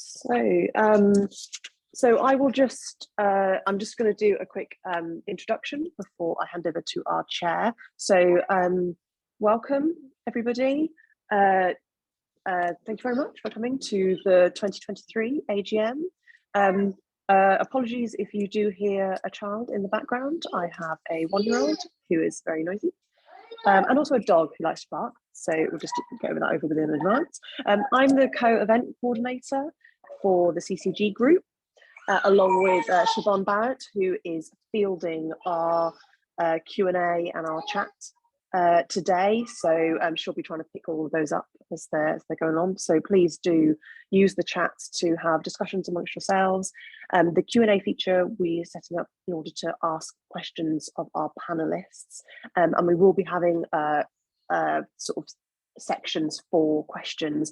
So I will just, I'm just going to do a quick introduction before I hand over to our chair. So welcome, everybody. Thank you very much for coming to the 2023 AGM. Apologies if you do hear a child in the background. I have a 1-year-old who is very noisy. And also a dog who likes to bark, so we'll just go over that with in advance. I'm the co-event coordinator for the CCG group, along with Siobhan Barrett, who is fielding our Q&A and our chat today. So she'll be trying to pick all of those up as they're going on. So please do use the chats to have discussions amongst yourselves. The Q&A feature we're setting up in order to ask questions of our panelists, and we will be having sort of sections for questions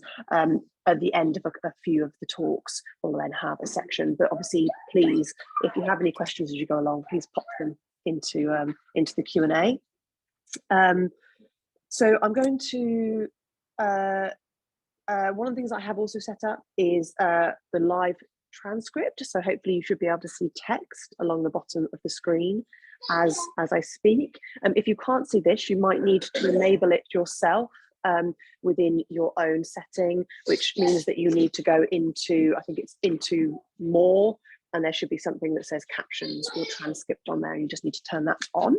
at the end of a few of the talks. We'll then have a section, but obviously please, if you have any questions as you go along, please pop them into the Q&A. So I'm going to one of the things I have also set up is the live transcript, so hopefully you should be able to see text along the bottom of the screen as I speak. If you can't see this, you might need to enable it yourself within your own setting, which means that you need to go into, I think it's into more, and there should be something that says captions or transcript on there. You just need to turn that on.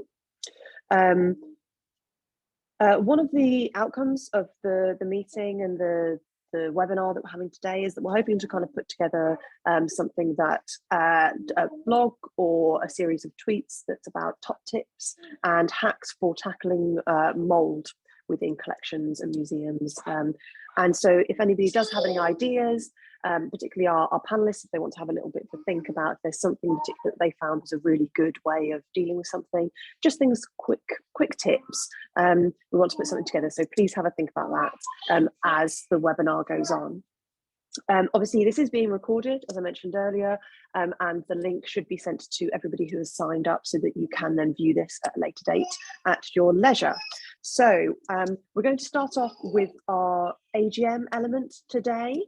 One of the outcomes of the meeting and the webinar that we're having today is that we're hoping to kind of put together something that a blog or a series of tweets that's about top tips and hacks for tackling mould within collections and museums. And so if anybody does have any ideas, particularly our panelists, if they want to have a little bit to think about, if there's something particular that they found was a really good way of dealing with something, just things, quick tips. We want to put something together, so please have a think about that as the webinar goes on. Obviously, this is being recorded, as I mentioned earlier, and the link should be sent to everybody who has signed up so that you can then view this at a later date at your leisure. So we're going to start off with our AGM element today.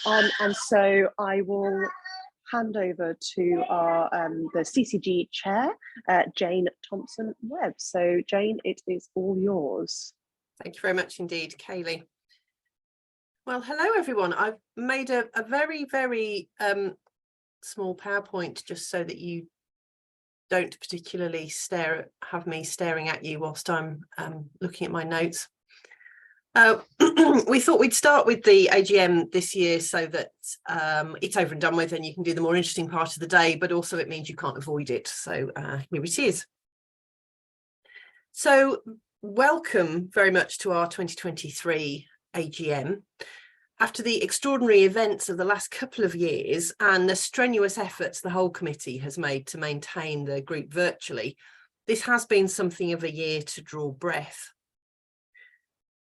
And so I will hand over to our the CCG chair, Jane Thompson-Webb. So Jane, it is all yours. Thank you very much indeed, Kaylee. Well, hello everyone. I've made a very, very small PowerPoint just so that you don't particularly have me staring at you whilst I'm looking at my notes. We thought we'd start with the AGM this year so that it's over and done with and you can do the more interesting part of the day, but also it means you can't avoid it. So here it is. So welcome very much to our 2023 AGM. After the extraordinary events of the last couple of years and the strenuous efforts the whole committee has made to maintain the group virtually, this has been something of a year to draw breath.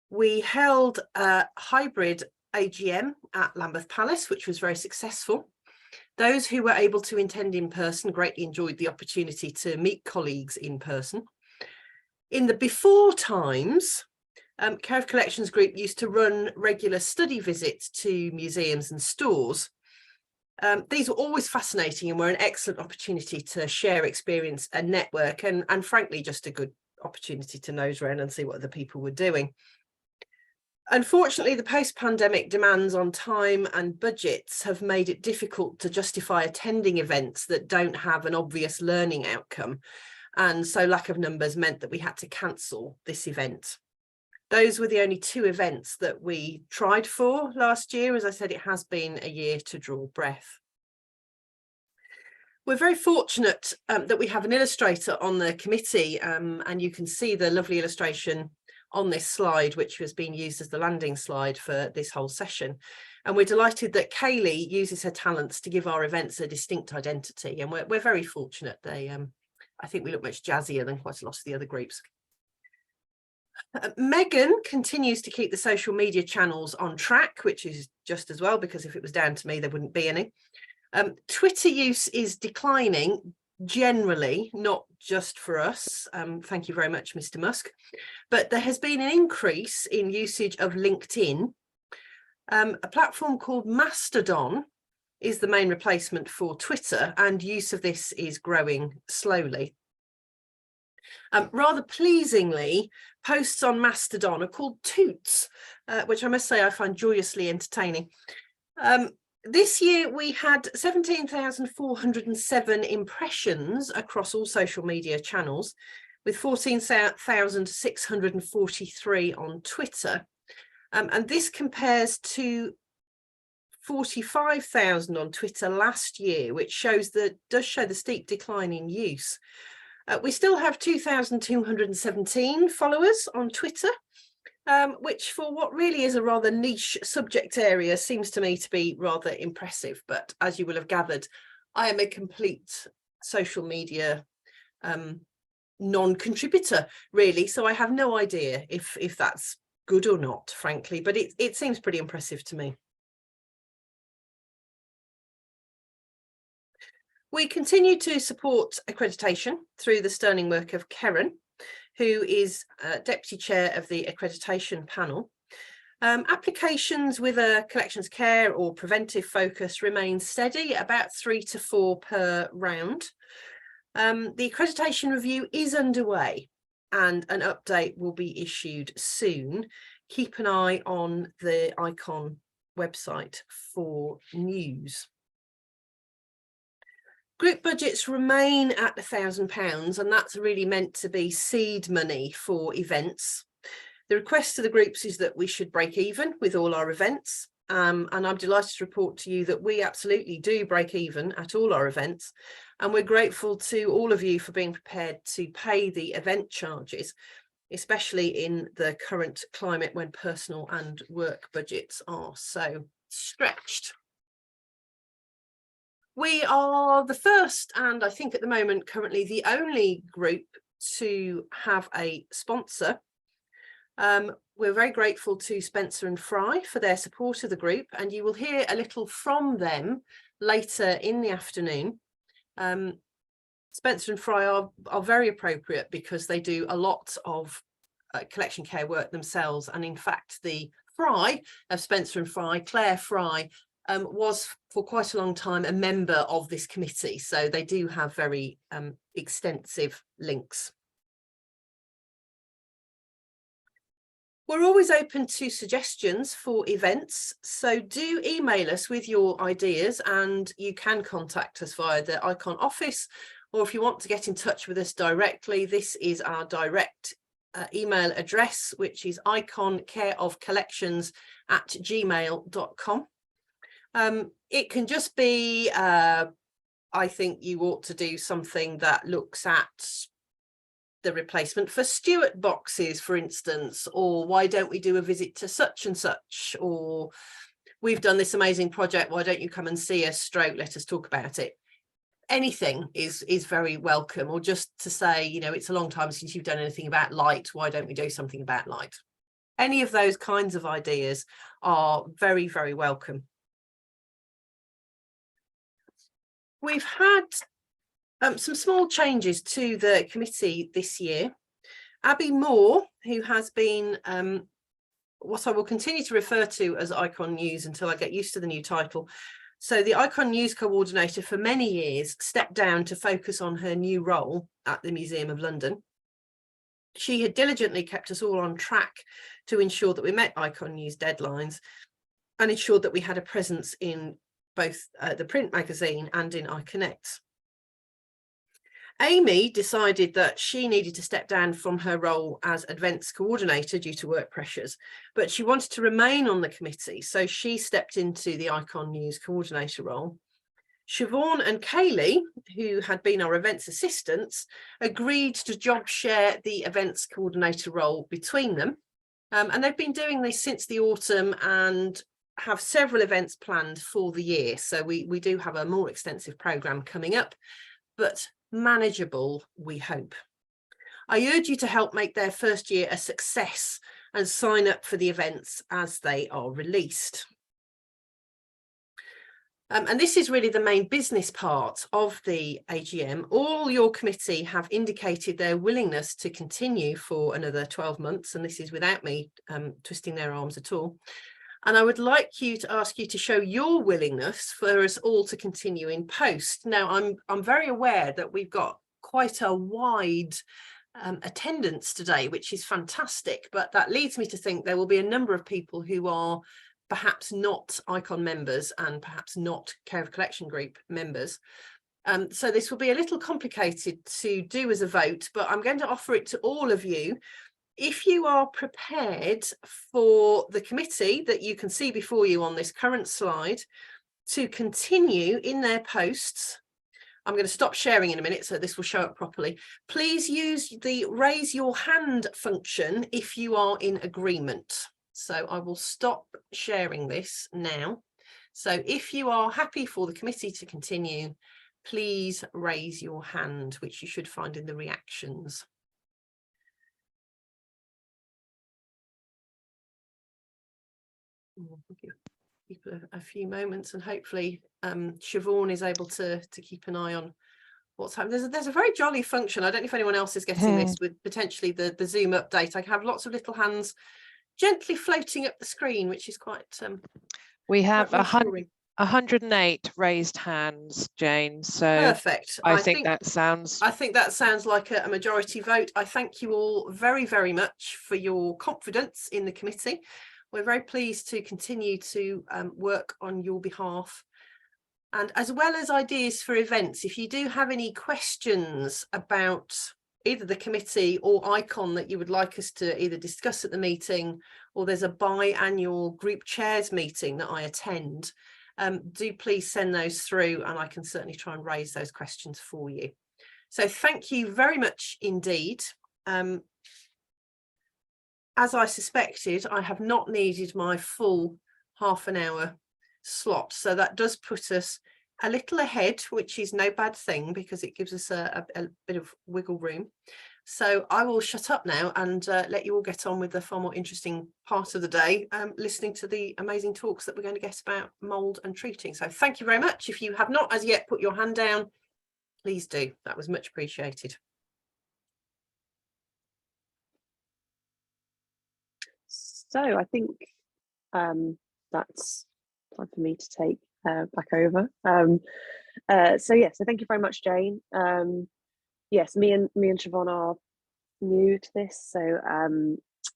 We held a hybrid AGM at Lambeth Palace, which was very successful. Those who were able to attend in person greatly enjoyed the opportunity to meet colleagues in person. In the before times, Care of Collections Group used to run regular study visits to museums and stores. These were always fascinating and were an excellent opportunity to share experience and network, and frankly, just a good opportunity to nose around and see what other people were doing. Unfortunately, the post-pandemic demands on time and budgets have made it difficult to justify attending events that don't have an obvious learning outcome. And so lack of numbers meant that we had to cancel this event. Those were the only 2 events that we tried for last year. As I said, it has been a year to draw breath. We're very fortunate that we have an illustrator on the committee, and you can see the lovely illustration on this slide, which has been used as the landing slide for this whole session. And we're delighted that Kaylee uses her talents to give our events a distinct identity. And we're very fortunate. I think we look much jazzier than quite a lot of the other groups. Megan continues to keep the social media channels on track, which is just as well, because if it was down to me, there wouldn't be any. Twitter use is declining generally, not just for us. Thank you very much, Mr. Musk. But there has been an increase in usage of LinkedIn. A platform called Mastodon is the main replacement for Twitter, and use of this is growing slowly. Rather pleasingly, posts on Mastodon are called toots, which I must say I find joyously entertaining. This year we had 17,407 impressions across all social media channels, with 14,643 on Twitter. And this compares to 45,000 on Twitter last year, which does show the steep decline in use. We still have 2,217 followers on Twitter, which for what really is a rather niche subject area seems to me to be rather impressive. But as you will have gathered, I am a complete social media non-contributor, really, so I have no idea if that's good or not, frankly, but it seems pretty impressive to me. We continue to support accreditation through the sterling work of Karen, who is Deputy Chair of the Accreditation Panel. Applications with a collections care or preventive focus remain steady, about 3 to 4 per round. The accreditation review is underway and an update will be issued soon. Keep an eye on the ICON website for news. Group budgets remain at £1,000, and that's really meant to be seed money for events. The request to the groups is that we should break even with all our events, and I'm delighted to report to you that we absolutely do break even at all our events, and we're grateful to all of you for being prepared to pay the event charges, especially in the current climate when personal and work budgets are so stretched. We are the first, and I think at the moment currently the only group to have a sponsor. We're very grateful to Spencer and Fry for their support of the group, and you will hear a little from them later in the afternoon. Spencer and Fry are very appropriate because they do a lot of collection care work themselves, and in fact the Fry of Spencer and Fry, Claire Fry, was for quite a long time a member of this committee, so they do have very extensive links. We're always open to suggestions for events, so do email us with your ideas, and you can contact us via the ICON office, or if you want to get in touch with us directly, this is our direct email address, which is iconcareofcollections@gmail.com. It can just be, I think you ought to do something that looks at the replacement for Stewart boxes, for instance, or why don't we do a visit to such and such, or we've done this amazing project, why don't you come and see us, stroke, let us talk about it. Anything is very welcome, or just to say, you know, it's a long time since you've done anything about light, why don't we do something about light? Any of those kinds of ideas are very, very welcome. We've had some small changes to the committee this year. Abby Moore, who has been what I will continue to refer to as ICON News until I get used to the new title. So the ICON News coordinator for many years stepped down to focus on her new role at the Museum of London. She had diligently kept us all on track to ensure that we met ICON News deadlines and ensured that we had a presence in both the print magazine and in iConnect. Amy decided that she needed to step down from her role as events coordinator due to work pressures, but she wanted to remain on the committee, so she stepped into the ICON News coordinator role. Siobhan and Kaylee, who had been our events assistants, agreed to job share the events coordinator role between them, and they've been doing this since the autumn and have several events planned for the year, so we do have a more extensive programme coming up, but manageable, we hope. I urge you to help make their first year a success and sign up for the events as they are released. And this is really the main business part of the AGM. All your committee have indicated their willingness to continue for another 12 months, and this is without me twisting their arms at all. And I would like to ask you to show your willingness for us all to continue in post. Now, I'm very aware that we've got quite a wide attendance today, which is fantastic, but that leads me to think there will be a number of people who are perhaps not ICON members and perhaps not Care of Collection Group members. So this will be a little complicated to do as a vote, but I'm going to offer it to all of you. If you are prepared for the committee that you can see before you on this current slide to continue in their posts, I'm going to stop sharing in a minute so this will show up properly. Please use the raise your hand function if you are in agreement. So I will stop sharing this now. So if you are happy for the committee to continue, please raise your hand, which you should find in the reactions. We'll give people a few moments, and hopefully Siobhan is able to keep an eye on what's happening. There's a very jolly function. I don't know if anyone else is getting this with potentially the Zoom update. I have lots of little hands gently floating up the screen, which is quite we have quite 108 raised hands, Jane. So perfect. I think that sounds like a majority vote. I thank you all very, very much for your confidence in the committee. We're very pleased to continue to work on your behalf. And as well as ideas for events, if you do have any questions about either the committee or ICON that you would like us to either discuss at the meeting, or there's a biannual group chairs meeting that I attend, do please send those through and I can certainly try and raise those questions for you. So thank you very much indeed. As I suspected, I have not needed my full half an hour slot. So that does put us a little ahead, which is no bad thing because it gives us a bit of wiggle room. So I will shut up now and let you all get on with the far more interesting part of the day, listening to the amazing talks that we're going to get about mould and treating. So thank you very much. If you have not as yet put your hand down, please do. That was much appreciated. So I think that's time for me to take back over. So thank you very much, Jane. Yes, me and Siobhan are new to this, so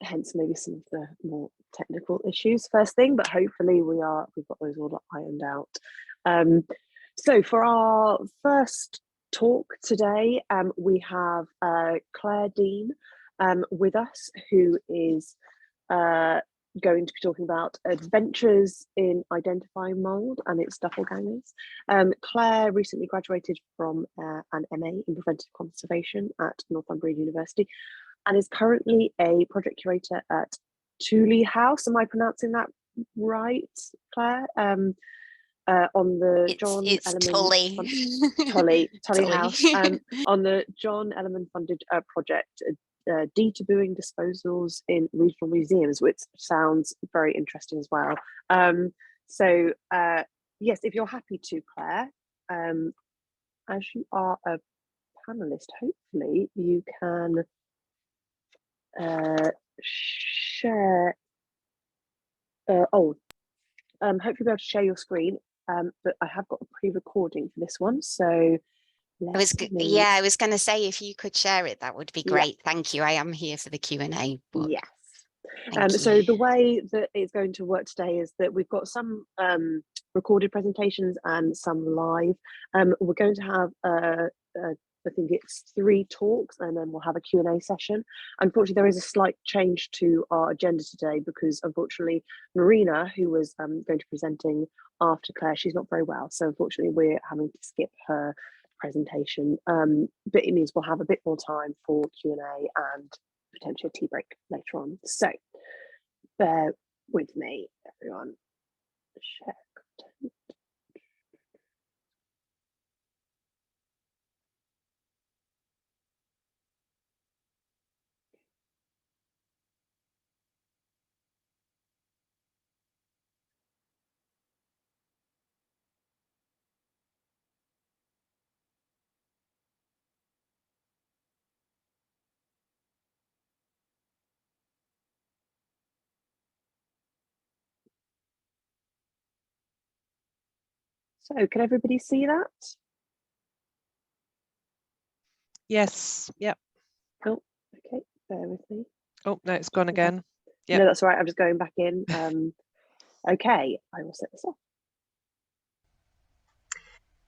hence maybe some of the more technical issues first thing, but hopefully we've got those all ironed out. So for our first talk today, we have Claire Dean with us, who is going to be talking about adventures in identifying mould and its doppelgangers. Claire recently graduated from an MA in preventive conservation at Northumbria University and is currently a project curator at Tully House. Am I pronouncing that right, Claire? On the John Ellerman Tully House, on the John Ellerman funded project detabooing disposals in regional museums, which sounds very interesting as well. Yes, if you're happy to, Claire, as you are a panelist, hopefully you can share. Hopefully be able to share your screen. But I have got a pre-recording for this one, so. I was going to say, if you could share it, that would be great. Yeah. Thank you. I am here for the Q&A. Yes. So the way that it's going to work today is that we've got some recorded presentations and some live. We're going to have I think it's 3 talks, and then we'll have a Q&A session. Unfortunately, there is a slight change to our agenda today because unfortunately Marina, who was going to be presenting after Claire, she's not very well, so unfortunately we're having to skip her presentation, but it means we'll have a bit more time for Q&A and potentially a tea break later on. So bear with me, everyone. Share content. So can everybody see that? Yes. Yep. Oh, okay, bear with me. Oh, no, it's gone again. Yep. No, that's all right. I'm just going back in. Okay, I will set this off.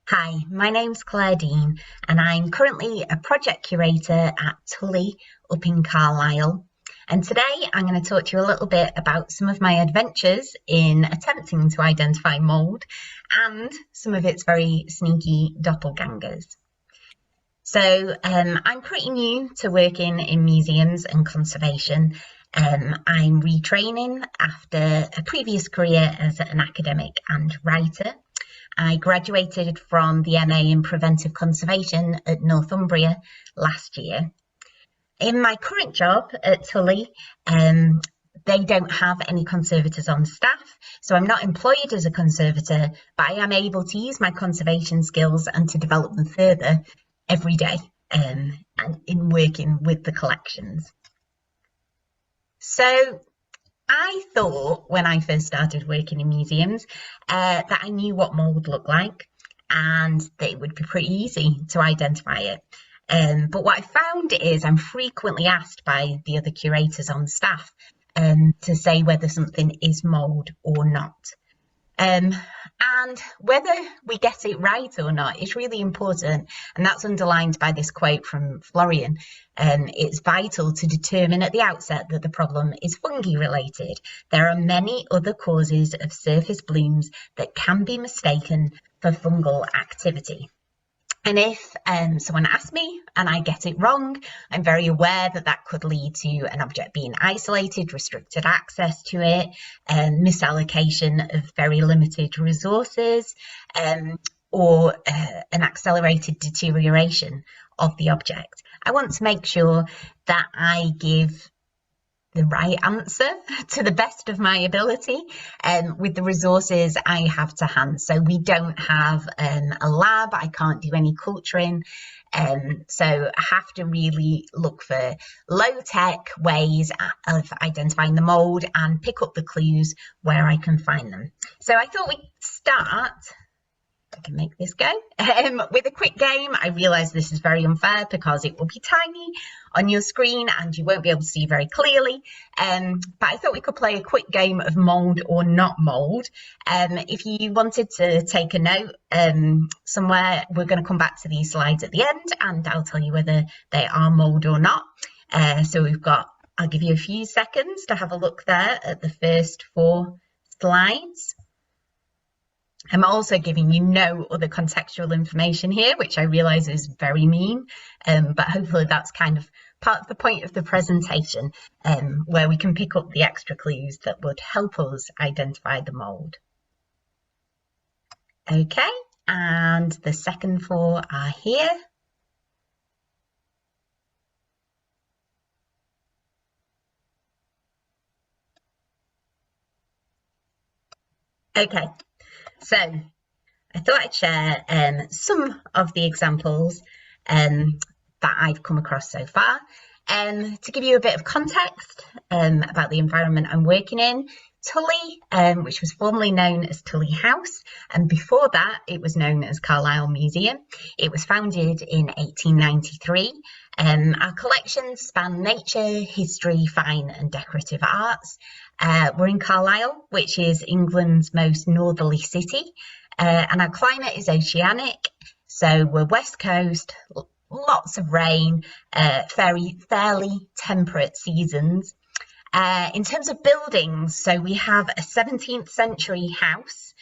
Hi, my name's Claire Dean and I'm currently a project curator at Tully up in Carlisle. And today I'm going to talk to you a little bit about some of my adventures in attempting to identify mould and some of its very sneaky doppelgangers. So I'm pretty new to working in museums and conservation. I'm retraining after a previous career as an academic and writer. I graduated from the MA in Preventive Conservation at Northumbria last year. In my current job at Tully, they don't have any conservators on staff, so I'm not employed as a conservator, but I am able to use my conservation skills and to develop them further every day and in working with the collections. So I thought when I first started working in museums that I knew what mould looked like and that it would be pretty easy to identify it. But what I found is I'm frequently asked by the other curators on staff to say whether something is mould or not. And whether we get it right or not is really important, and that's underlined by this quote from Florian. It's vital to determine at the outset that the problem is fungi related. There are many other causes of surface blooms that can be mistaken for fungal activity. And if someone asks me and I get it wrong, I'm very aware that that could lead to an object being isolated, restricted access to it, misallocation of very limited resources, or an accelerated deterioration of the object. I want to make sure that I give the right answer to the best of my ability with the resources I have to hand. So we don't have a lab, I can't do any culturing. So I have to really look for low-tech ways of identifying the mould and pick up the clues where I can find them. So I thought we'd start, I can make this go, with a quick game. I realise this is very unfair because it will be tiny on your screen and you won't be able to see very clearly, but I thought we could play a quick game of mould or not mould. If you wanted to take a note somewhere, we're going to come back to these slides at the end and I'll tell you whether they are mould or not. So we've got, I'll give you a few seconds to have a look there at the first 4 slides. I'm also giving you no other contextual information here, which I realise is very mean, but hopefully that's kind of part of the point of the presentation, where we can pick up the extra clues that would help us identify the mould. Okay, and the second 4 are here. Okay. So I thought I'd share some of the examples that I've come across so far. To give you a bit of context about the environment I'm working in, Tully, which was formerly known as Tully House, and before that it was known as Carlisle Museum. It was founded in 1893. Our collections span nature, history, fine and decorative arts. We're in Carlisle, which is England's most northerly city, and our climate is oceanic, so we're west coast, lots of rain, fairly temperate seasons. In terms of buildings, so we have a 17th century house,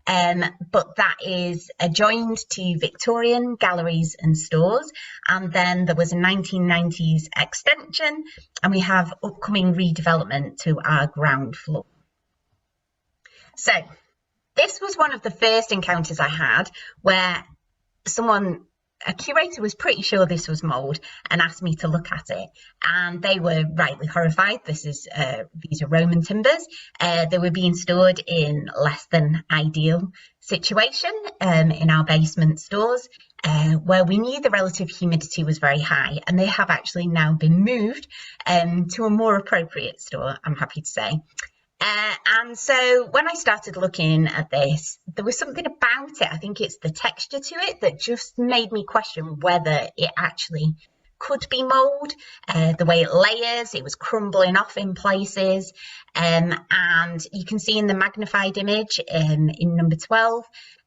but that is adjoined to Victorian galleries and stores. And then there was a 1990s extension, and we have upcoming redevelopment to our ground floor. So this was one of the first encounters I had where a curator was pretty sure this was mould and asked me to look at it, and they were rightly horrified. These are Roman timbers. They were being stored in less than ideal situation in our basement stores, where we knew the relative humidity was very high, and they have actually now been moved to a more appropriate store, I'm happy to say. And so when I started looking at this, there was something about it, I think it's the texture to it, that just made me question whether it actually could be mould. The way it layers, it was crumbling off in places. And you can see in the magnified image in number 12,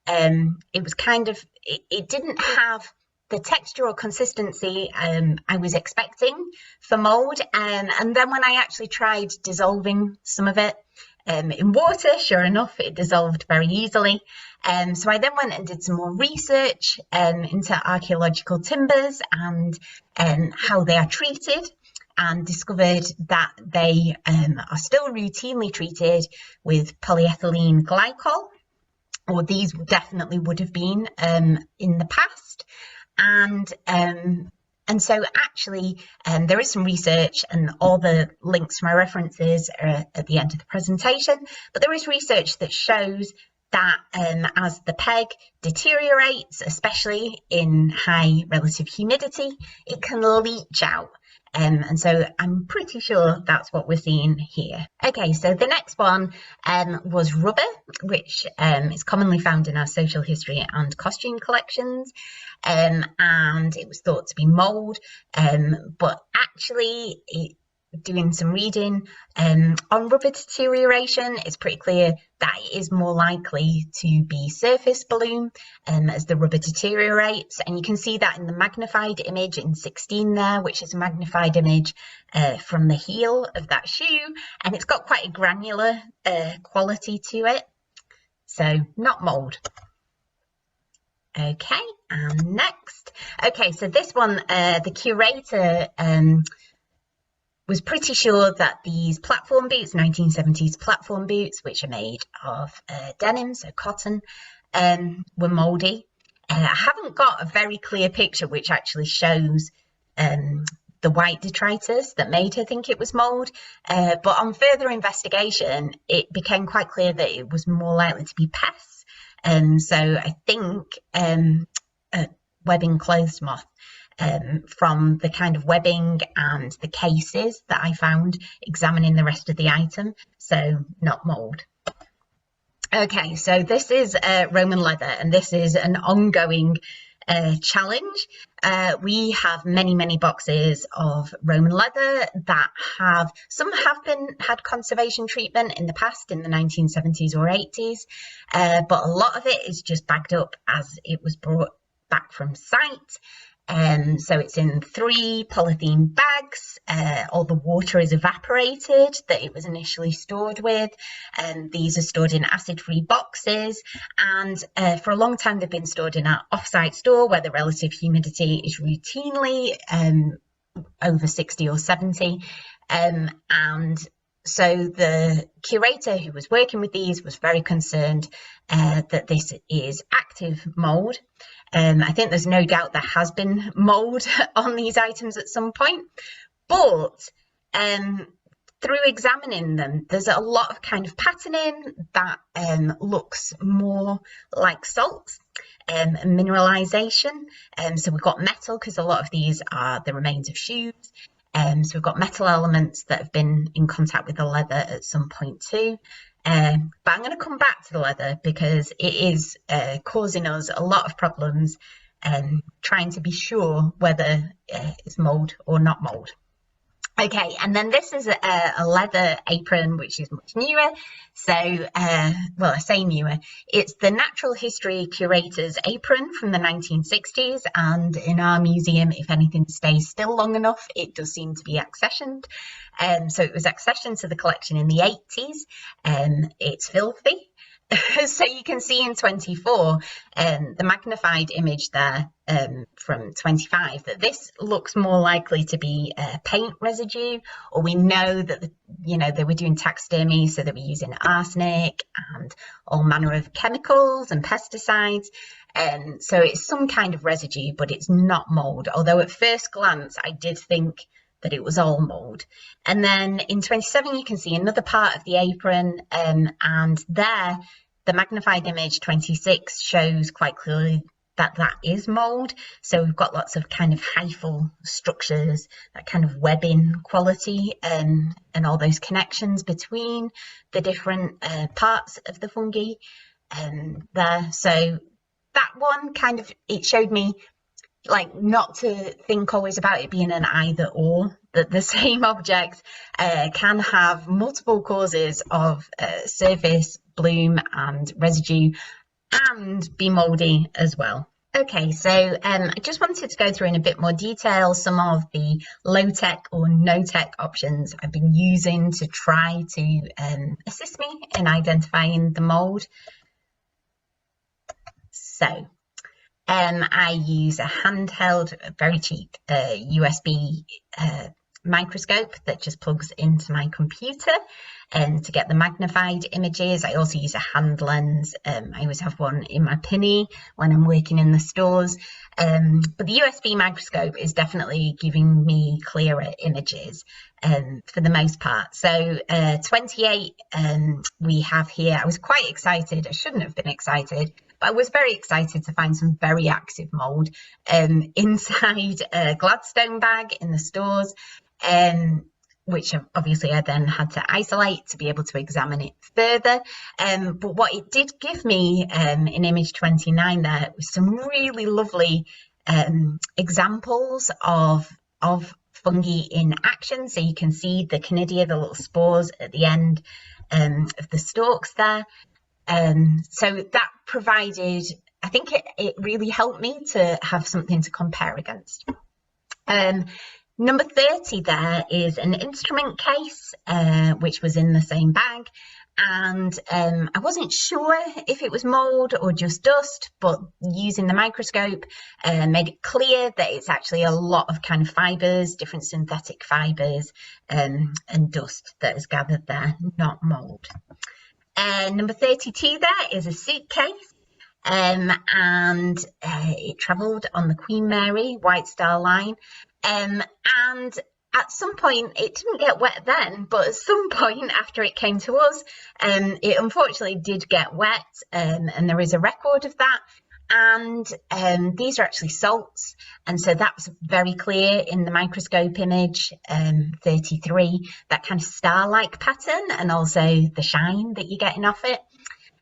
it was kind of, it didn't have the texture or consistency I was expecting for mould. And then when I actually tried dissolving some of it in water, sure enough, it dissolved very easily. So I then went and did some more research into archaeological timbers and how they are treated, and discovered that they are still routinely treated with polyethylene glycol, or these definitely would have been in the past. And so actually there is some research, and all the links to my references are at the end of the presentation, but there is research that shows that as the peg deteriorates, especially in high relative humidity, it can leach out. And so I'm pretty sure that's what we're seeing here. Okay, so the next one was rubber, which is commonly found in our social history and costume collections. And it was thought to be mould, but actually doing some reading on rubber deterioration, it's pretty clear that it is more likely to be surface bloom as the rubber deteriorates. And you can see that in the magnified image in 16 there, which is a magnified image from the heel of that shoe. And it's got quite a granular quality to it. So not mould. Okay, and next. Okay, so this one, the curator was pretty sure that these platform boots, 1970s platform boots, which are made of denim, so cotton, were mouldy. I haven't got a very clear picture which actually shows the white detritus that made her think it was mould, but on further investigation, it became quite clear that it was more likely to be pests. So I think webbing clothes moth. From the kind of webbing and the cases that I found examining the rest of the item, so not mould. Okay, so this is Roman leather, and this is an ongoing challenge. We have many boxes of Roman leather that some have had conservation treatment in the past, in the 1970s or 80s, but a lot of it is just bagged up as it was brought back from site. So it's in 3 polythene bags. All the water is evaporated that it was initially stored with. These are stored in acid-free boxes. And for a long time, they've been stored in our off-site store where the relative humidity is routinely over 60 or 70. And so the curator who was working with these was very concerned that this is active mould. I think there's no doubt there has been mould on these items at some point, but through examining them, there's a lot of kind of patterning that looks more like salts and mineralization. So we've got metal, because a lot of these are the remains of shoes. So we've got metal elements that have been in contact with the leather at some point too. But I'm going to come back to the leather because it is causing us a lot of problems trying to be sure whether it's mould or not mould. Okay, and then this is a leather apron, which is much newer. So, well, I say newer. It's the Natural History Curator's apron from the 1960s. And in our museum, if anything stays still long enough, it does seem to be accessioned. So it was accessioned to the collection in the 80s. It's filthy. So you can see in 24, the magnified image there from 25, that this looks more likely to be paint residue, or we know that, they were doing taxidermy, so they were using arsenic and all manner of chemicals and pesticides. So it's some kind of residue, but it's not mould, although at first glance, I did think that it was all mould. And then in 27, you can see another part of the apron, and there, the magnified image 26 shows quite clearly that is mould. So we've got lots of kind of hyphal structures, that kind of webbing quality, and all those connections between the different parts of the fungi there. So that one kind of, it showed me like not to think always about it being an either or, that the same object can have multiple causes of surface, bloom and residue, and be mouldy as well. Okay, so I just wanted to go through in a bit more detail some of the low-tech or no-tech options I've been using to try to assist me in identifying the mould. So I use a handheld, very cheap USB microscope that just plugs into my computer to get the magnified images. I also use a hand lens. I always have one in my pinny when I'm working in the stores. But the USB microscope is definitely giving me clearer images for the most part. So 28 we have here. I was quite excited. I shouldn't have been excited, but I was very excited to find some very active mould inside a Gladstone bag in the stores, which obviously I then had to isolate to be able to examine it further. But what it did give me in image 29 there was some really lovely examples of fungi in action. So you can see the conidia, the little spores at the end of the stalks there. So that provided, I think it really helped me to have something to compare against. Number 30 there is an instrument case, which was in the same bag. And I wasn't sure if it was mould or just dust, but using the microscope made it clear that it's actually a lot of kind of fibres, different synthetic fibres and dust that is gathered there, not mould. Number 32 there is a suitcase, and it travelled on the Queen Mary White Star Line. And at some point, it didn't get wet then, but at some point after it came to us, it unfortunately did get wet, and there is a record of that. And these are actually salts, and so that's very clear in the microscope image 33, that kind of star-like pattern and also the shine that you're getting off it.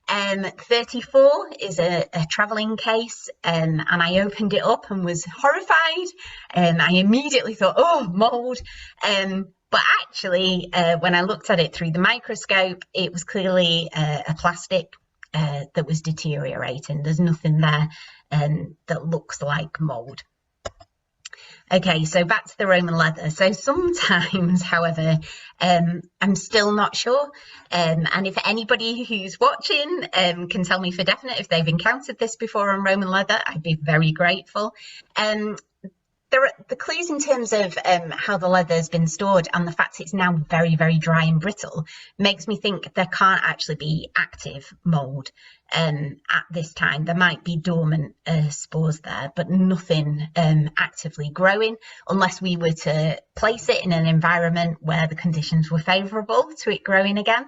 34 is a travelling case, and I opened it up and was horrified. I immediately thought, oh, mould. But actually, when I looked at it through the microscope, it was clearly a plastic that was deteriorating. There's nothing there that looks like mould. Okay, so back to the Roman leather. So sometimes, however, I'm still not sure. And if anybody who's watching can tell me for definite if they've encountered this before on Roman leather, I'd be very grateful. There are the clues in terms of how the leather has been stored, and the fact it's now very, very dry and brittle makes me think there can't actually be active mould at this time. There might be dormant spores there, but nothing actively growing, unless we were to place it in an environment where the conditions were favourable to it growing again.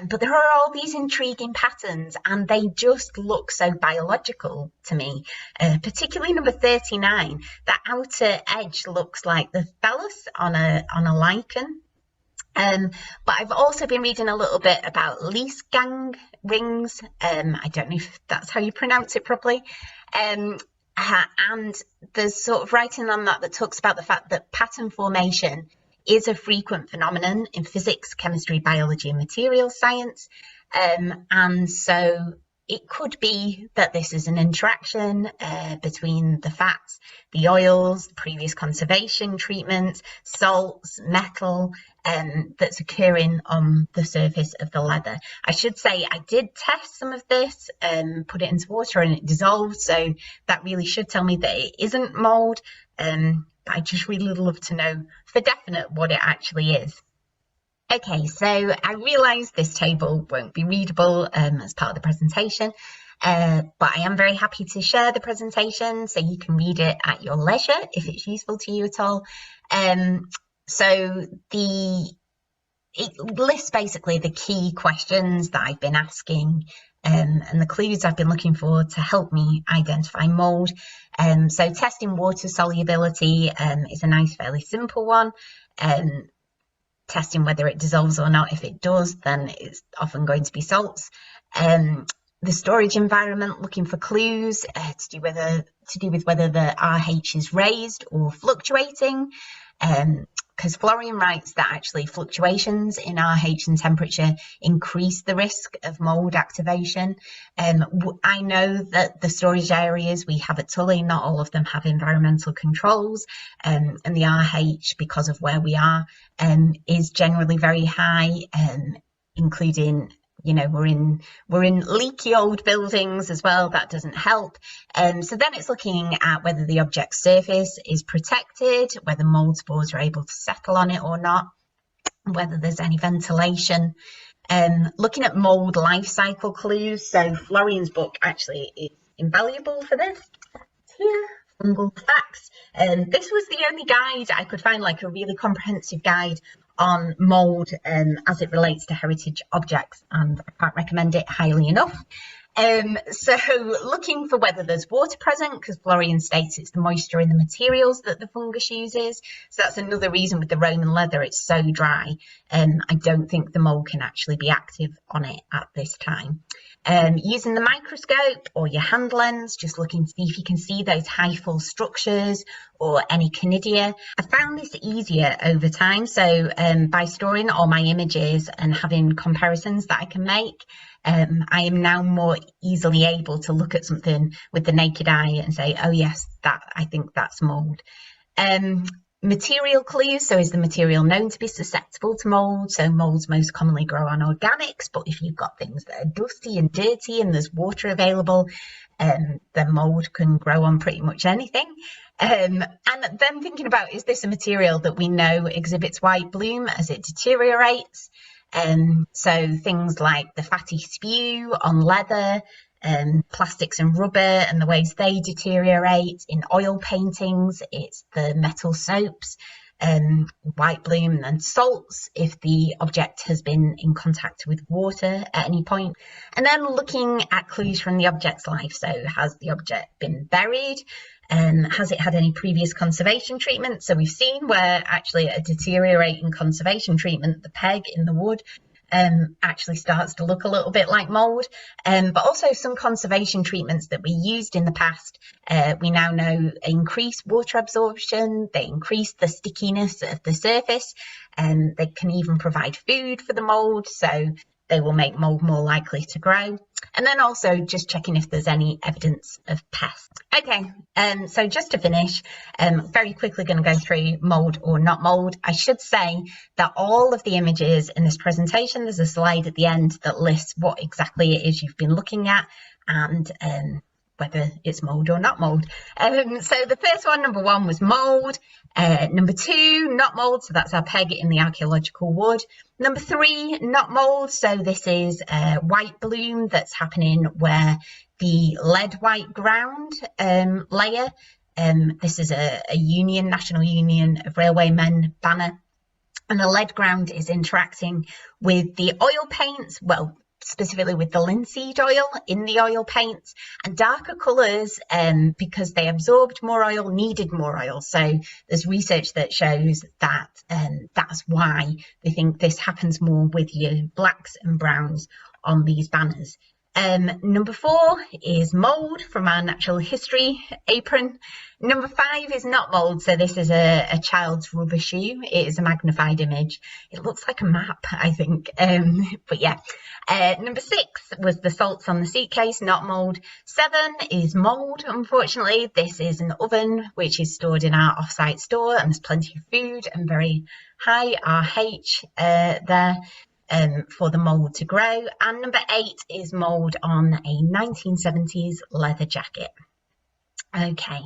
But there are all these intriguing patterns, and they just look so biological to me, particularly number 39. That outer edge looks like the thallus on a lichen. But I've also been reading a little bit about Leesgang rings. I don't know if that's how you pronounce it properly. And there's sort of writing on that talks about the fact that pattern formation is a frequent phenomenon in physics, chemistry, biology and materials science. And so it could be that this is an interaction between the fats, the oils, previous conservation treatments, salts, metal, that's occurring on the surface of the leather. I should say I did test some of this, put it into water and it dissolved, so that really should tell me that it isn't mould. But I just really love to know for definite what it actually is. Okay, so I realise this table won't be readable as part of the presentation, but I am very happy to share the presentation so you can read it at your leisure if it's useful to you at all. So it lists basically the key questions that I've been asking and the clues I've been looking for to help me identify mould. So testing water solubility is a nice, fairly simple one. Testing whether it dissolves or not. If it does, then it's often going to be salts. The storage environment, looking for clues to do with whether the RH is raised or fluctuating. Because Florian writes that actually fluctuations in RH and temperature increase the risk of mould activation. I know that the storage areas we have at Tully, not all of them have environmental controls, and the RH, because of where we are, is generally very high, including, you know, we're in leaky old buildings as well. That doesn't help. So then it's looking at whether the object's surface is protected, whether mould spores are able to settle on it or not, whether there's any ventilation. Looking at mould life cycle clues. So Florian's book actually is invaluable for this. Here, fungal facts. This was the only guide I could find, like a really comprehensive guide on mould as it relates to heritage objects, and I can't recommend it highly enough. So looking for whether there's water present, because Florian states it's the moisture in the materials that the fungus uses. So that's another reason with the Roman leather, it's so dry. I don't think the mould can actually be active on it at this time. Using the microscope or your hand lens, just looking to see if you can see those hyphal structures or any conidia. I found this easier over time. So by storing all my images and having comparisons that I can make, I am now more easily able to look at something with the naked eye and say, oh yes, I think that's mould. Material clues, so is the material known to be susceptible to mould? So moulds most commonly grow on organics, but if you've got things that are dusty and dirty and there's water available, then mould can grow on pretty much anything. And then thinking about, is this a material that we know exhibits white bloom as it deteriorates? So things like the fatty spew on leather, plastics and rubber and the ways they deteriorate. In oil paintings, it's the metal soaps, white bloom and salts if the object has been in contact with water at any point. And then looking at clues from the object's life. So has the object been buried? Has it had any previous conservation treatment? So we've seen where actually a deteriorating conservation treatment, the peg in the wood, actually starts to look a little bit like mould. But also some conservation treatments that we used in the past, we now know increase water absorption, they increase the stickiness of the surface, and they can even provide food for the mould, so they will make mould more likely to grow. And then also just checking if there's any evidence of pests. Okay, so just to finish, very quickly going to go through mould or not mould. I should say that all of the images in this presentation, there's a slide at the end that lists what exactly it is you've been looking at and whether it's mould or not mould. So the first one, number 1, was mould. Number 2, not mould, so that's our peg in the archaeological wood. Number 3, not mould, so this is white bloom that's happening where the lead white ground layer, this is a union, National Union of Railwaymen banner, and the lead ground is interacting with the oil paints, well, specifically with the linseed oil in the oil paints, and darker colours because they absorbed more oil, needed more oil. So there's research that shows that that's why they think this happens more with your blacks and browns on these banners. Number 4 is mould from our natural history apron. Number 5 is not mould, so this is a child's rubber shoe. It is a magnified image. It looks like a map, I think, but yeah. Number 6 was the salts on the suitcase, not mould. 7 is mould, unfortunately. This is an oven which is stored in our off-site store, and there's plenty of food and very high RH there. For the mould to grow. And number 8 is mould on a 1970s leather jacket. Okay.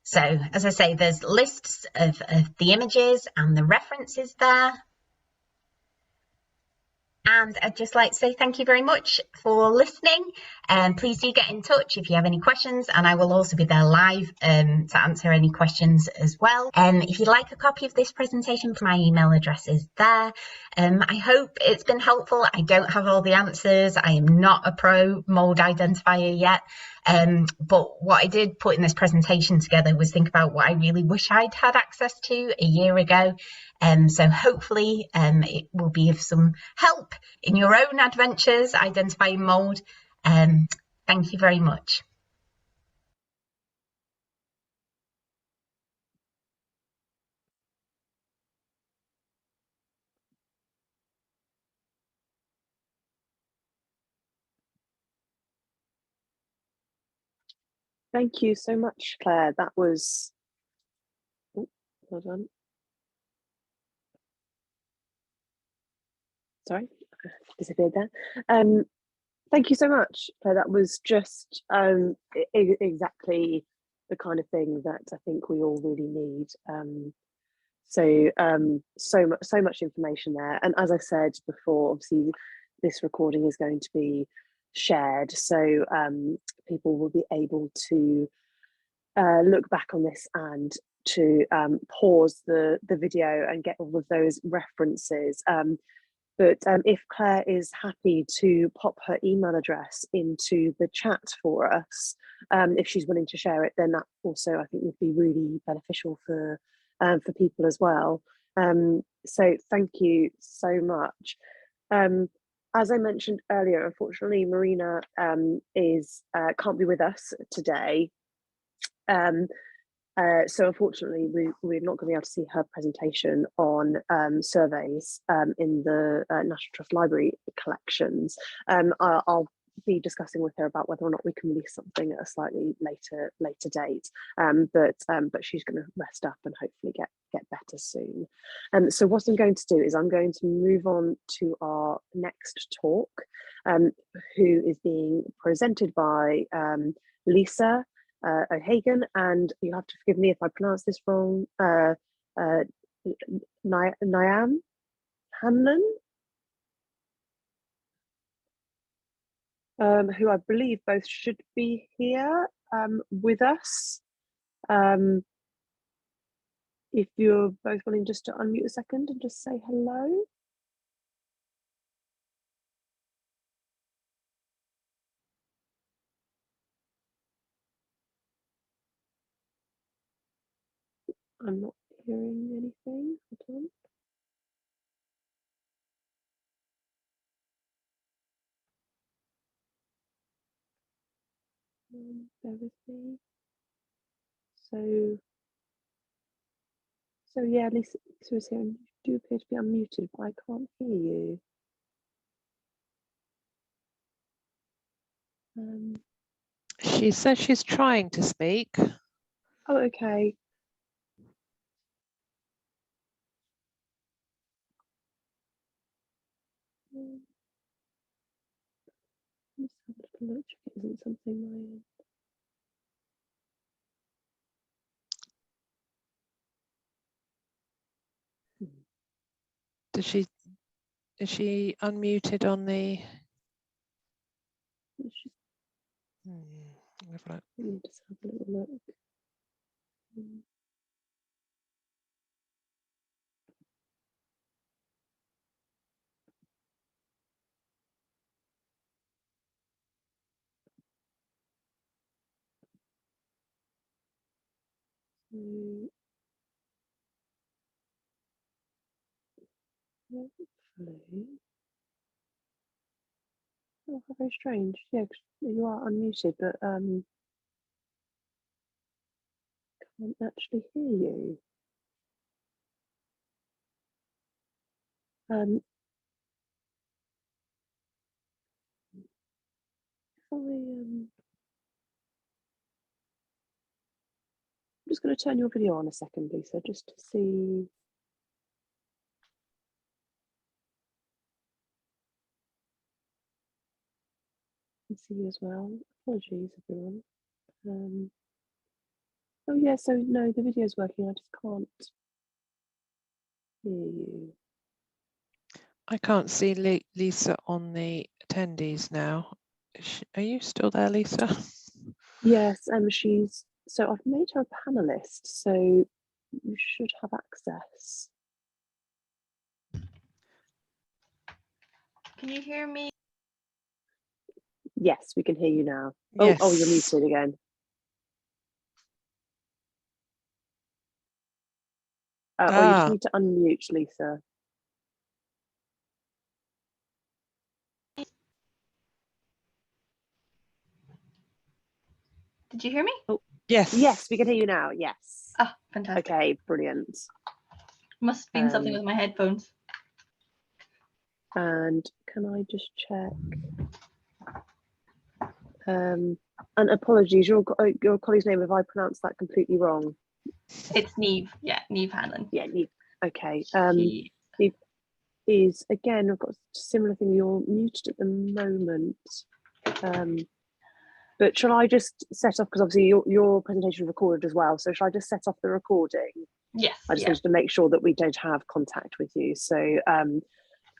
So, as I say, there's lists of the images and the references there. And I'd just like to say thank you very much for listening. Please do get in touch if you have any questions, and I will also be there live to answer any questions as well. If you'd like a copy of this presentation, my email address is there. I hope it's been helpful. I don't have all the answers. I am not a pro mould identifier yet. But what I did put in this presentation together was think about what I really wish I'd had access to a year ago. So hopefully it will be of some help in your own adventures identifying mould. Thank you very much. Thank you so much, Claire. That was, oh, hold on. Sorry, disappeared there. Thank you so much, Claire. That was just exactly the kind of thing that I think we all really need. So much information there. And as I said before, obviously this recording is going to be shared, so people will be able to look back on this and to pause the video and get all of those references. But if Claire is happy to pop her email address into the chat for us, if she's willing to share it, then that also I think would be really beneficial for people as well. So thank you so much. As I mentioned earlier, unfortunately, Marina can't be with us today. So unfortunately, we're not going to be able to see her presentation on surveys in the National Trust Library collections. I'll be discussing with her about whether or not we can release something at a slightly later date. But she's going to rest up and hopefully get better soon. So what I'm going to do is I'm going to move on to our next talk, who is being presented by Lisa O'Hagan, and you have to forgive me if I pronounce this wrong. Nyam Hanlon, who I believe both should be here with us. If you're both willing just to unmute a second and just say hello. I'm not hearing anything. Hold on. Bear with me. So yeah, Lisa is here, and you do appear to be unmuted, but I can't hear you. She says she's trying to speak. Oh, okay. Let's have a little look. It isn't something Is she unmuted on the? Let me just have a little look. Hopefully. Oh, how very strange. Yeah, 'cause you are unmuted, but can't actually hear you. If I'm just going to turn your video on a second, Lisa, just to see. And see you as well. Apologies, everyone. Oh yeah, so no, the video's working. I just can't hear you. I can't see Lisa on the attendees now. Are you still there, Lisa? Yes, so I've made her a panelist, so you should have access. Can you hear me? Yes, we can hear you now. Yes. Oh, you're muted again. Or you just need to unmute, Lisa. Did you hear me? Oh, yes. Yes, we can hear you now. Yes. Ah, fantastic. Okay, brilliant. Must have been something with my headphones. And can I just check? And apologies, your colleague's name, if I pronounced that completely wrong. It's Neve. Yeah, Neve Hanlon. Yeah, Neve. Okay. She... Neve is, again, I've got a similar thing. You're muted at the moment. But shall I just set off, because obviously your presentation is recorded as well, so shall I just set off the recording? Yes. I just wanted to make sure that we don't have contact with you. So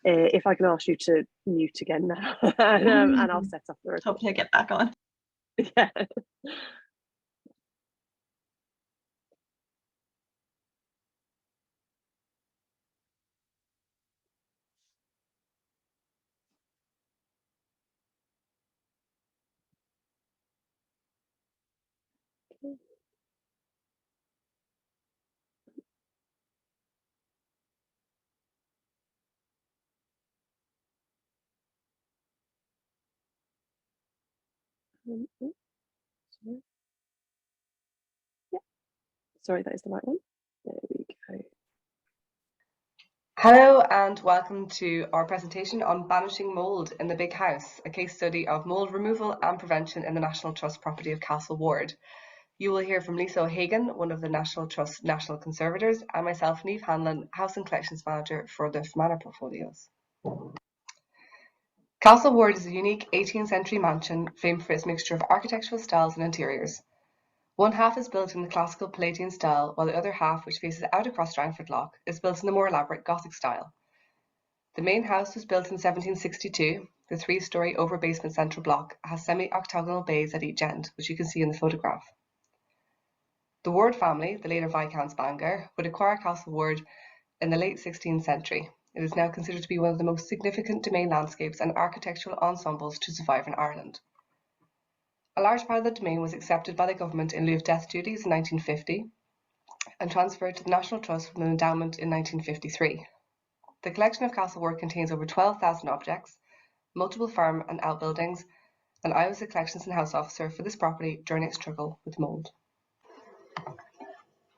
if I can ask you to mute again now, and I'll set off the recording. Hopefully I get back on. Yeah. Sorry. Yeah, sorry, that is the right one. There we go. Hello and welcome to our presentation on banishing mould in the big house, a case study of mould removal and prevention in the National Trust property of Castle Ward. You will hear from Lisa O'Hagan, one of the National Trust National Conservators, and myself, Neve Hanlon, House and Collections Manager for the Fermanagh portfolios. Castle Ward is a unique 18th century mansion famed for its mixture of architectural styles and interiors. One half is built in the classical Palladian style, while the other half, which faces out across Strangford Lough, is built in the more elaborate Gothic style. The main house was built in 1762. The three-storey over-basement central block has semi-octagonal bays at each end, which you can see in the photograph. The Ward family, the later Viscounts Bangor, would acquire Castle Ward in the late 16th century. It is now considered to be one of the most significant domain landscapes and architectural ensembles to survive in Ireland. A large part of the domain was accepted by the government in lieu of death duties in 1950 and transferred to the National Trust from an endowment in 1953. The collection of Castle Ward contains over 12,000 objects, multiple farm and outbuildings, and I was the collections and house officer for this property during its struggle with mould.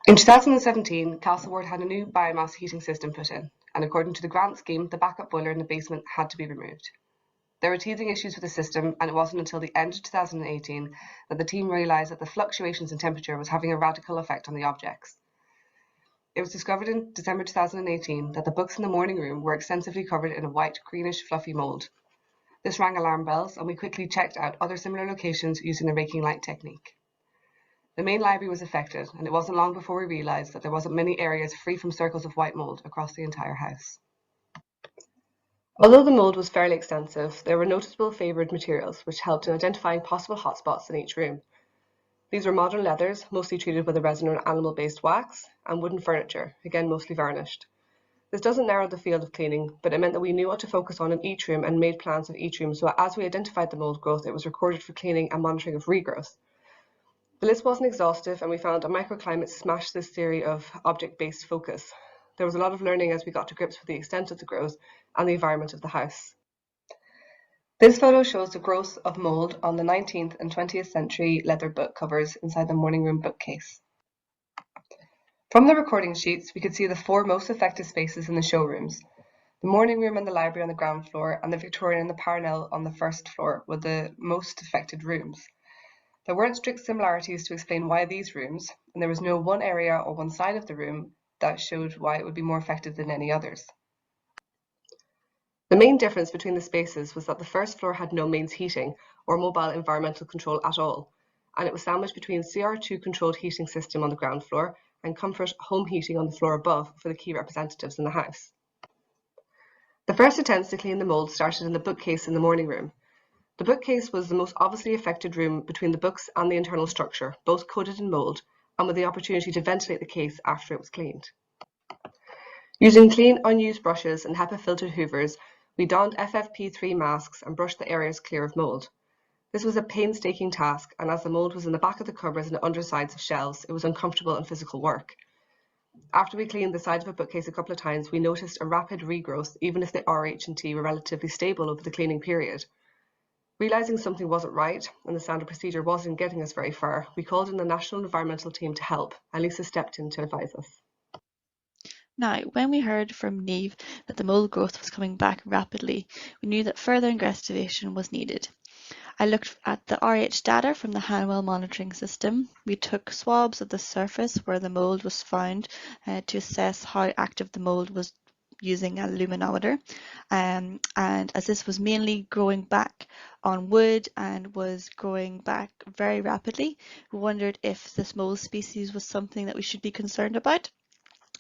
In 2017, Castle Ward had a new biomass heating system put in, and according to the grant scheme, the backup boiler in the basement had to be removed. There were teething issues with the system, and it wasn't until the end of 2018 that the team realised that the fluctuations in temperature was having a radical effect on the objects. It was discovered in December 2018 that the books in the morning room were extensively covered in a white, greenish, fluffy mould. This rang alarm bells, and we quickly checked out other similar locations using the raking light technique. The main library was affected, and it wasn't long before we realised that there wasn't many areas free from circles of white mould across the entire house. Although the mould was fairly extensive, there were noticeable favoured materials which helped in identifying possible hotspots in each room. These were modern leathers, mostly treated with a resin or animal-based wax, and wooden furniture, again mostly varnished. This doesn't narrow the field of cleaning, but it meant that we knew what to focus on in each room and made plans of each room, so as we identified the mould growth, it was recorded for cleaning and monitoring of regrowth. The list wasn't exhaustive, and we found a microclimate smashed this theory of object-based focus. There was a lot of learning as we got to grips with the extent of the growth and the environment of the house. This photo shows the growth of mould on the 19th and 20th century leather book covers inside the morning room bookcase. From the recording sheets, we could see the four most affected spaces in the showrooms. The morning room and the library on the ground floor, and the Victorian and the Parnell on the first floor were the most affected rooms. There weren't strict similarities to explain why these rooms, and there was no one area or one side of the room that showed why it would be more affected than any others. The main difference between the spaces was that the first floor had no mains heating or mobile environmental control at all, and it was sandwiched between CR2 controlled heating system on the ground floor and comfort home heating on the floor above for the key representatives in the house. The first attempts to clean the mould started in the bookcase in the morning room. The bookcase was the most obviously affected room between the books and the internal structure, both coated in mould, and with the opportunity to ventilate the case after it was cleaned. Using clean, unused brushes and HEPA-filtered hoovers, we donned FFP3 masks and brushed the areas clear of mould. This was a painstaking task, and as the mould was in the back of the cupboards and the undersides of shelves, it was uncomfortable and physical work. After we cleaned the side of a bookcase a couple of times, we noticed a rapid regrowth, even if the RH&T were relatively stable over the cleaning period. Realising something wasn't right and the standard procedure wasn't getting us very far, we called in the National Environmental Team to help, and Lisa stepped in to advise us. Now, when we heard from Niamh that the mould growth was coming back rapidly, we knew that further investigation was needed. I looked at the RH data from the Hanwell monitoring system. We took swabs of the surface where the mould was found to assess how active the mould was using a luminometer. And as this was mainly growing back on wood and was growing back very rapidly, we wondered if this mould species was something that we should be concerned about.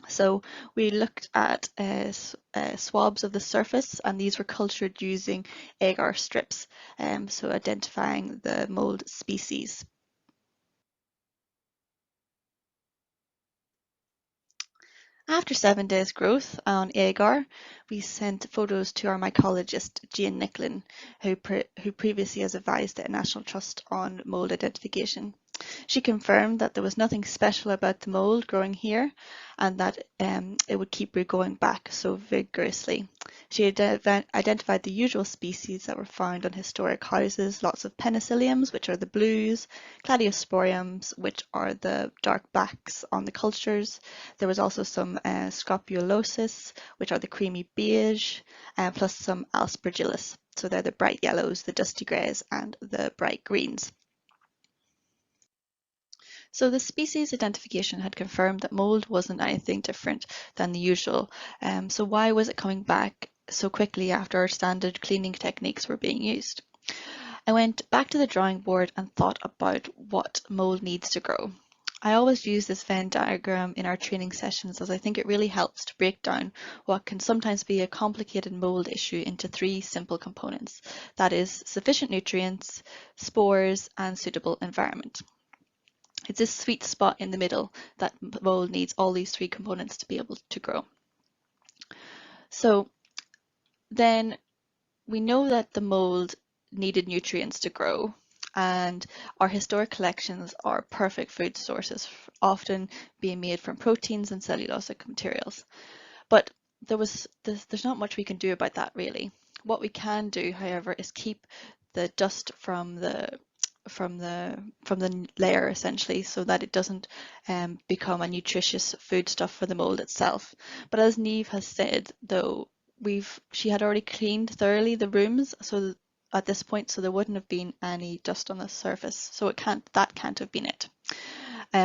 So we looked at swabs of the surface, and these were cultured using agar strips, so identifying the mould species. After 7 days growth on agar, we sent photos to our mycologist, Jane Nicklin, who previously has advised the National Trust on mould identification. She confirmed that there was nothing special about the mould growing here and that it would keep regrowing back so vigorously. She identified the usual species that were found on historic houses, lots of penicilliums, which are the blues, cladosporiums, which are the dark backs on the cultures. There was also some scopulosis, which are the creamy beige, plus some aspergillus. So they're the bright yellows, the dusty greys, and the bright greens. So the species identification had confirmed that mould wasn't anything different than the usual. So why was it coming back so quickly after our standard cleaning techniques were being used? I went back to the drawing board and thought about what mould needs to grow. I always use this Venn diagram in our training sessions as I think it really helps to break down what can sometimes be a complicated mould issue into 3 simple components. That is sufficient nutrients, spores, and suitable environment. It's this sweet spot in the middle that mould needs all these 3 components to be able to grow. So then we know that the mould needed nutrients to grow, and our historic collections are perfect food sources, often being made from proteins and cellulosic materials. But there's not much we can do about that really. What we can do, however, is keep the dust from the layer essentially, so that it doesn't become a nutritious foodstuff for the mould itself. But as Niamh has said, though, she had already cleaned thoroughly the rooms, so at this point, so there wouldn't have been any dust on the surface. So that can't have been it.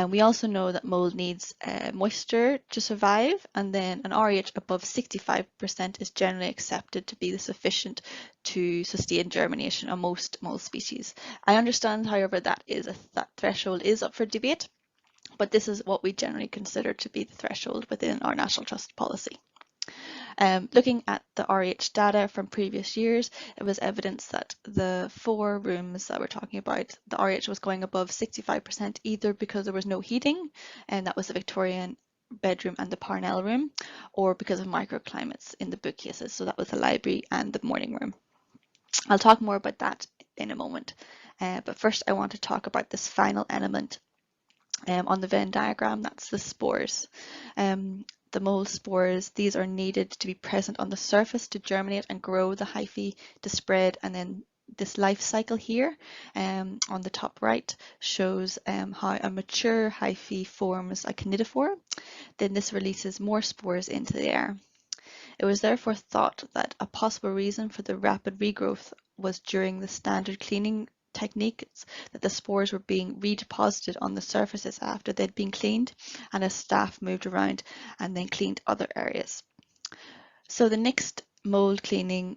We also know that mould needs moisture to survive, and then an RH above 65% is generally accepted to be sufficient to sustain germination on most mould species. I understand, however, that threshold is up for debate, but this is what we generally consider to be the threshold within our National Trust policy. Looking at the RH data from previous years, it was evidence that the 4 rooms that we're talking about, the RH was going above 65% either because there was no heating, and that was the Victorian bedroom and the Parnell room, or because of microclimates in the bookcases, so that was the library and the morning room. I'll talk more about that in a moment, but first I want to talk about this final element on the Venn diagram, that's the spores. The mould spores, these are needed to be present on the surface to germinate and grow the hyphae to spread, and then this life cycle here on the top right shows how a mature hyphae forms a cnidophore. Then this releases more spores into the air. It was therefore thought that a possible reason for the rapid regrowth was during the standard cleaning techniques, that the spores were being redeposited on the surfaces after they'd been cleaned, and as staff moved around and then cleaned other areas. So the next mould cleaning,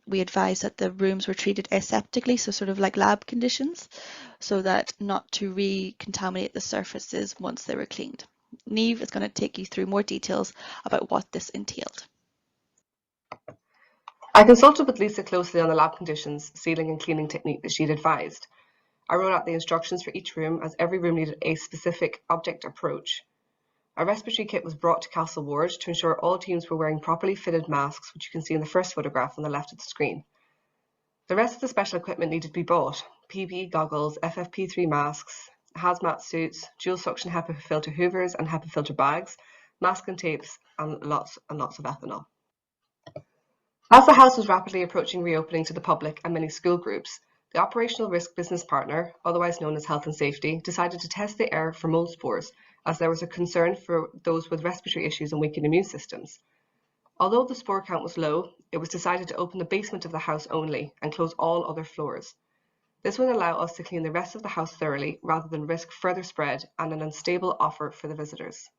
we advised that the rooms were treated aseptically, so sort of like lab conditions, so that not to recontaminate the surfaces once they were cleaned. Niamh is going to take you through more details about what this entailed. I consulted with Lisa closely on the lab conditions, sealing and cleaning technique that she'd advised. I wrote out the instructions for each room, as every room needed a specific object approach. A respiratory kit was brought to Castle Ward to ensure all teams were wearing properly fitted masks, which you can see in the first photograph on the left of the screen. The rest of the special equipment needed to be bought: PPE goggles, FFP3 masks, hazmat suits, dual suction HEPA filter hoovers and HEPA filter bags, masking tapes, and lots of ethanol. As the house was rapidly approaching reopening to the public and many school groups, the operational risk business partner, otherwise known as Health and Safety, decided to test the air for mold spores, as there was a concern for those with respiratory issues and weakened immune systems. Although the spore count was low, it was decided to open the basement of the house only and close all other floors. This would allow us to clean the rest of the house thoroughly rather than risk further spread and an unstable offer for the visitors.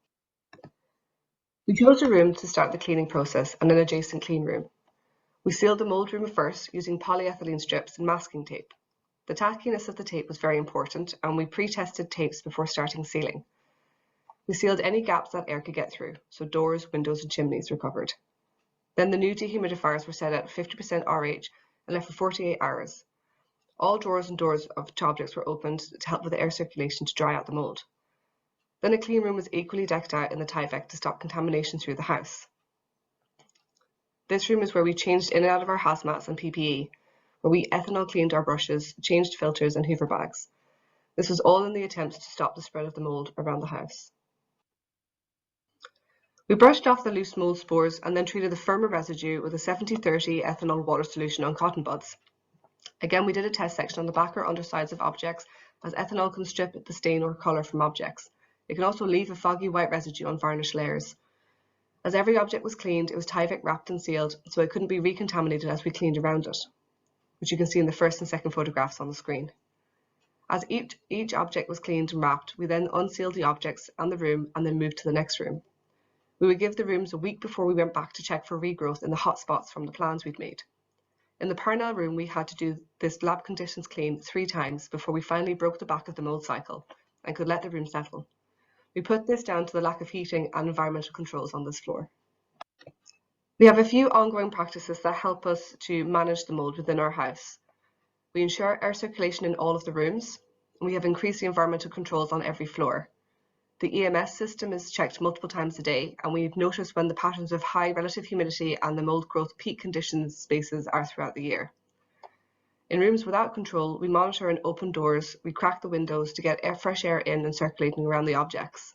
We chose a room to start the cleaning process and an adjacent clean room. We sealed the mould room first using polyethylene strips and masking tape. The tackiness of the tape was very important, and we pre-tested tapes before starting sealing. We sealed any gaps that air could get through, so doors, windows and chimneys were covered. Then the new dehumidifiers were set at 50% RH and left for 48 hours. All drawers and doors of objects were opened to help with the air circulation to dry out the mould. Then a clean room was equally decked out in the Tyvek to stop contamination through the house. This room is where we changed in and out of our hazmats and PPE, where we ethanol cleaned our brushes, changed filters and hoover bags. This was all in the attempt to stop the spread of the mould around the house. We brushed off the loose mould spores and then treated the firmer residue with a 70-30 ethanol water solution on cotton buds. Again, we did a test section on the back or undersides of objects, as ethanol can strip the stain or colour from objects. It can also leave a foggy white residue on varnish layers. As every object was cleaned, it was Tyvek wrapped and sealed, so it couldn't be recontaminated as we cleaned around it, which you can see in the first and second photographs on the screen. As each object was cleaned and wrapped, we then unsealed the objects and the room and then moved to the next room. We would give the rooms a week before we went back to check for regrowth in the hot spots from the plans we'd made. In the Parnell room, we had to do this lab conditions clean 3 times before we finally broke the back of the mould cycle and could let the room settle. We put this down to the lack of heating and environmental controls on this floor. We have a few ongoing practices that help us to manage the mould within our house. We ensure air circulation in all of the rooms, and we have increased the environmental controls on every floor. The EMS system is checked multiple times a day, and we've noticed when the patterns of high relative humidity and the mould growth peak conditions spaces are throughout the year. In rooms without control, we monitor and open doors, we crack the windows to get fresh air in and circulating around the objects.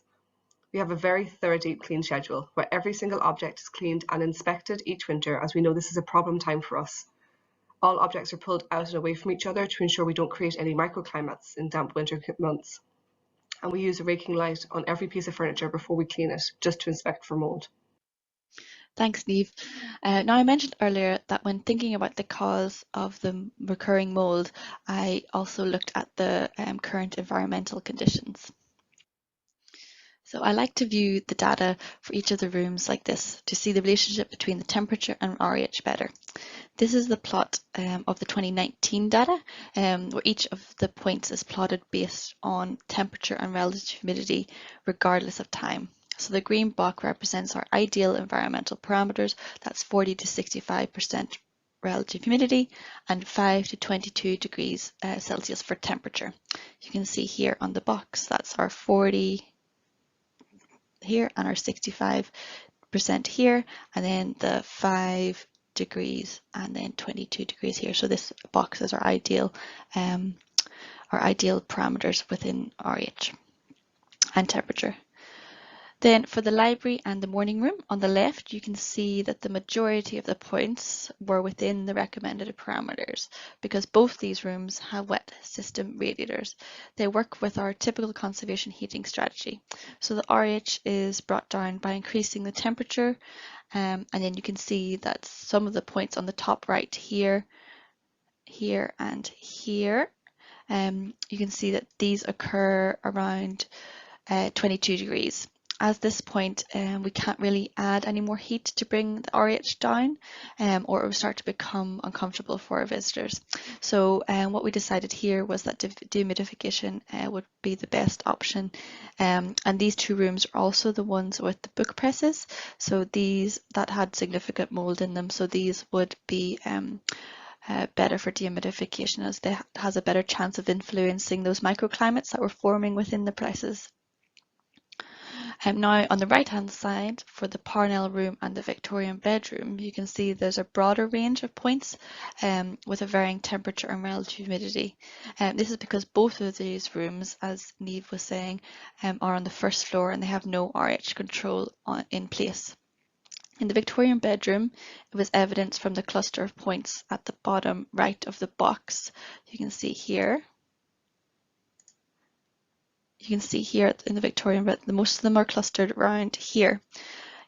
We have a very thorough deep clean schedule where every single object is cleaned and inspected each winter, as we know this is a problem time for us. All objects are pulled out and away from each other to ensure we don't create any microclimates in damp winter months. And we use a raking light on every piece of furniture before we clean it, just to inspect for mould. Thanks, Neve. Now, I mentioned earlier that when thinking about the cause of the recurring mould, I also looked at the current environmental conditions. So I like to view the data for each of the rooms like this to see the relationship between the temperature and RH better. This is the plot of the 2019 data, where each of the points is plotted based on temperature and relative humidity regardless of time. So the green block represents our ideal environmental parameters, that's 40 to 65% relative humidity and 5 to 22 degrees Celsius for temperature. You can see here on the box, that's our 40 here and our 65% here, and then the 5 degrees and then 22 degrees here. So this box is our ideal parameters within RH and temperature. Then for the library and the morning room on the left, you can see that the majority of the points were within the recommended parameters because both these rooms have wet system radiators. They work with our typical conservation heating strategy. So the RH is brought down by increasing the temperature, and then you can see that some of the points on the top right here, here and here, you can see that these occur around 22 degrees. At this point, we can't really add any more heat to bring the RH down, or it will start to become uncomfortable for our visitors. So what we decided here was that dehumidification would be the best option. And these two rooms are also the ones with the book presses. So these that had significant mold in them. So these would be better for dehumidification, as they has a better chance of influencing those microclimates that were forming within the presses. Now on the right hand side for the Parnell room and the Victorian bedroom, you can see there's a broader range of points with a varying temperature and relative humidity. This is because both of these rooms, as Niamh was saying, are on the first floor and they have no RH control in place. In the Victorian bedroom, it was evident from the cluster of points at the bottom right of the box. You can see here. You can see here in the Victorian bed, most of them are clustered around here.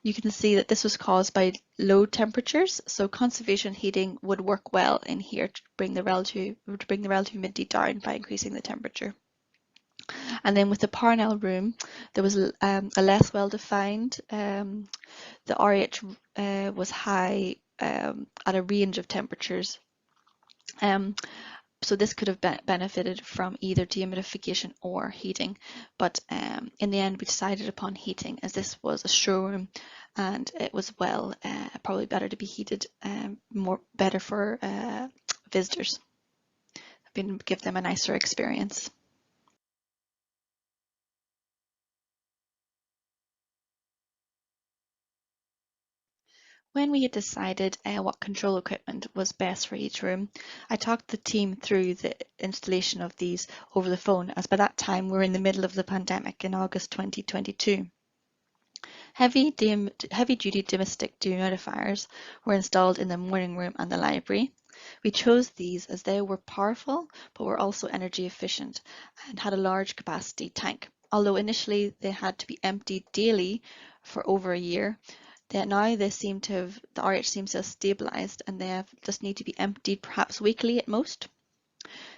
You can see that this was caused by low temperatures, so conservation heating would work well in here to bring the relative humidity down by increasing the temperature. And then with the Parnell room, there was a less well-defined. The RH was high at a range of temperatures. So this could have benefited from either dehumidification or heating, but in the end we decided upon heating, as this was a showroom and it was probably better to be heated, better for visitors, give them a nicer experience. When we had decided what control equipment was best for each room, I talked the team through the installation of these over the phone, as by that time we were in the middle of the pandemic in August 2022. Heavy-duty domestic dehumidifiers were installed in the morning room and the library. We chose these as they were powerful, but were also energy efficient and had a large capacity tank. Although initially they had to be emptied daily for over a year, the RH seems to have stabilised and they just need to be emptied perhaps weekly at most.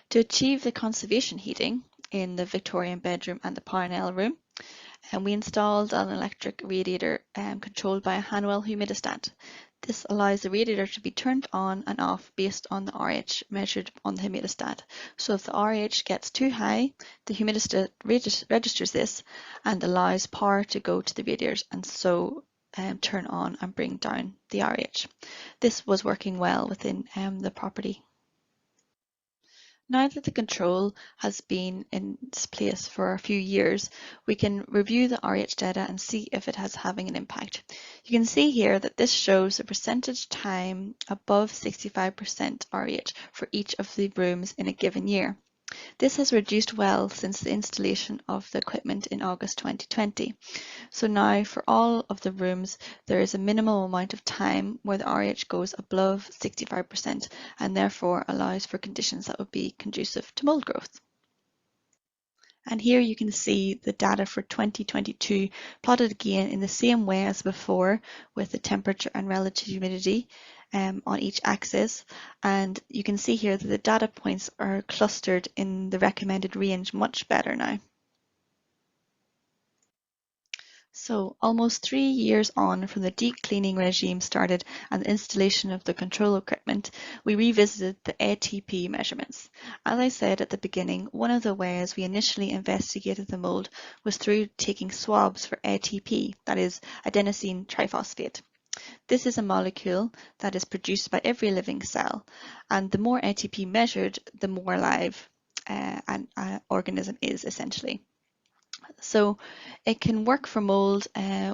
To achieve the conservation heating in the Victorian bedroom and the Parnell room, and we installed an electric radiator controlled by a Hanwell humidistat. This allows the radiator to be turned on and off based on the RH measured on the humidistat. So if the RH gets too high, the humidistat registers this and allows power to go to the radiators and so turn on and bring down the RH. This was working well within the property. Now that the control has been in place for a few years, we can review the RH data and see if it has having an impact. You can see here that this shows the percentage time above 65% RH for each of the rooms in a given year. This has reduced well since the installation of the equipment in August 2020. So now for all of the rooms, there is a minimal amount of time where the RH goes above 65% and therefore allows for conditions that would be conducive to mould growth. And here you can see the data for 2022 plotted again in the same way as before, with the temperature and relative humidity on each axis. And you can see here that the data points are clustered in the recommended range much better now. So almost 3 years on from the deep cleaning regime started and the installation of the control equipment, we revisited the ATP measurements. As I said at the beginning, one of the ways we initially investigated the mould was through taking swabs for ATP, that is adenosine triphosphate. This is a molecule that is produced by every living cell, and the more ATP measured, the more alive an organism is essentially. So it can work for mould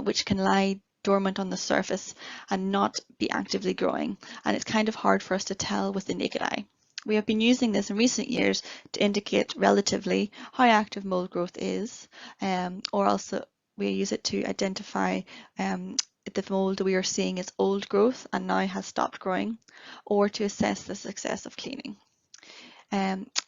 which can lie dormant on the surface and not be actively growing, and it's kind of hard for us to tell with the naked eye. We have been using this in recent years to indicate relatively how active mould growth is, or also we use it to identify if the mould we are seeing is old growth and now has stopped growing, or to assess the success of cleaning.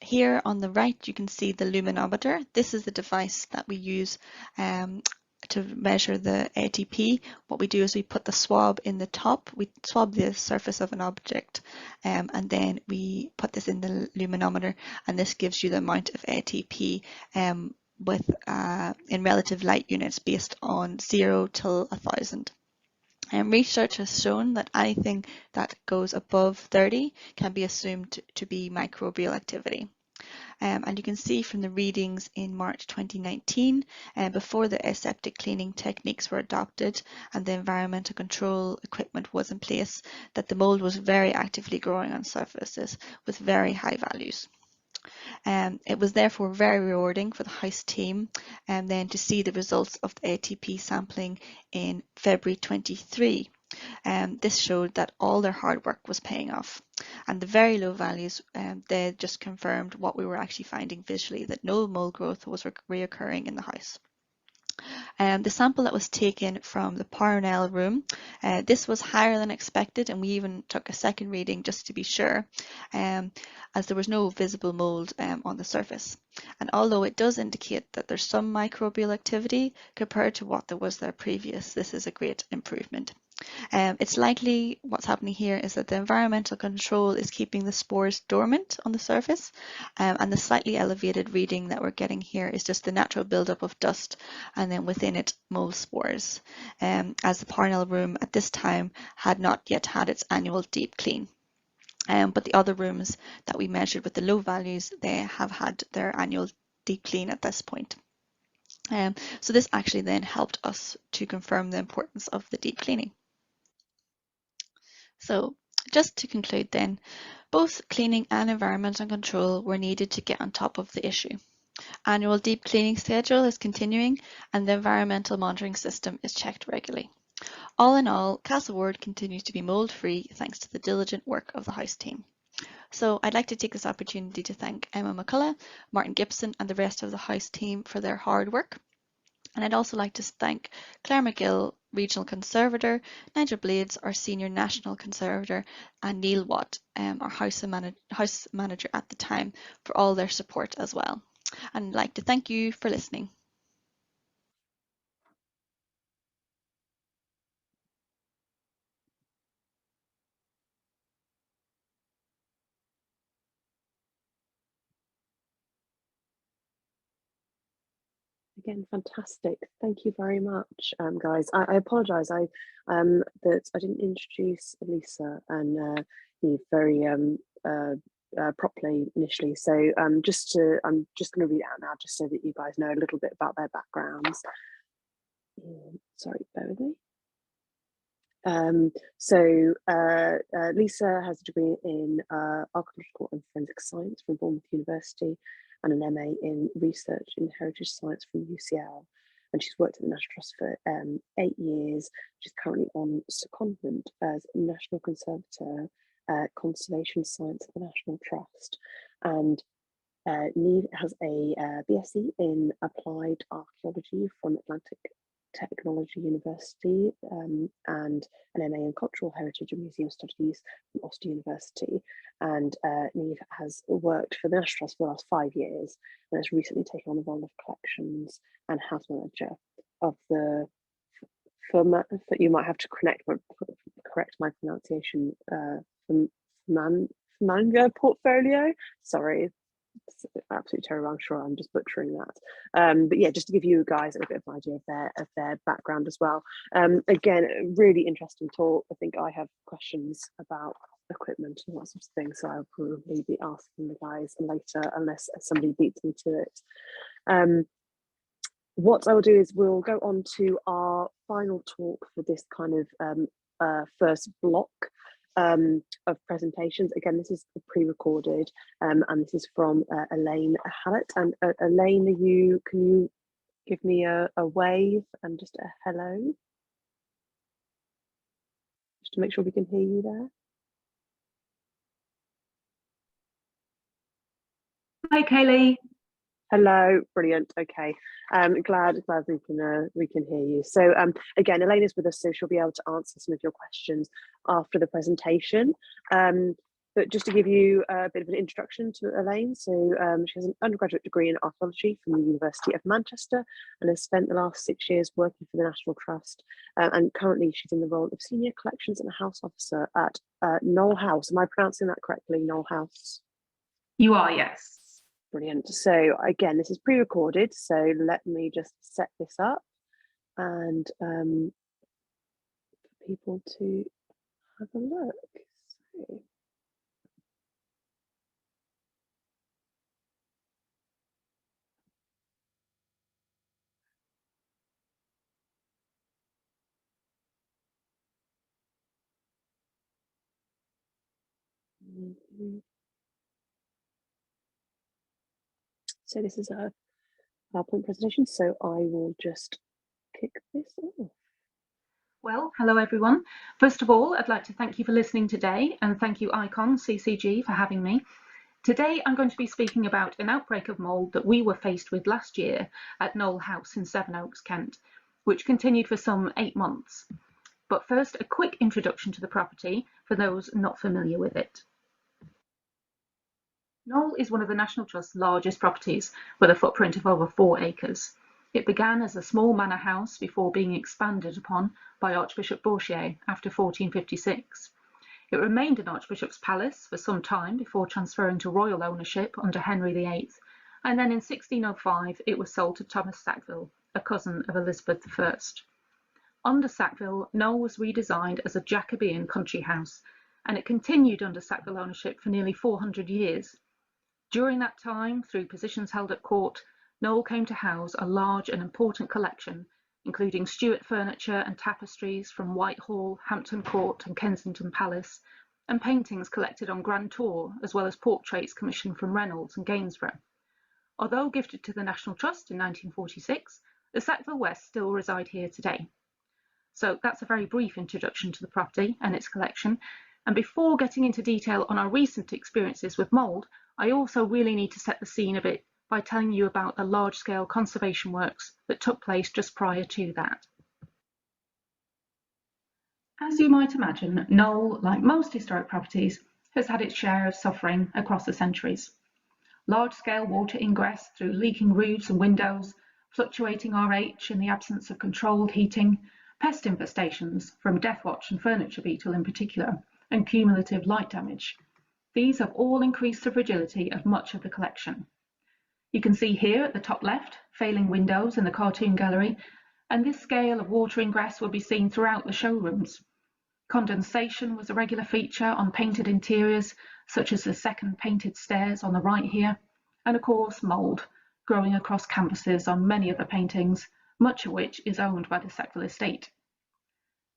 Here on the right you can see the luminometer. This is the device that we use to measure the ATP. What we do is we put the swab in the top, we swab the surface of an object, and then we put this in the luminometer, and this gives you the amount of ATP with in relative light units based on 0 till 1,000. And research has shown that anything that goes above 30 can be assumed to be microbial activity. And you can see from the readings in March 2019, before the aseptic cleaning techniques were adopted and the environmental control equipment was in place, that the mould was very actively growing on surfaces with very high values. It was therefore very rewarding for the house team and then to see the results of the ATP sampling in February 23. This showed that all their hard work was paying off, and the very low values they just confirmed what we were actually finding visually, that no mold growth was reoccurring in the house. The sample that was taken from the Parnell room, this was higher than expected, and we even took a second reading just to be sure, as there was no visible mold on the surface. And although it does indicate that there's some microbial activity compared to what there was there previous, this is a great improvement. It's likely what's happening here is that the environmental control is keeping the spores dormant on the surface, and the slightly elevated reading that we're getting here is just the natural buildup of dust and then within it mold spores, as the Parnell room at this time had not yet had its annual deep clean. But the other rooms that we measured with the low values, they have had their annual deep clean at this point. So this actually then helped us to confirm the importance of the deep cleaning. So just to conclude then, both cleaning and environmental control were needed to get on top of the issue. Annual deep cleaning schedule is continuing and the environmental monitoring system is checked regularly. All in all, Castlewood continues to be mould free thanks to the diligent work of the house team. So I'd like to take this opportunity to thank Emma McCullough, Martin Gibson and the rest of the house team for their hard work. And I'd also like to thank Claire McGill, Regional Conservator, Nigel Blades, our Senior National Conservator, and Neil Watt, our House Manager at the time, for all their support as well. And I'd like to thank you for listening. Again, fantastic. Thank you very much, guys. I apologise. That I didn't introduce Lisa and Eve very properly initially. So I'm just going to read it out now, just so that you guys know a little bit about their backgrounds. Sorry, bear with me. Lisa has a degree in archaeological and forensic science from Bournemouth University and an MA in research in heritage science from UCL. And she's worked at the National Trust for 8 years. She's currently on secondment as National Conservator, Conservation Science at the National Trust. And Neve has a BSc in Applied Archaeology from Atlantic Technology University and an MA in Cultural Heritage and Museum Studies from Ulster University. And Neve has worked for the National Trust for the last 5 years and has recently taken on the role of Collections and House Manager of the, you might have to correct my pronunciation, Manga portfolio. Sorry, it's absolutely terrible. I'm sure I'm just butchering that. But yeah, just to give you guys a bit of an idea of their background as well. Again, really interesting talk. I think I have questions about equipment and that sort of thing, so I'll probably be asking the guys later unless somebody beats me to it. What I will do is we'll go on to our final talk for this kind of first block of presentations. Again, this is pre-recorded and this is from Elaine Hallett. And Elaine, can you give me a wave and just a hello? Just to make sure we can hear you there. Hi, Kaylee. Hello, brilliant. Okay, glad we can hear you. So again, Elaine is with us, so she'll be able to answer some of your questions after the presentation. But just to give you a bit of an introduction to Elaine, so she has an undergraduate degree in archaeology from the University of Manchester and has spent the last 6 years working for the National Trust. And currently she's in the role of Senior Collections and House Officer at Knoll House. Am I pronouncing that correctly, Knoll House? You are, yes. Brilliant. So again, this is pre-recorded, so let me just set this up and for people to have a look. So, so this is a PowerPoint presentation, so I will just kick this off. Well, hello everyone. First of all, I'd like to thank you for listening today, and thank you Icon CCG for having me. Today I'm going to be speaking about an outbreak of mould that we were faced with last year at Knoll House in Sevenoaks, Kent, which continued for some 8 months. But first, a quick introduction to the property for those not familiar with it. Knoll is one of the National Trust's largest properties, with a footprint of over 4 acres. It began as a small manor house before being expanded upon by Archbishop Bourchier after 1456. It remained an Archbishop's palace for some time before transferring to royal ownership under Henry VIII, and then in 1605 it was sold to Thomas Sackville, a cousin of Elizabeth I. Under Sackville, Knoll was redesigned as a Jacobean country house, and it continued under Sackville ownership for nearly 400 years. During that time, through positions held at court, Knoll came to house a large and important collection, including Stuart furniture and tapestries from Whitehall, Hampton Court and Kensington Palace, and paintings collected on Grand Tour, as well as portraits commissioned from Reynolds and Gainsborough. Although gifted to the National Trust in 1946, the Sackville West still reside here today. So that's a very brief introduction to the property and its collection. And before getting into detail on our recent experiences with mould, I also really need to set the scene a bit by telling you about the large-scale conservation works that took place just prior to that. As you might imagine, Knoll, like most historic properties, has had its share of suffering across the centuries. Large-scale water ingress through leaking roofs and windows, fluctuating RH in the absence of controlled heating, pest infestations from deathwatch and furniture beetle in particular, and cumulative light damage. These have all increased the fragility of much of the collection. You can see here at the top left, failing windows in the cartoon gallery, and this scale of water ingress will be seen throughout the showrooms. Condensation was a regular feature on painted interiors, such as the second painted stairs on the right here, and of course mould, growing across canvases on many of the paintings, much of which is owned by the Sackville estate.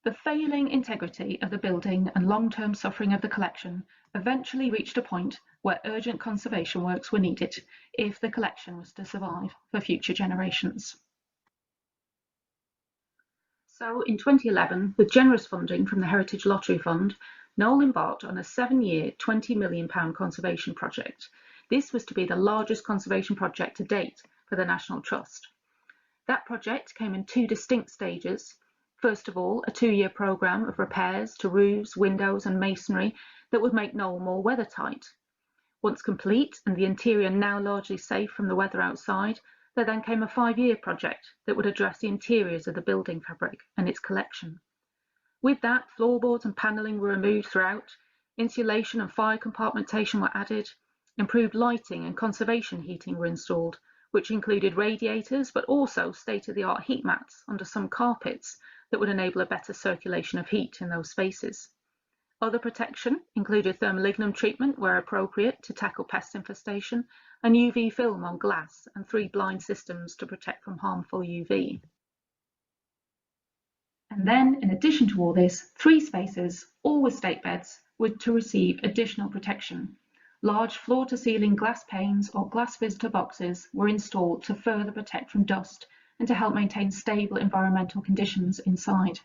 The failing integrity of the building and long-term suffering of the collection eventually reached a point where urgent conservation works were needed if the collection was to survive for future generations. So in 2011, with generous funding from the Heritage Lottery Fund, Knoll embarked on a 7-year, £20 million conservation project. This was to be the largest conservation project to date for the National Trust. That project came in 2 distinct stages. First of all, a 2-year programme of repairs to roofs, windows and masonry that would make Knoll more weathertight. Once complete and the interior now largely safe from the weather outside, there then came a 5-year project that would address the interiors of the building fabric and its collection. With that, floorboards and panelling were removed throughout, insulation and fire compartmentation were added, improved lighting and conservation heating were installed, which included radiators but also state-of-the-art heat mats under some carpets that would enable a better circulation of heat in those spaces. Other protection included thermolignum treatment where appropriate to tackle pest infestation, and UV film on glass and 3 blind systems to protect from harmful UV. And then, in addition to all this, 3 spaces, all with state beds, were to receive additional protection. Large floor-to-ceiling glass panes or glass visitor boxes were installed to further protect from dust and to help maintain stable environmental conditions inside.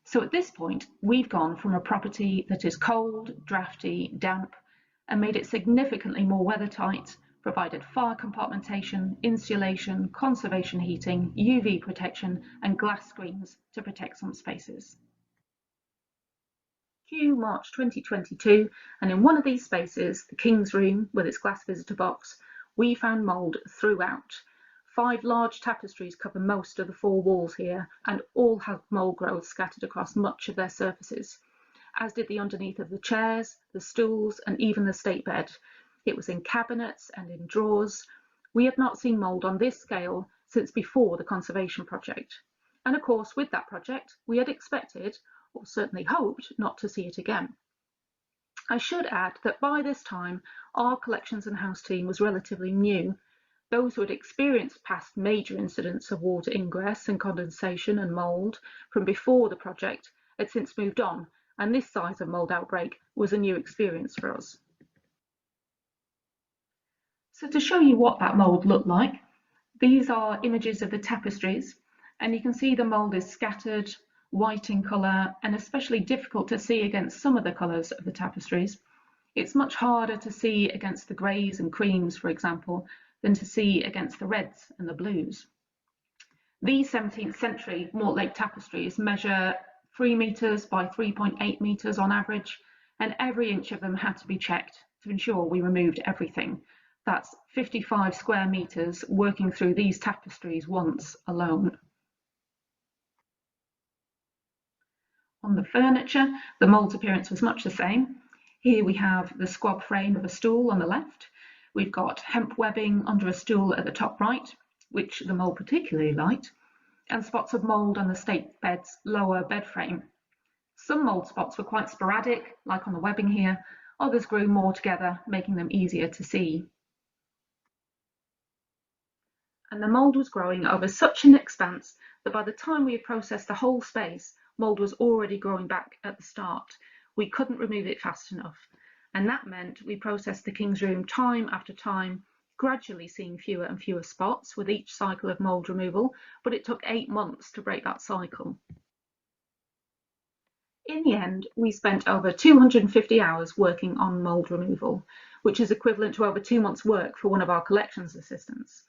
So at this point, we've gone from a property that is cold, drafty, damp, and made it significantly more weathertight, provided fire compartmentation, insulation, conservation heating, UV protection, and glass screens to protect some spaces. Cue March 2022, and in one of these spaces, the King's Room with its glass visitor box, we found mould throughout. 5 large tapestries cover most of the 4 walls here, and all have mould growth scattered across much of their surfaces, as did the underneath of the chairs, the stools, and even the state bed. It was in cabinets and in drawers. We had not seen mould on this scale since before the conservation project. And of course, with that project, we had expected, or certainly hoped, not to see it again. I should add that by this time, our collections and house team was relatively new. Those who had experienced past major incidents of water ingress and condensation and mould from before the project had since moved on, and this size of mould outbreak was a new experience for us. So to show you what that mould looked like, these are images of the tapestries, and you can see the mould is scattered, white in colour, and especially difficult to see against some of the colours of the tapestries. It's much harder to see against the greys and creams, for example, than to see against the reds and the blues. These 17th century Mortlake tapestries measure 3 metres by 3.8 metres on average, and every inch of them had to be checked to ensure we removed everything. That's 55 square metres working through these tapestries once alone. On the furniture, the mould's appearance was much the same. Here we have the squab frame of a stool on the left. We've got hemp webbing under a stool at the top right, which the mould particularly liked, and spots of mould on the state bed's lower bed frame. Some mould spots were quite sporadic, like on the webbing here. Others grew more together, making them easier to see. And the mould was growing over such an expanse that by the time we had processed the whole space, mould was already growing back at the start. We couldn't remove it fast enough, and that meant we processed the King's Room time after time, gradually seeing fewer and fewer spots with each cycle of mould removal, but it took 8 months to break that cycle. In the end, we spent over 250 hours working on mould removal, which is equivalent to over 2 months' work for one of our collections assistants.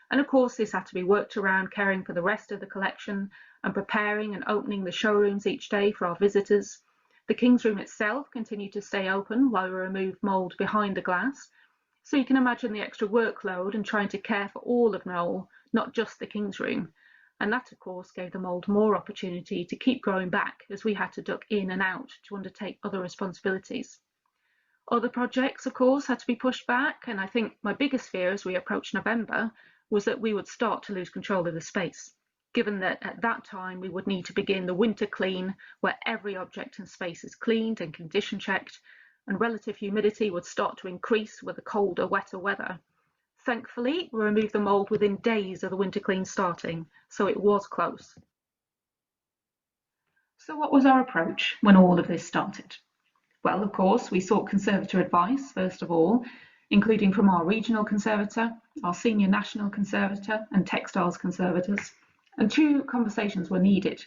And of course, this had to be worked around caring for the rest of the collection and preparing and opening the showrooms each day for our visitors. The King's Room itself continued to stay open while we removed mould behind the glass. So you can imagine the extra workload and trying to care for all of Knoll, not just the King's Room. And that, of course, gave the mould more opportunity to keep growing back as we had to duck in and out to undertake other responsibilities. Other projects, of course, had to be pushed back, and I think my biggest fear as we approached November was that we would start to lose control of the space, given that at that time we would need to begin the winter clean, where every object in space is cleaned and condition checked, and relative humidity would start to increase with the colder, wetter weather. Thankfully, we removed the mould within days of the winter clean starting, so it was close. So what was our approach when all of this started? Well, of course, we sought conservator advice, first of all, including from our regional conservator, our senior national conservator and textiles conservators, and 2 conversations were needed.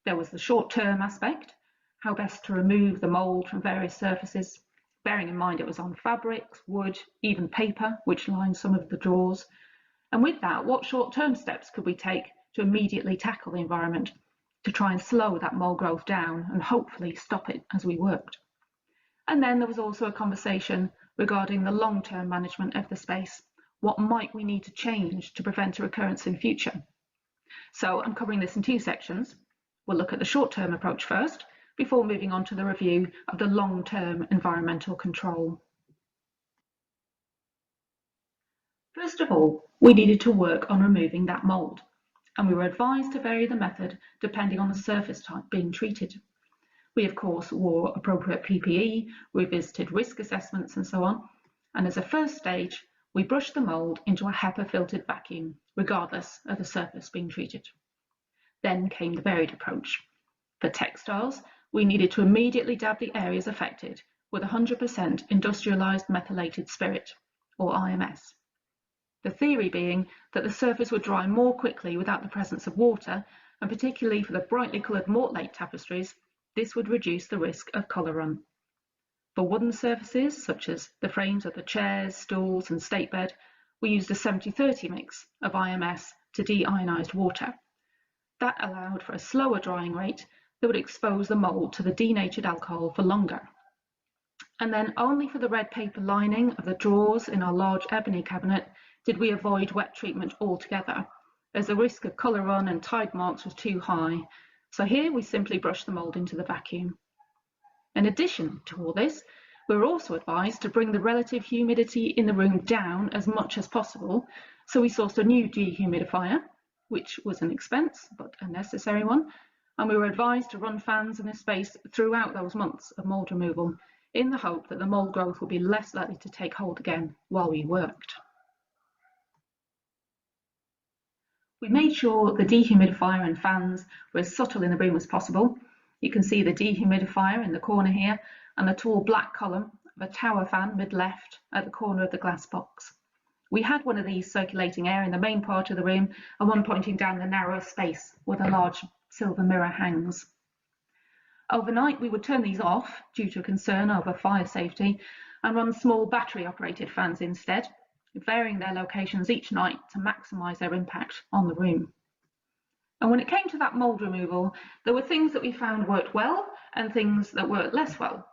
There was the short-term aspect, how best to remove the mould from various surfaces, bearing in mind it was on fabrics, wood, even paper, which lined some of the drawers. And with that, what short-term steps could we take to immediately tackle the environment, to try and slow that mould growth down and hopefully stop it as we worked? And then there was also a conversation regarding the long-term management of the space. What might we need to change to prevent a recurrence in future? So I'm covering this in 2 sections. We'll look at the short-term approach first, before moving on to the review of the long-term environmental control. First of all, we needed to work on removing that mould, and we were advised to vary the method depending on the surface type being treated. We, of course, wore appropriate PPE, we visited risk assessments and so on, and as a first stage, we brushed the mould into a HEPA-filtered vacuum, regardless of the surface being treated. Then came the varied approach. For textiles, we needed to immediately dab the areas affected with 100% industrialised methylated spirit, or IMS. The theory being that the surface would dry more quickly without the presence of water, and particularly for the brightly coloured Mortlake tapestries, this would reduce the risk of colour run. For wooden surfaces, such as the frames of the chairs, stools and state bed, we used a 70-30 mix of IMS to deionised water. That allowed for a slower drying rate that would expose the mould to the denatured alcohol for longer. And then only for the red paper lining of the drawers in our large ebony cabinet did we avoid wet treatment altogether, as the risk of colour run and tide marks was too high. So here we simply brushed the mould into the vacuum. In addition to all this, We were also advised to bring the relative humidity in the room down as much as possible, so we sourced a new dehumidifier, which was an expense but a necessary one, and we were advised to run fans in this space throughout those months of mould removal in the hope that the mould growth would be less likely to take hold again while we worked. We made sure the dehumidifier and fans were as subtle in the room as possible. You can see the dehumidifier in the corner here and the tall black column of a tower fan mid-left at the corner of the glass box. We had one of these circulating air in the main part of the room and one pointing down the narrow space where the large silver mirror hangs. Overnight, we would turn these off due to concern over fire safety and run small battery-operated fans instead, varying their locations each night to maximise their impact on the room. And when it came to that mould removal, there were things that we found worked well and things that worked less well.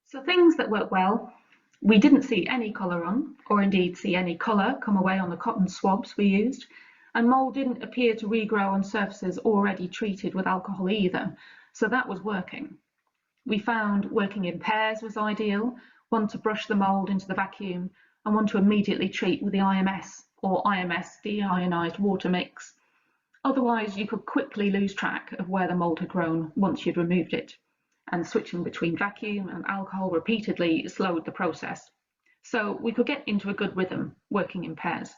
So things that worked well, we didn't see any colour on, or indeed see any colour come away on the cotton swabs we used, and mould didn't appear to regrow on surfaces already treated with alcohol either, so that was working. We found working in pairs was ideal, one to brush the mould into the vacuum and one to immediately treat with the IMS or IMS deionized water mix. Otherwise, you could quickly lose track of where the mould had grown once you'd removed it, and switching between vacuum and alcohol repeatedly slowed the process. So we could get into a good rhythm working in pairs.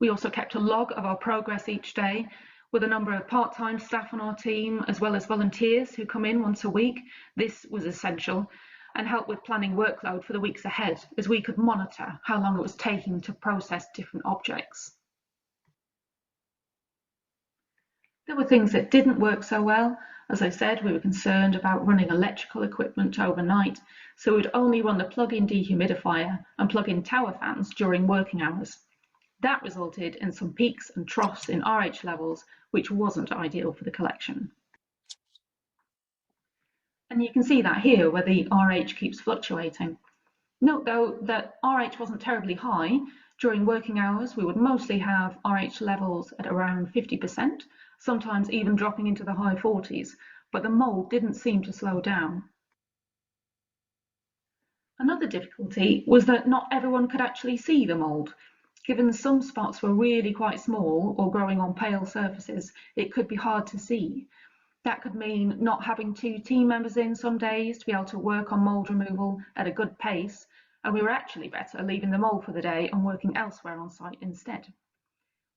We also kept a log of our progress each day with a number of part-time staff on our team, as well as volunteers who come in once a week. This was essential and helped with planning workload for the weeks ahead, as we could monitor how long it was taking to process different objects. There were things that didn't work so well. As I said, we were concerned about running electrical equipment overnight, so we'd only run the plug-in dehumidifier and plug-in tower fans during working hours. That resulted in some peaks and troughs in RH levels, which wasn't ideal for the collection. And you can see that here, where the RH keeps fluctuating. Note though that RH wasn't terribly high. During working hours, we would mostly have RH levels at around 50%, sometimes even dropping into the high 40s, but the mould didn't seem to slow down. Another difficulty was that not everyone could actually see the mould. Given some spots were really quite small or growing on pale surfaces, it could be hard to see. That could mean not having 2 team members in some days to be able to work on mould removal at a good pace, and we were actually better leaving the mould for the day and working elsewhere on site instead.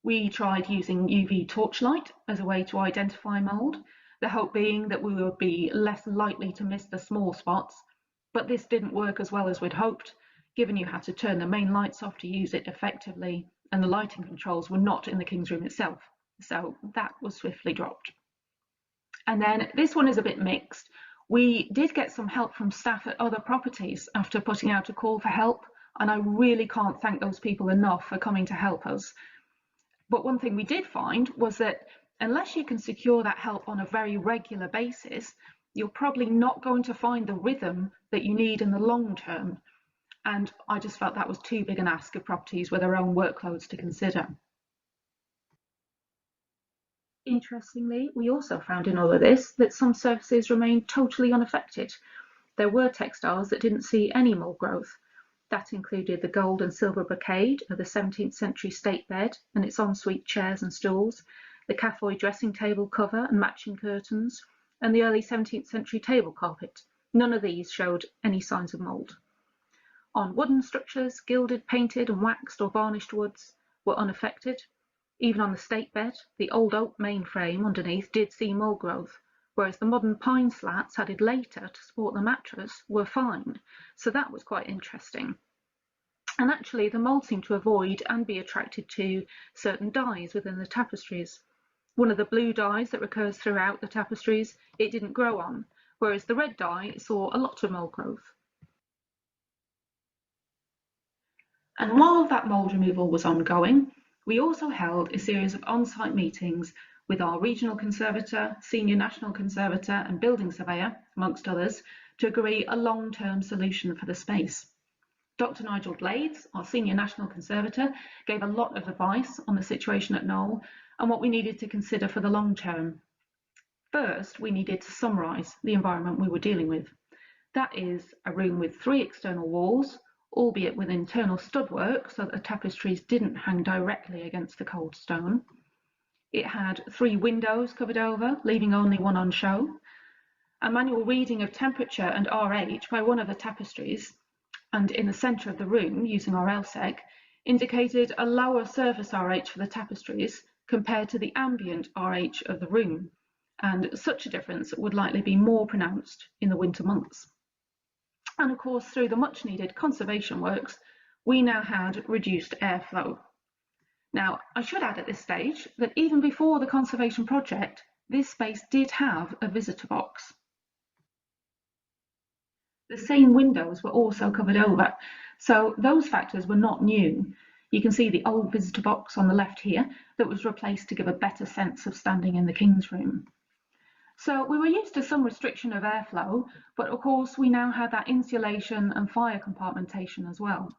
We tried using UV torchlight as a way to identify mould, the hope being that we would be less likely to miss the small spots, but this didn't work as well as we'd hoped, given you had to turn the main lights off to use it effectively, and the lighting controls were not in the King's Room itself, so that was swiftly dropped. And then this one is a bit mixed. We did get some help from staff at other properties after putting out a call for help, and I really can't thank those people enough for coming to help us. But one thing we did find was that unless you can secure that help on a very regular basis, you're probably not going to find the rhythm that you need in the long term. And I just felt that was too big an ask of properties with their own workloads to consider. Interestingly, we also found in all of this that some surfaces remained totally unaffected. There were textiles that didn't see any mould growth. That included the gold and silver brocade of the 17th century state bed and its ensuite chairs and stools, the Caffoy dressing table cover and matching curtains, and the early 17th century table carpet. None of these showed any signs of mould. On wooden structures, gilded, painted and waxed or varnished woods were unaffected. Even on the state bed, the old oak main frame underneath did see mould growth, whereas the modern pine slats added later to support the mattress were fine, so that was quite interesting. And actually the mould seemed to avoid and be attracted to certain dyes within the tapestries. One of the blue dyes that recurs throughout the tapestries, it didn't grow on, whereas the red dye saw a lot of mould growth. And while that mould removal was ongoing, we also held a series of on-site meetings with our regional conservator, senior national conservator and building surveyor, amongst others, to agree a long-term solution for the space. Dr. Nigel Blades, our senior national conservator, gave a lot of advice on the situation at Knoll and what we needed to consider for the long term. First, we needed to summarise the environment we were dealing with. That is a room with 3 external walls, albeit with internal studwork so that the tapestries didn't hang directly against the cold stone. It had 3 windows covered over, leaving only one on show. A manual reading of temperature and RH by one of the tapestries, and in the centre of the room, using our LSEG, indicated a lower surface RH for the tapestries compared to the ambient RH of the room, and such a difference would likely be more pronounced in the winter months. And of course, through the much needed conservation works, we now had reduced airflow. Now, I should add at this stage that even before the conservation project, this space did have a visitor box. The same windows were also covered over, so those factors were not new. You can see the old visitor box on the left here that was replaced to give a better sense of standing in the King's Room. So we were used to some restriction of airflow, but of course we now had that insulation and fire compartmentation as well.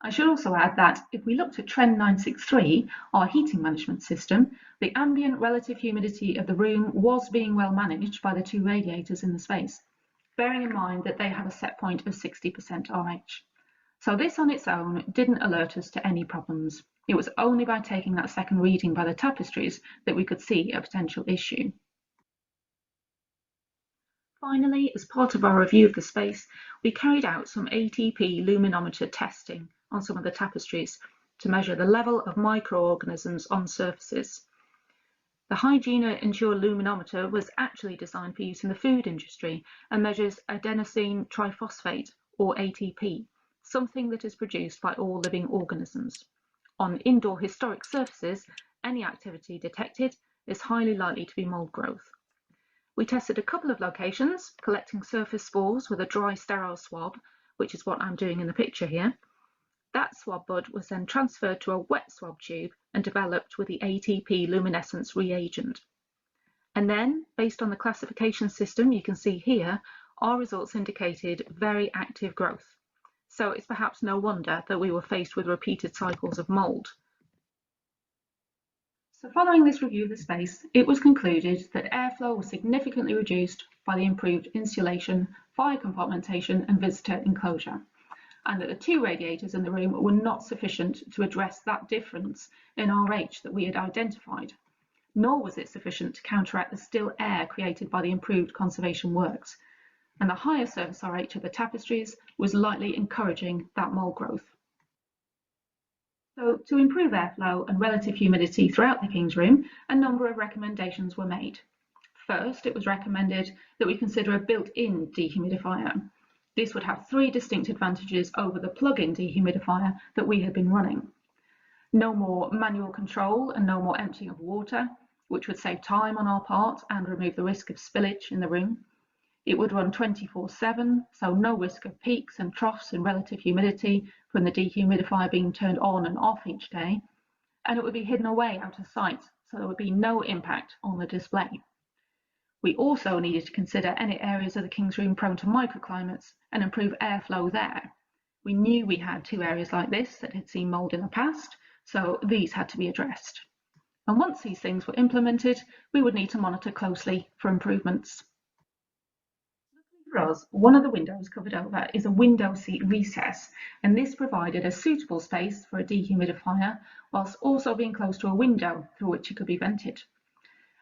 I should also add that if we looked at Trend 963, our heating management system, the ambient relative humidity of the room was being well managed by the 2 radiators in the space, bearing in mind that they have a set point of 60% RH. So this on its own didn't alert us to any problems. It was only by taking that second reading by the tapestries that we could see a potential issue. Finally, as part of our review of the space, we carried out some ATP luminometer testing on some of the tapestries to measure the level of microorganisms on surfaces. The Hygiena Ensure luminometer was actually designed for use in the food industry and measures adenosine triphosphate, or ATP, something that is produced by all living organisms. On indoor historic surfaces, any activity detected is highly likely to be mould growth. We tested a couple of locations, collecting surface spores with a dry sterile swab, which is what I'm doing in the picture here. That swab bud was then transferred to a wet swab tube and developed with the ATP luminescence reagent. And then, based on the classification system you can see here, our results indicated very active growth. So it's perhaps no wonder that we were faced with repeated cycles of mould. So following this review of the space, it was concluded that airflow was significantly reduced by the improved insulation, fire compartmentation and visitor enclosure, and that the 2 radiators in the room were not sufficient to address that difference in RH that we had identified, nor was it sufficient to counteract the still air created by the improved conservation works, and the higher surface RH of the tapestries was likely encouraging that mould growth. So to improve airflow and relative humidity throughout the King's Room, a number of recommendations were made. First, it was recommended that we consider a built-in dehumidifier. This would have 3 distinct advantages over the plug-in dehumidifier that we had been running. No more manual control and no more emptying of water, which would save time on our part and remove the risk of spillage in the room. It would run 24/7, so no risk of peaks and troughs in relative humidity from the dehumidifier being turned on and off each day. And it would be hidden away out of sight, so there would be no impact on the display. We also needed to consider any areas of the King's Room prone to microclimates and improve airflow there. We knew we had 2 areas like this that had seen mould in the past, so these had to be addressed. And once these things were implemented, we would need to monitor closely for improvements. For us, one of the windows covered over is a window seat recess, and this provided a suitable space for a dehumidifier whilst also being close to a window through which it could be vented.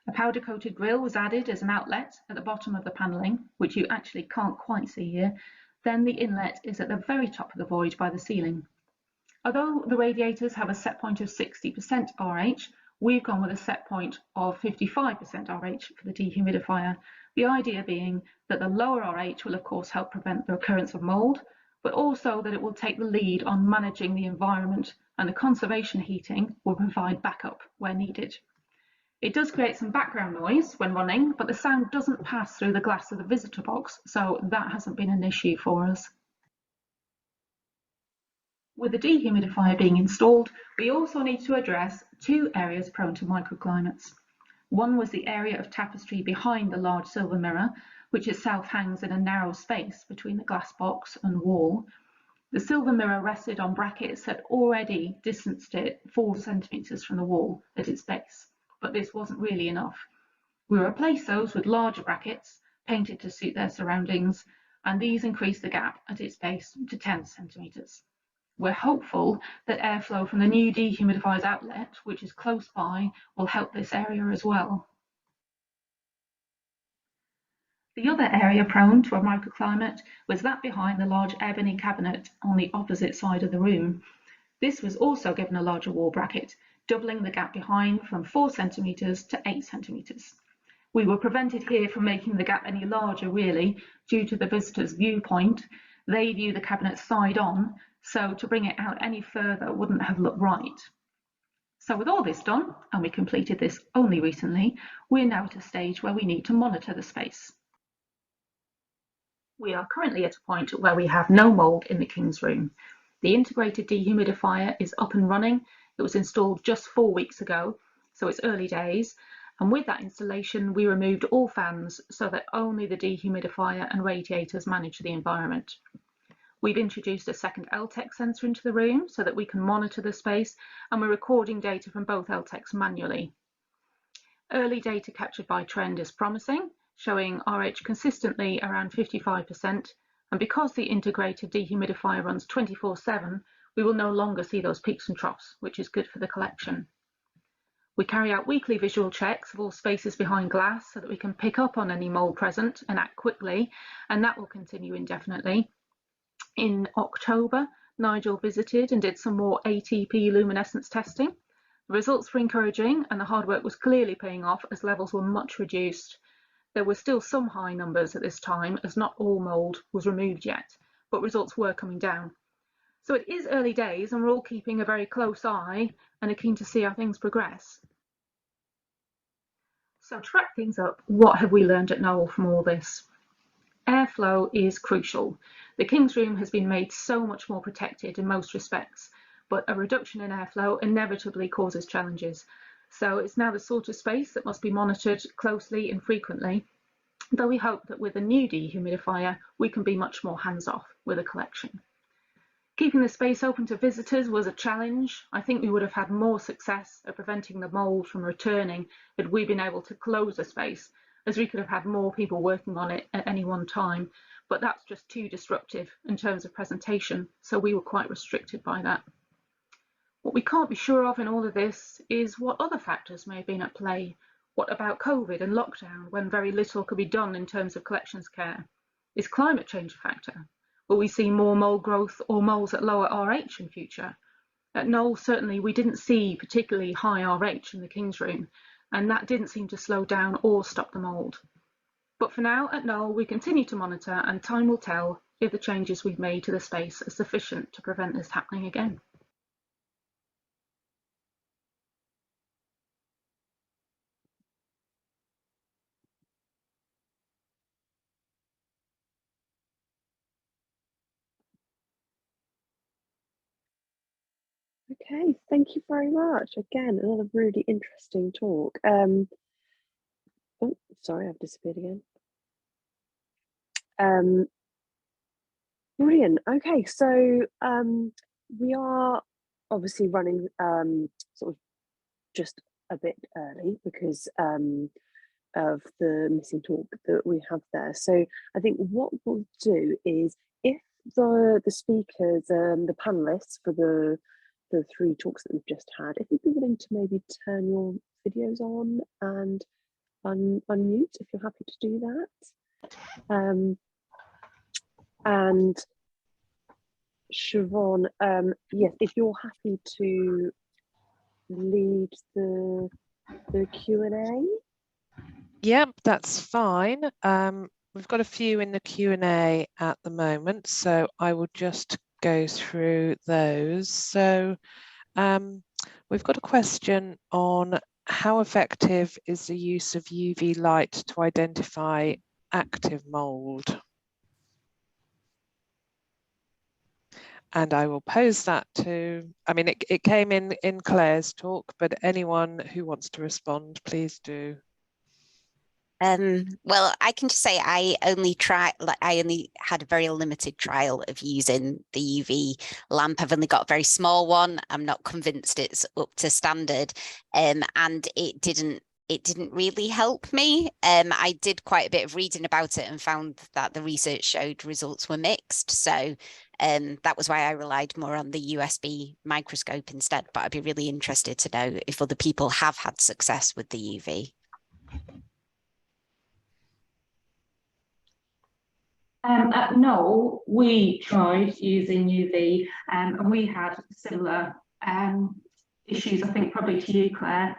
A powder-coated grille was added as an outlet at the bottom of the panelling, which you actually can't quite see here. Then the inlet is at the very top of the void by the ceiling. Although the radiators have a set point of 60% RH, we've gone with a set point of 55% RH for the dehumidifier, the idea being that the lower RH will of course help prevent the occurrence of mould, but also that it will take the lead on managing the environment, and the conservation heating will provide backup where needed. It does create some background noise when running, but the sound doesn't pass through the glass of the visitor box, so that hasn't been an issue for us. With the dehumidifier being installed, we also need to address 2 areas prone to microclimates. One was the area of tapestry behind the large silver mirror, which itself hangs in a narrow space between the glass box and wall. The silver mirror rested on brackets that already distanced it 4 centimetres from the wall at its base, but this wasn't really enough. We replaced those with larger brackets, painted to suit their surroundings, and these increased the gap at its base to 10 centimetres. We're hopeful that airflow from the new dehumidifier's outlet, which is close by, will help this area as well. The other area prone to a microclimate was that behind the large ebony cabinet on the opposite side of the room. This was also given a larger wall bracket, doubling the gap behind from 4 centimetres to 8 centimetres. We were prevented here from making the gap any larger, really, due to the visitor's viewpoint. They view the cabinet side on, so to bring it out any further wouldn't have looked right. So with all this done, and we completed this only recently, we're now at a stage where we need to monitor the space. We are currently at a point where we have no mould in the King's Room. The integrated dehumidifier is up and running. It was installed just 4 weeks ago, so it's early days. And with that installation, we removed all fans so that only the dehumidifier and radiators manage the environment. We've introduced a second LTEC sensor into the room so that we can monitor the space, and we're recording data from both LTECs manually. Early data captured by Trend is promising, showing RH consistently around 55%, and because the integrated dehumidifier runs 24/7, we will no longer see those peaks and troughs, which is good for the collection. We carry out weekly visual checks of all spaces behind glass so that we can pick up on any mould present and act quickly, and that will continue indefinitely. In October, Nigel visited and did some more ATP luminescence testing. The results were encouraging and the hard work was clearly paying off as levels were much reduced. There were still some high numbers at this time as not all mould was removed yet, but results were coming down. So it is early days and we're all keeping a very close eye and are keen to see how things progress. So to wrap things up, what have we learned at Knoll from all this? Airflow is crucial. The King's Room has been made so much more protected in most respects, but a reduction in airflow inevitably causes challenges. So it's now the sort of space that must be monitored closely and frequently, though we hope that with a new dehumidifier, we can be much more hands-off with a collection. Keeping the space open to visitors was a challenge. I think we would have had more success at preventing the mould from returning had we been able to close the space, as we could have had more people working on it at any one time, but that's just too disruptive in terms of presentation, so we were quite restricted by that. What we can't be sure of in all of this is what other factors may have been at play. What about COVID and lockdown, when very little could be done in terms of collections care? Is climate change a factor? Will we see more mould growth or moulds at lower RH in future? At Knoll, certainly we didn't see particularly high RH in the King's Room, and that didn't seem to slow down or stop the mould. But for now, at Knoll, we continue to monitor, and time will tell if the changes we've made to the space are sufficient to prevent this happening again. Okay, thank you very much. Again, another really interesting talk. Oh, sorry, I've disappeared again. Brilliant. Okay, so we are obviously running sort of just a bit early because of the missing talk that we have there. So I think what we'll do is, if the speakers, the panelists for the 3 talks that we've just had, if you'd be willing to maybe turn your videos on and unmute if you're happy to do that. And Siobhan, yes, if you're happy to lead the Q&A. Yep, that's fine. We've got a few in the Q&A at the moment, so I will just go through those. So we've got a question on how effective is the use of UV light to identify active mould? And I will pose that to, I mean, it came in Claire's talk, but anyone who wants to respond, please do. Well, I can just say I only had a very limited trial of using the UV lamp. I've only got a very small one. I'm not convinced it's up to standard, and it didn't really help me. I did quite a bit of reading about it and found that the research showed results were mixed. So that was why I relied more on the USB microscope instead. But I'd be really interested to know if other people have had success with the UV. At Knoll, we tried using UV and we had similar issues, I think probably to you, Claire.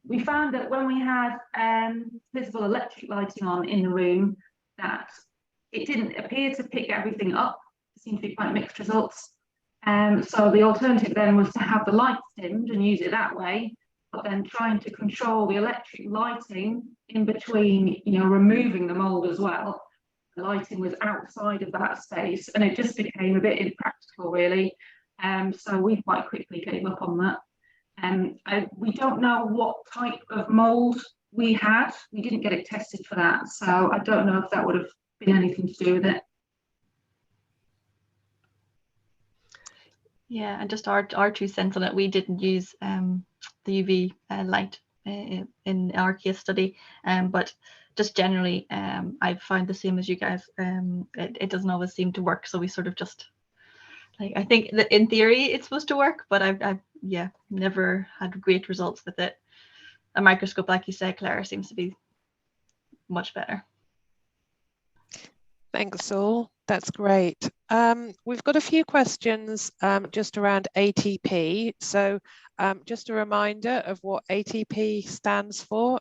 We found that when we had visible electric lighting on in the room, that it didn't appear to pick everything up. It seemed to be quite mixed results. So the alternative then was to have the lights dimmed and use it that way, but then trying to control the electric lighting in between, removing the mould as well. The lighting was outside of that space, and it just became a bit impractical, really. So we quite quickly gave up on that. We don't know what type of mould we had. We didn't get it tested for that, so I don't know if that would have been anything to do with it. Yeah, and just our 2 cents on it. We didn't use the UV light in our case study, but just generally, I've found the same as you guys. It doesn't always seem to work, so we sort of just I think that in theory it's supposed to work, but I've never had great results with it. A microscope, like you said, Claire, seems to be much better. Thanks all. That's great. We've got a few questions just around ATP. So just a reminder of what ATP stands for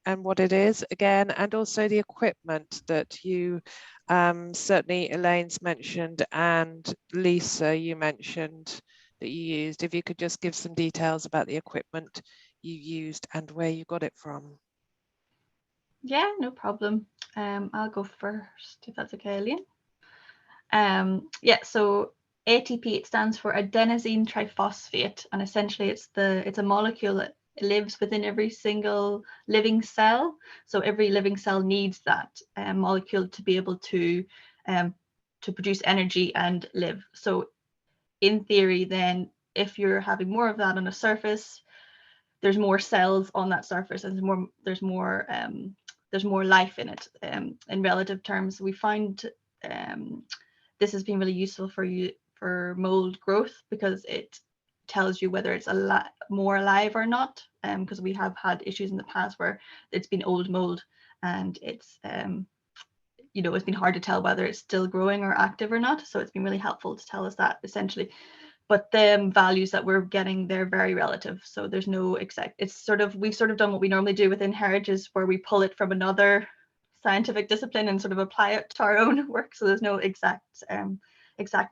and what it is again, and also the equipment that you certainly Elaine's mentioned, and Lisa, you mentioned that you used. If you could just give some details about the equipment you used and where you got it from. Yeah, no problem. I'll go first, if that's okay, Elaine. So ATP, it stands for adenosine triphosphate, and essentially it's a molecule that lives within every single living cell. So every living cell needs that molecule to be able to produce energy and live. So in theory, then, if you're having more of that on a surface, there's more cells on that surface, and there's more life in it. In relative terms, we find this has been really useful for mold growth, because it tells you whether it's more alive or not, because we have had issues in the past where it's been old mold and it's it's been hard to tell whether it's still growing or active or not. So it's been really helpful to tell us that, essentially. But the values that we're getting, they're very relative. So there's no exact, we've sort of done what we normally do within heritage, where we pull it from another scientific discipline and sort of apply it to our own work. So there's no exact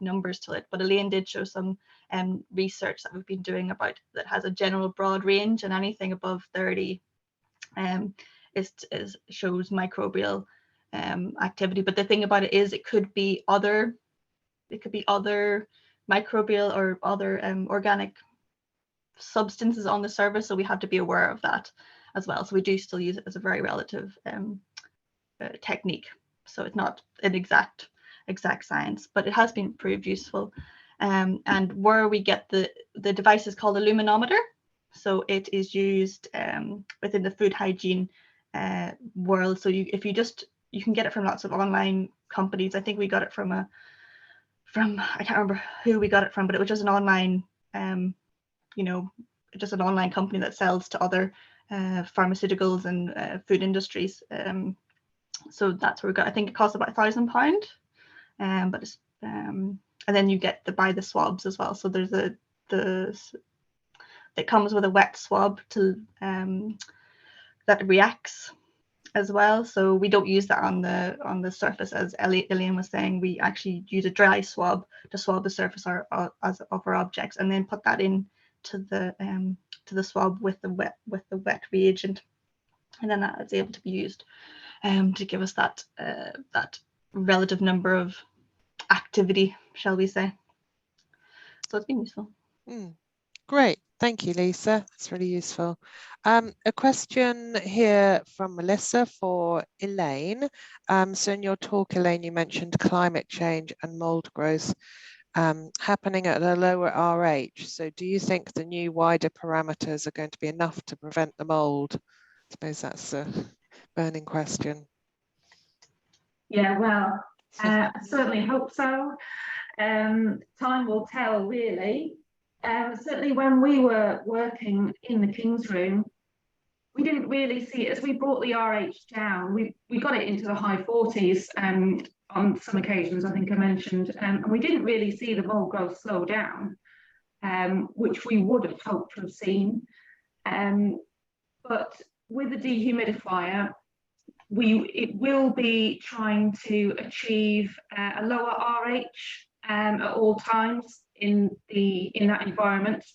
numbers to it. But Elaine did show some research that we've been doing about that has a general broad range, and anything above 30 shows microbial activity. But the thing about it is, it could be other microbial or other organic substances on the surface, so we have to be aware of that as well. So we do still use it as a very relative technique, so it's not an exact science, but it has been proved useful. And where we get the device is called a luminometer. So it is used within the food hygiene world. So you can get it from lots of online companies. I think we got it from I can't remember who we got it from, but it was just an online just an online company that sells to other pharmaceuticals and food industries. So that's where we got. I think it costs about £1,000, but it's and then you get to buy the swabs as well. So there's it comes with a wet swab that reacts as well. So we don't use that on the surface, as Elaine was saying. We actually use a dry swab to swab the surface of our objects, and then put that in to the swab with the wet reagent, and then that is able to be used to give us that relative number of activity, shall we say. So it's been useful. Great, Thank you, Lisa. That's really useful. A question here from Melissa for Elaine. So in your talk, Elaine, you mentioned climate change and mould growth happening at a lower RH. So do you think the new wider parameters are going to be enough to prevent the mould? I suppose that's a burning question. Yeah, well, I certainly hope so. Time will tell, really. Certainly when we were working in the King's Room, we didn't really see it. As we brought the RH down, we got it into the high 40s on some occasions, I think I mentioned, and we didn't really see the mould growth slow down, which we would have hoped to have seen. But with the dehumidifier, it will be trying to achieve a lower RH at all times in that environment,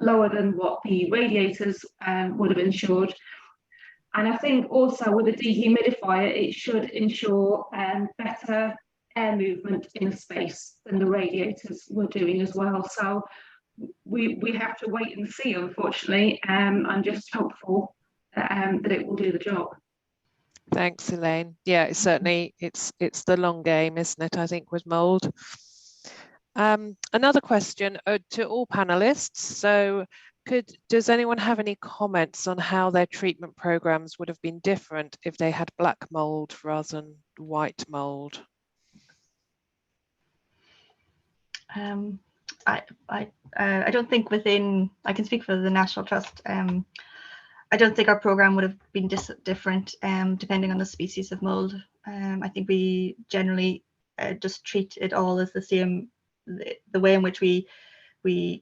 lower than what the radiators would have ensured. And I think also with the dehumidifier, it should ensure better air movement in the space than the radiators were doing as well. So we have to wait and see, unfortunately. I'm just hopeful that it will do the job. Thanks, Elaine. Yeah, it's certainly it's the long game, isn't it? I think with mould. Another question to all panelists. So does anyone have any comments on how their treatment programs would have been different if they had black mould rather than white mould? I don't think I can speak for the National Trust. I don't think our program would have been different depending on the species of mould. I think we generally just treat it all as the same. The way in which we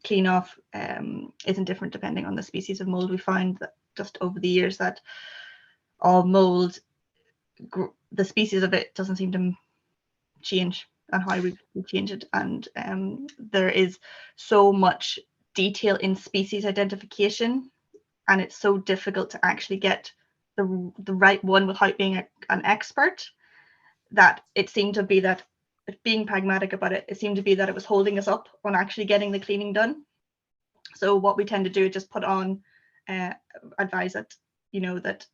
clean off isn't different depending on the species of mould. We find that just over the years that all mould, the species of it doesn't seem to change and how we change it. And there is so much detail in species identification, and it's so difficult to actually get the right one without being an expert, that it seemed to be that, being pragmatic about it, it seemed to be that it was holding us up on actually getting the cleaning done. So what we tend to do is just put on, advise that, that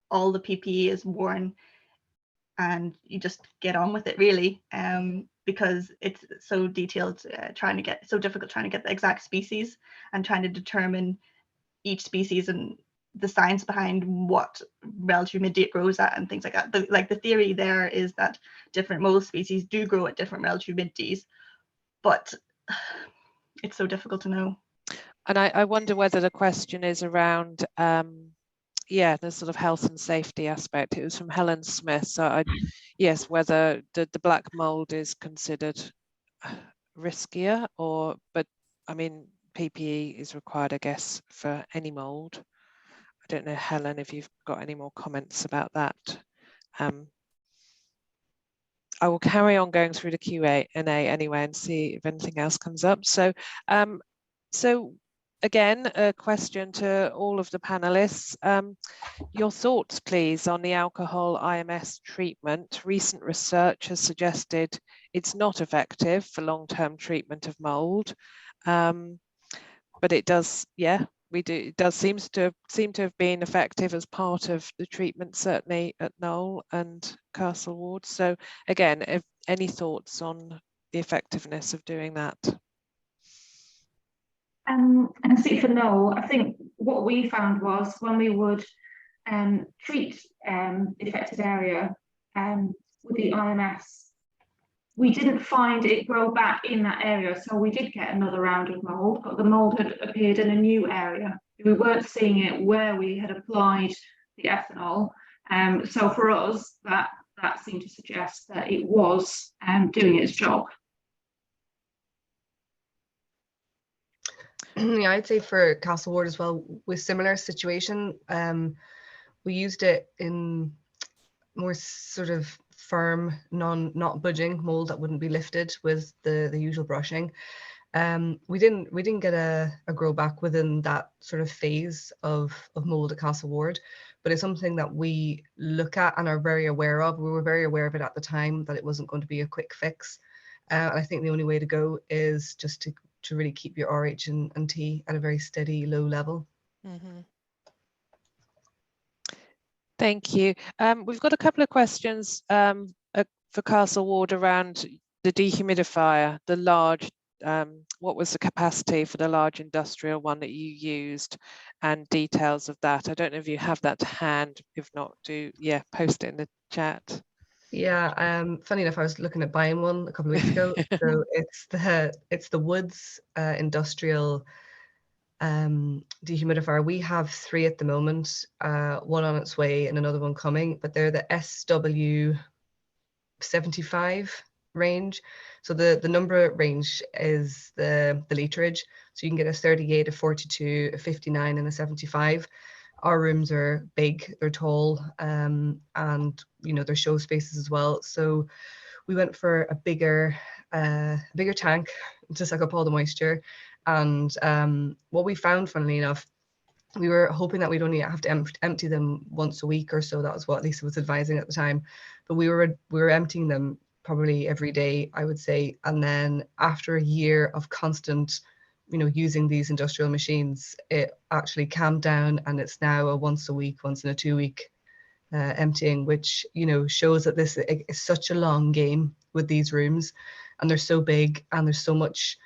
all the PPE is worn and you just get on with it, really, because it's so detailed, so difficult trying to get the exact species and trying to determine each species and the science behind what relative humidity it grows at and things like that. The theory there is that different mould species do grow at different relative humidities, but it's so difficult to know. And I wonder whether the question is around, the sort of health and safety aspect. It was from Helen Smith. So yes, whether the black mould is considered riskier, but I mean, PPE is required, I guess, for any mould. I don't know, Helen, if you've got any more comments about that. I will carry on going through the Q&A anyway and see if anything else comes up. So, again, a question to all of the panelists. Your thoughts, please, on the alcohol IMS treatment. Recent research has suggested it's not effective for long-term treatment of mould. But it does, it does seem to have been effective as part of the treatment, certainly at Knoll and Castle Ward. So again, if any thoughts on the effectiveness of doing that? And see, for Knoll, I think what we found was when we would treat the affected area with the IMS, we didn't find it grow back in that area. So we did get another round of mould, but the mould had appeared in a new area. We weren't seeing it where we had applied the ethanol. So for us, that seemed to suggest that it was doing its job. Yeah, I'd say for Castle Ward as well, with similar situation, we used it in more sort of firm, not budging mould that wouldn't be lifted with the usual brushing. We didn't get a grow back within that sort of phase of mould at Castle Ward, but it's something that we look at and are very aware of. We were very aware of it at the time, that it wasn't going to be a quick fix. And I think the only way to go is just to really keep your RH and T at a very steady low level. Thank you. We've got a couple of questions for Castle Ward around the dehumidifier, the large, what was the capacity for the large industrial one that you used, and details of that. I don't know if you have that to hand. If not, post it in the chat. Yeah, funny enough, I was looking at buying one a couple of weeks ago. So it's the Woods industrial dehumidifier. We have 3 at the moment, one on its way and another one coming, but they're the SW75 range. So the number range is the literage. So you can get a 38, a 42, a 59 and a 75. Our rooms are big, they're tall, and they're show spaces as well. So we went for a bigger tank to suck up all the moisture. And what we found, funnily enough, we were hoping that we'd only have to empty them once a week or so. That was what Lisa was advising at the time. But we were emptying them probably every day, I would say. And then after a year of constant, using these industrial machines, it actually calmed down, and it's now a once a week, once in a 2-week emptying, which shows that this is such a long game with these rooms, and they're so big, and there's so much,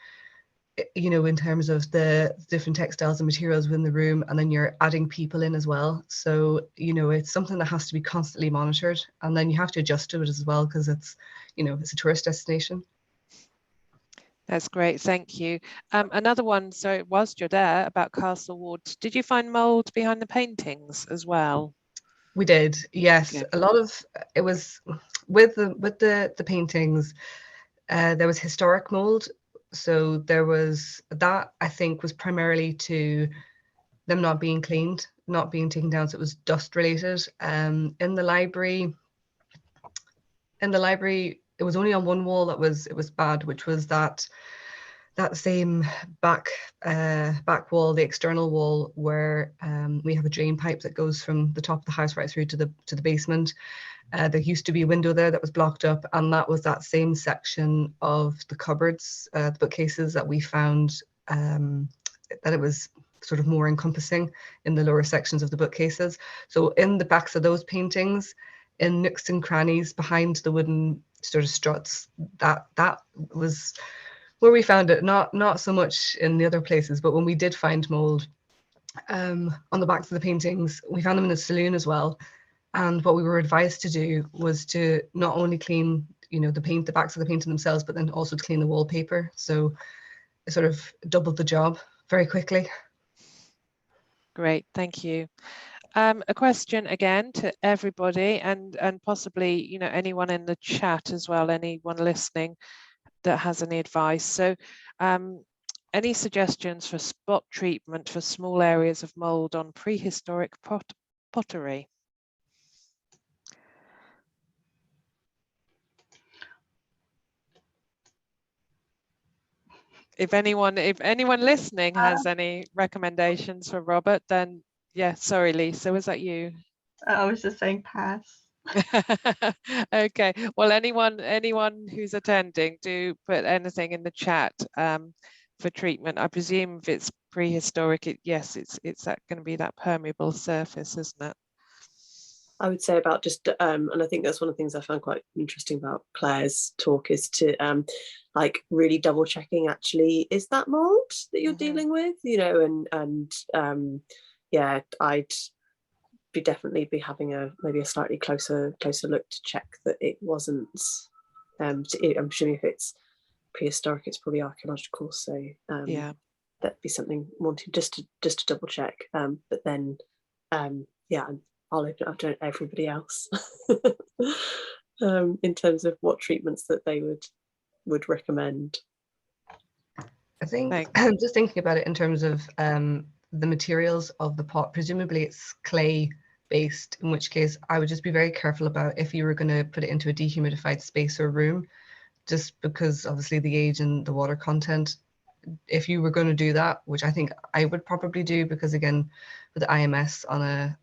in terms of the different textiles and materials within the room, and then you're adding people in as well. So it's something that has to be constantly monitored, and then you have to adjust to it as well, because it's it's a tourist destination. That's great, thank you. Another one, so whilst you're there, about Castle Ward, did you find mould behind the paintings as well? We did, yes. Okay. A lot of it was with the paintings. There was historic mould, so there was that. I think was primarily to them not being cleaned, not being taken down, so it was dust related. In the library, it was only on one wall that it was bad, which was that same back wall, the external wall, where we have a drain pipe that goes from the top of the house right through to the basement. There used to be a window there that was blocked up, and that was that same section of the cupboards, the bookcases, that we found that it was sort of more encompassing in the lower sections of the bookcases. So in the backs of those paintings, in nooks and crannies behind the wooden sort of struts, that was where we found it. Not so much in the other places, but when we did find mould on the backs of the paintings, we found them in the saloon as well. And what we were advised to do was to not only clean, the backs of the painting themselves, but then also to clean the wallpaper. So it sort of doubled the job very quickly. Great, thank you. A question again to everybody, and possibly anyone in the chat as well, anyone listening that has any advice. So any suggestions for spot treatment for small areas of mould on prehistoric pottery? If anyone listening has any recommendations for Robert, then yeah, sorry Lisa, was that you? I was just saying pass. Okay, well anyone who's attending, do put anything in the chat for treatment. I presume if it's prehistoric, yes, it's that going to be that permeable surface, isn't it? I would say about just, and I think that's one of the things I found quite interesting about Claire's talk, is to like really double checking, actually, is that mould that you're dealing with, and yeah, I'd definitely be having maybe a slightly closer look to check that it wasn't. I'm assuming if it's prehistoric, it's probably archaeological. So yeah, that'd be something wanting just to double check. But then yeah, I'll open it up to everybody else in terms of what treatments that they would recommend. I think just thinking about it in terms of the materials of the pot, presumably it's clay based, in which case I would just be very careful about if you were going to put it into a dehumidified space or room, just because obviously the age and the water content. If you were going to do that, which I think I would probably do, because again, with the IMS on a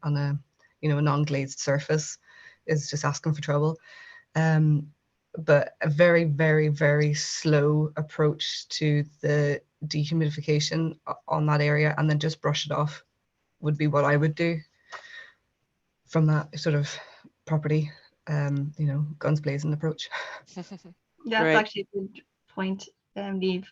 a non-glazed surface is just asking for trouble. But a very, very, very slow approach to the dehumidification on that area and then just brush it off would be what I would do from that sort of property, you know, guns blazing approach. Yeah, that's actually a good point, Niamh.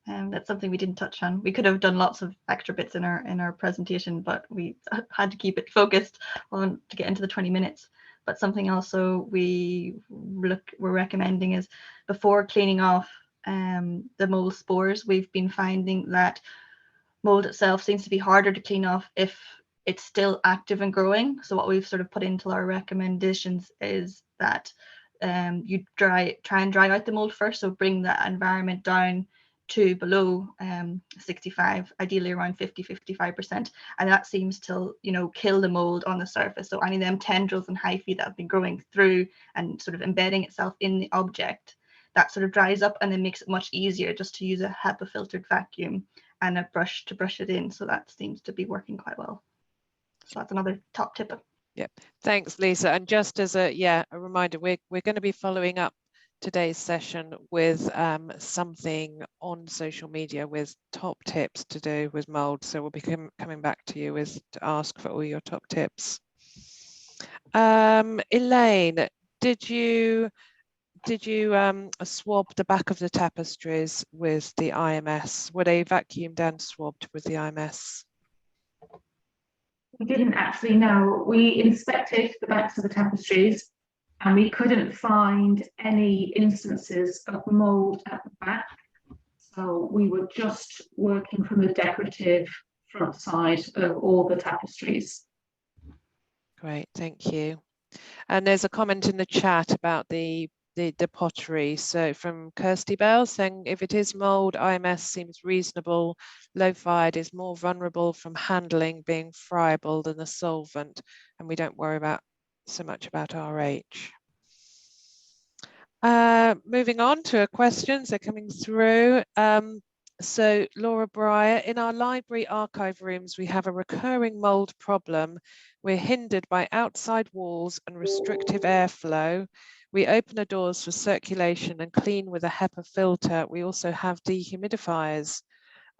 That's something we didn't touch on. We could have done lots of extra bits in our presentation, but we had to keep it focused on to get into the 20 minutes. But something also we're recommending is before cleaning off the mold spores, we've been finding that mold itself seems to be harder to clean off if it's still active and growing. So what we've sort of put into our recommendations is that you try and dry out the mold first, so bring the environment down to below 65, ideally around 50-55%, and that seems to, you know, kill the mold on the surface. So any of them tendrils and hyphae that have been growing through and sort of embedding itself in the object, that sort of dries up and then makes it much easier just to use a HEPA filtered vacuum and a brush to brush it in. So that seems to be working quite well. So that's another top tip. Yep, thanks, Lisa. And just as a reminder, we're going to be following up today's session with something on social media with top tips to do with mold. So we'll be coming back to you to ask for all your top tips. Elaine, did you swab the back of the tapestries with the IMS? Were they vacuumed and swabbed with the IMS? We didn't actually know. We inspected the backs of the tapestries and we couldn't find any instances of mould at the back. So we were just working from the decorative front side of all the tapestries. Great, thank you. And there's a comment in the chat about the pottery. So from Kirsty Bell saying, if it is mould, IMS seems reasonable. Low fired is more vulnerable from handling, being friable than the solvent, and we don't worry so much about RH. Moving on to questions, they're coming through. So Laura Breyer, in our library archive rooms, we have a recurring mould problem. We're hindered by outside walls and restrictive airflow. We open the doors for circulation and clean with a HEPA filter. We also have dehumidifiers.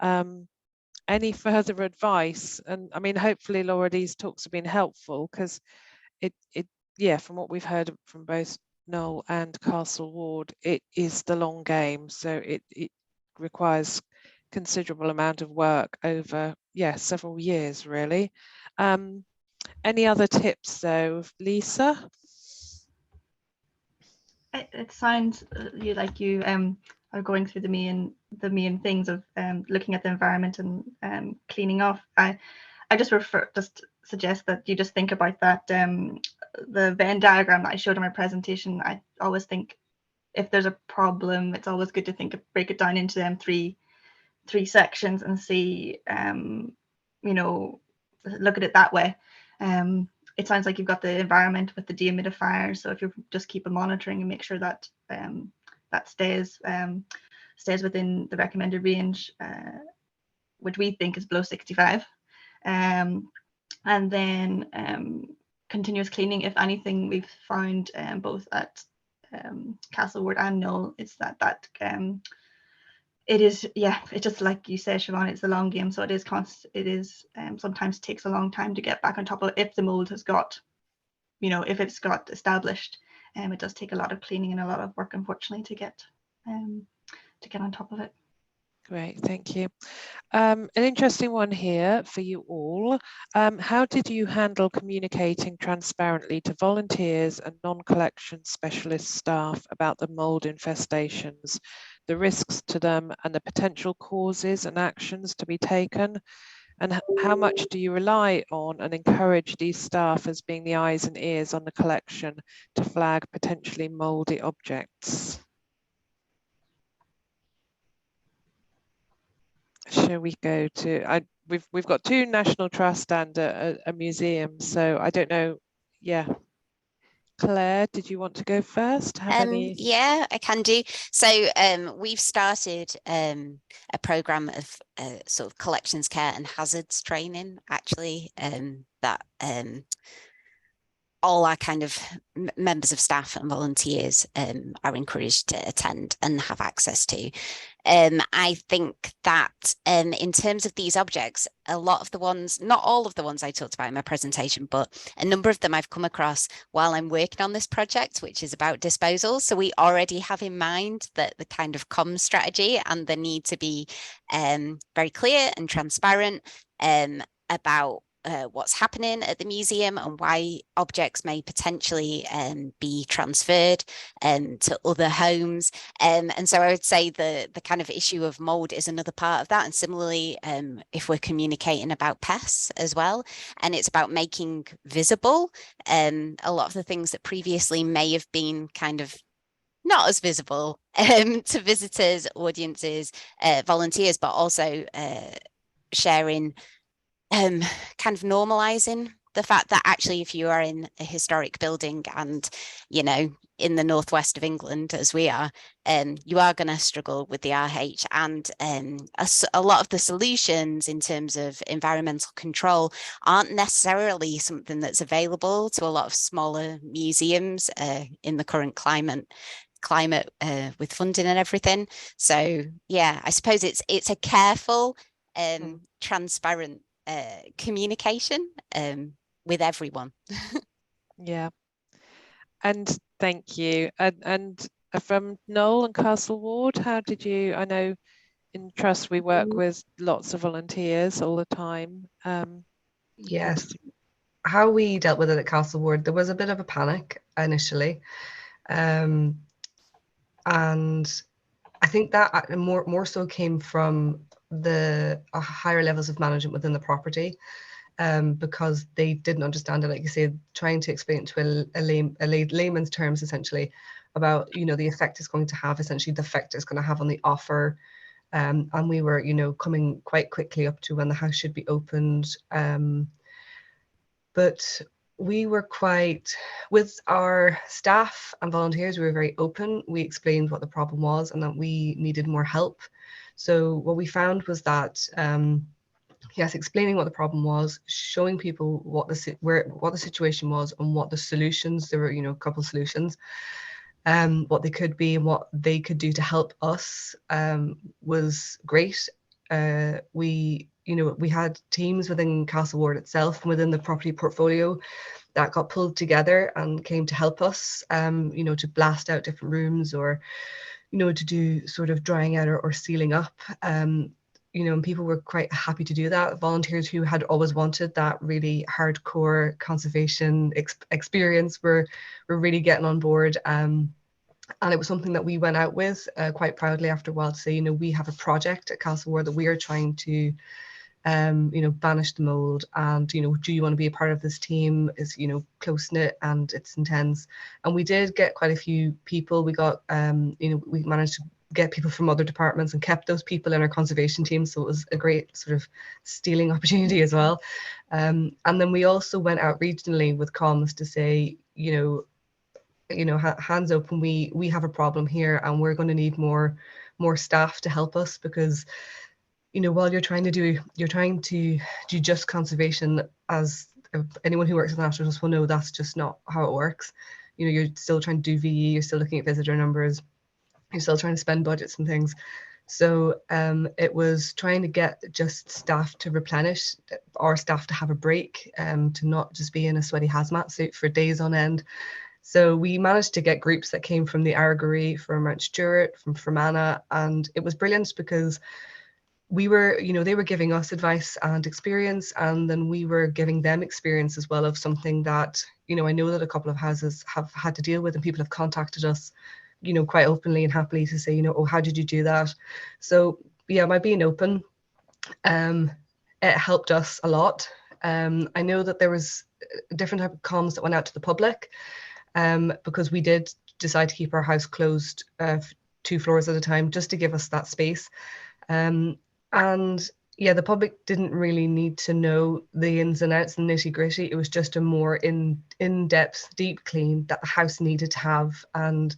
Any further advice? And I mean, hopefully, Laura, these talks have been helpful, because from what we've heard from both Knoll and Castle Ward, it is the long game. So it requires considerable amount of work over several years, really. Any other tips though, Lisa? It sounds like you are going through the main things of looking at the environment and cleaning off. I just suggest that you just think about that the Venn diagram that I showed in my presentation. I always think if there's a problem, it's always good to break it down into them three sections and see look at it that way. It sounds like you've got the environment with the dehumidifier, so if you just keep monitoring and make sure that that stays within the recommended range, which we think is below 65, and then continuous cleaning. If anything, we've found both at Castle Ward and Knoll, it's that it is, it's just like you said, Siobhan, it's a long game, so it is sometimes takes a long time to get back on top of it. If the mold has got, if it's got established, it does take a lot of cleaning and a lot of work, unfortunately, to get on top of it. Great, thank you. An interesting one here for you all. How did you handle communicating transparently to volunteers and non-collection specialist staff about the mould infestations, the risks to them and the potential causes and actions to be taken? And how much do you rely on and encourage these staff as being the eyes and ears on the collection to flag potentially mouldy objects? Shall we go to, we've got two National Trust and a museum, so I don't know. Claire, did you want to go first? Yeah, I can do. So we've started a programme of sort of collections care and hazards training, actually, that all our kind of members of staff and volunteers are encouraged to attend and have access to. I think that in terms of these objects, a lot of the ones, not all of the ones I talked about in my presentation, but a number of them I've come across while I'm working on this project, which is about disposal. So we already have in mind that the kind of comms strategy and the need to be very clear and transparent about what's happening at the museum and why objects may potentially be transferred to other homes. And so I would say the kind of issue of mould is another part of that. And similarly, if we're communicating about pests as well, and it's about making visible a lot of the things that previously may have been kind of not as visible to visitors, audiences, volunteers, but also sharing kind of normalizing the fact that actually if you are in a historic building and, you know, in the northwest of England, as we are, you are going to struggle with the RH, and a lot of the solutions in terms of environmental control aren't necessarily something that's available to a lot of smaller museums in the current climate with funding and everything. So yeah, I suppose it's a careful transparent communication with everyone. Yeah, and thank you. And from Knoll and Castle Ward, how did you? I know in Trust we work with lots of volunteers all the time. Yes, how we dealt with it at Castle Ward, there was a bit of a panic initially, and I think that more so came from the higher levels of management within the property, because they didn't understand it, like you say, trying to explain it to a layman's terms essentially about, you know, the effect it's going to have, essentially the effect it's going to have on the offer. And we were, you know, coming quite quickly up to when the house should be opened. But we were quite, with our staff and volunteers, we were very open. We explained what the problem was and that we needed more help. So what we found was that, yes, explaining what the problem was, showing people what the situation was and what the solutions, there were, you know, a couple of solutions, what they could be and what they could do to help us, was great. We had teams within Castle Ward itself and within the property portfolio that got pulled together and came to help us, you know, to blast out different rooms, or, you know, to do sort of drying out or sealing up. You know, and people were quite happy to do that. Volunteers who had always wanted that really hardcore conservation experience were really getting on board. And it was something that we went out with quite proudly after a while to say, you know, we have a project at Castle Ward that we are trying to, you know, banish the mould, and, you know, do you want to be a part of this team? Is, you know, close knit and it's intense. And we did get quite a few people. We got, you know, we managed to get people from other departments and kept those people in our conservation team. So it was a great sort of stealing opportunity as well. And then we also went out regionally with comms to say, you know, hands open, we have a problem here and we're going to need more staff to help us, because, you know, while you're trying to do just conservation, as anyone who works at the National Trust will know, that's just not how it works. You know, you're still trying to do VE, you're still looking at visitor numbers, you're still trying to spend budgets and things. So it was trying to get just staff to replenish, our staff to have a break, to not just be in a sweaty hazmat suit for days on end. So we managed to get groups that came from the Argary, from Mount Stewart, from Fermanagh, and it was brilliant because we were, you know, they were giving us advice and experience, and then we were giving them experience as well of something that, you know, I know that a couple of houses have had to deal with, and people have contacted us, you know, quite openly and happily to say, you know, oh, how did you do that? So yeah, by being open, it helped us a lot. I know that there was a different type of comms that went out to the public, because we did decide to keep our house closed 2 floors at a time, just to give us that space. And yeah, the public didn't really need to know the ins and outs and nitty gritty. It was just a more in-depth, deep clean that the house needed to have. And,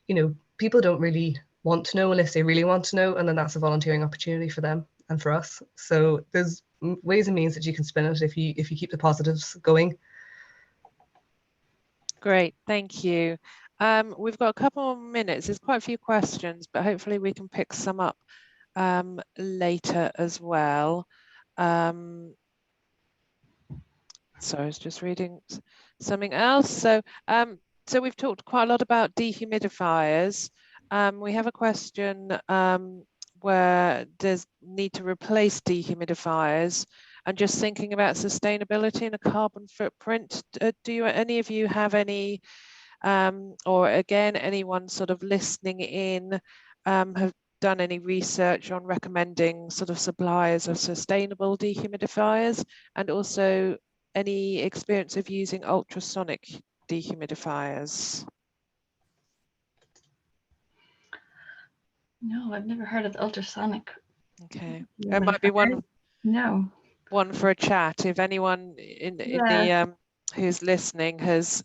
you know, people don't really want to know unless they really want to know. And then that's a volunteering opportunity for them and for us. So there's ways and means that you can spin it if you keep the positives going. Great, thank you. We've got a couple more minutes. There's quite a few questions, but hopefully we can pick some up later as well. Sorry, I was just reading something else. So we've talked quite a lot about dehumidifiers. We have a question where there's need to replace dehumidifiers, and just thinking about sustainability and a carbon footprint. Do any of you have any, or again, anyone sort of listening in, have done any research on recommending sort of suppliers of sustainable dehumidifiers, and also any experience of using ultrasonic dehumidifiers? No, I've never heard of the ultrasonic. Okay, it might be one for a chat. If anyone in the who's listening has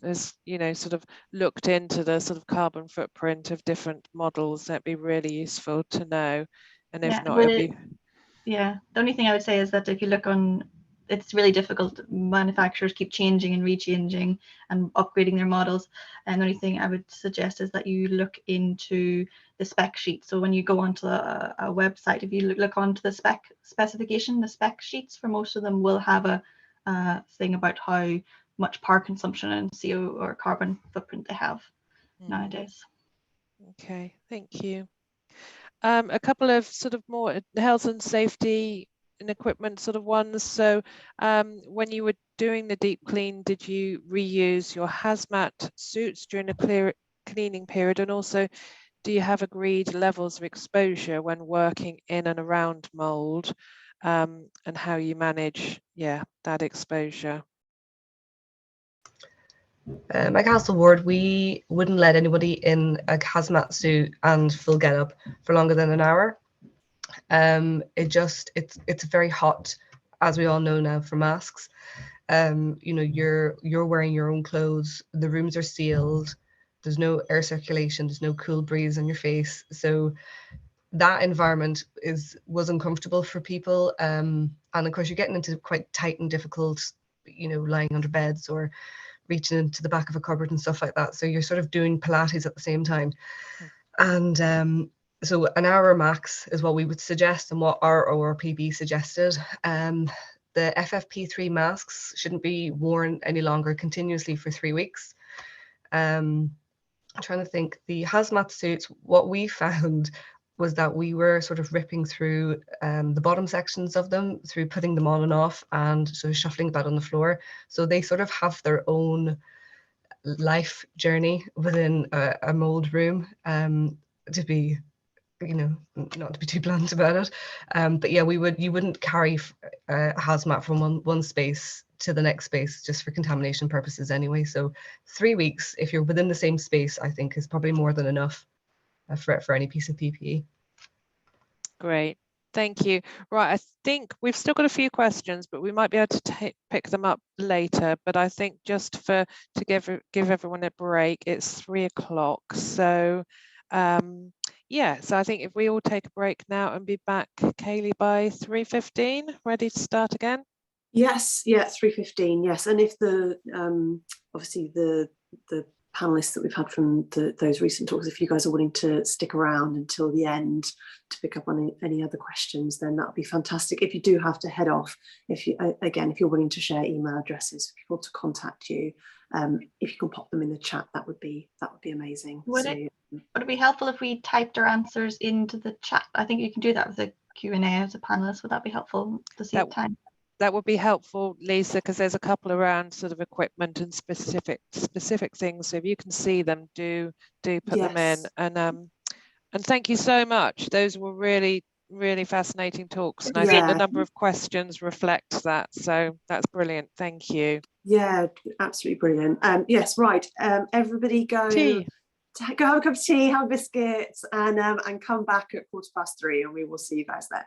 sort of looked into the sort of carbon footprint of different models, that'd be really useful to know. And if not, it'd be the only thing I would say is that if you look on, it's really difficult. Manufacturers keep changing and rechanging and upgrading their models. And the only thing I would suggest is that you look into the spec sheet. So when you go onto a website, if you look onto the specification, the spec sheets for most of them will have a thing about how much power consumption and CO or carbon footprint they have nowadays. Okay, thank you. A couple of sort of more health and safety and equipment sort of ones. So when you were doing the deep clean, did you reuse your hazmat suits during the cleaning period? And also, do you have agreed levels of exposure when working in and around mould, and how you manage, that exposure? At Castle Ward, we wouldn't let anybody in a hazmat suit and full get up for longer than an hour. It's very hot, as we all know now, for masks. You're wearing your own clothes. The rooms are sealed. There's no air circulation. There's no cool breeze on your face. So that environment was uncomfortable for people. And of course, you're getting into quite tight and difficult, lying under beds or reaching into the back of a cupboard and stuff like that. So you're sort of doing Pilates at the same time. And so an hour max is what we would suggest and what our ORPB suggested. The FFP3 masks shouldn't be worn any longer continuously for 3 weeks. I'm trying to think, the hazmat suits, what we found was that we were sort of ripping through the bottom sections of them, through putting them on and off and sort of shuffling about on the floor. So they sort of have their own life journey within a mould room, to be, not to be too blunt about it. But yeah, you wouldn't carry a hazmat from one space to the next space just for contamination purposes anyway. So 3 weeks, if you're within the same space, I think is probably more than enough for any piece of PPE. Great, thank you. Right, I think we've still got a few questions, but we might be able to pick them up later. But I think just to give everyone a break, it's 3 o'clock. So so I think if we all take a break now and be back, Kaylee, by 3:15, ready to start again? Yes, 3:15, yes. And if the obviously the panelists that we've had from those recent talks, if you guys are willing to stick around until the end to pick up on any other questions, then that would be fantastic. If you do have to head off, if you're willing to share email addresses for people to contact you, if you can pop them in the chat, that would be amazing. Would it be helpful if we typed our answers into the chat? I think you can do that with the Q&A as a panelist. Would that be helpful to save time? That would be helpful, Lisa, because there's a couple around sort of equipment and specific things. So if you can see them, do put them in. And thank you so much. Those were really, really fascinating talks. And I think the number of questions reflects that. So that's brilliant. Thank you. Yeah, absolutely brilliant. Yes, right. Everybody go have a cup of tea, have biscuits, and come back at 3:15, and we will see you guys then.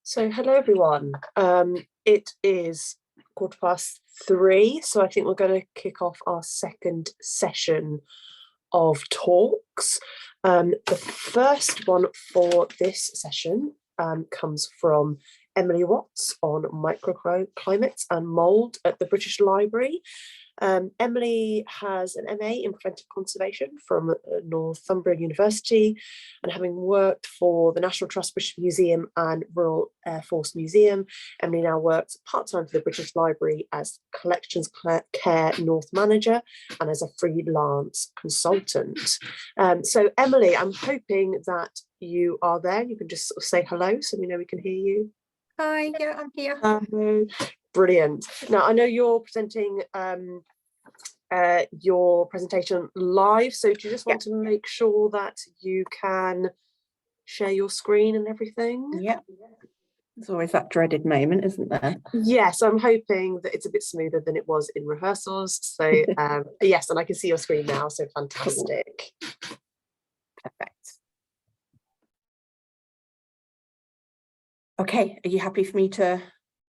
So hello everyone. It is 3:15, so I think we're going to kick off our second session of talks. The first one for this session comes from Emily Watts on microclimates and mould at the British Library. Emily has an MA in preventive conservation from Northumberland University, and having worked for the National Trust, British Museum and Royal Air Force Museum, Emily now works part-time for the British Library as Collections Care North Manager and as a freelance consultant. So Emily, I'm hoping that you are there. You can just sort of say hello so we know we can hear you. Hi, yeah, I'm here. Brilliant. Now, I know you're presenting your presentation live, so do you just want to make sure that you can share your screen and everything? Yeah. There's always that dreaded moment, isn't there? Yes, I'm hoping that it's a bit smoother than it was in rehearsals. So yes, and I can see your screen now, so fantastic. Cool. Perfect. Okay, are you happy for me to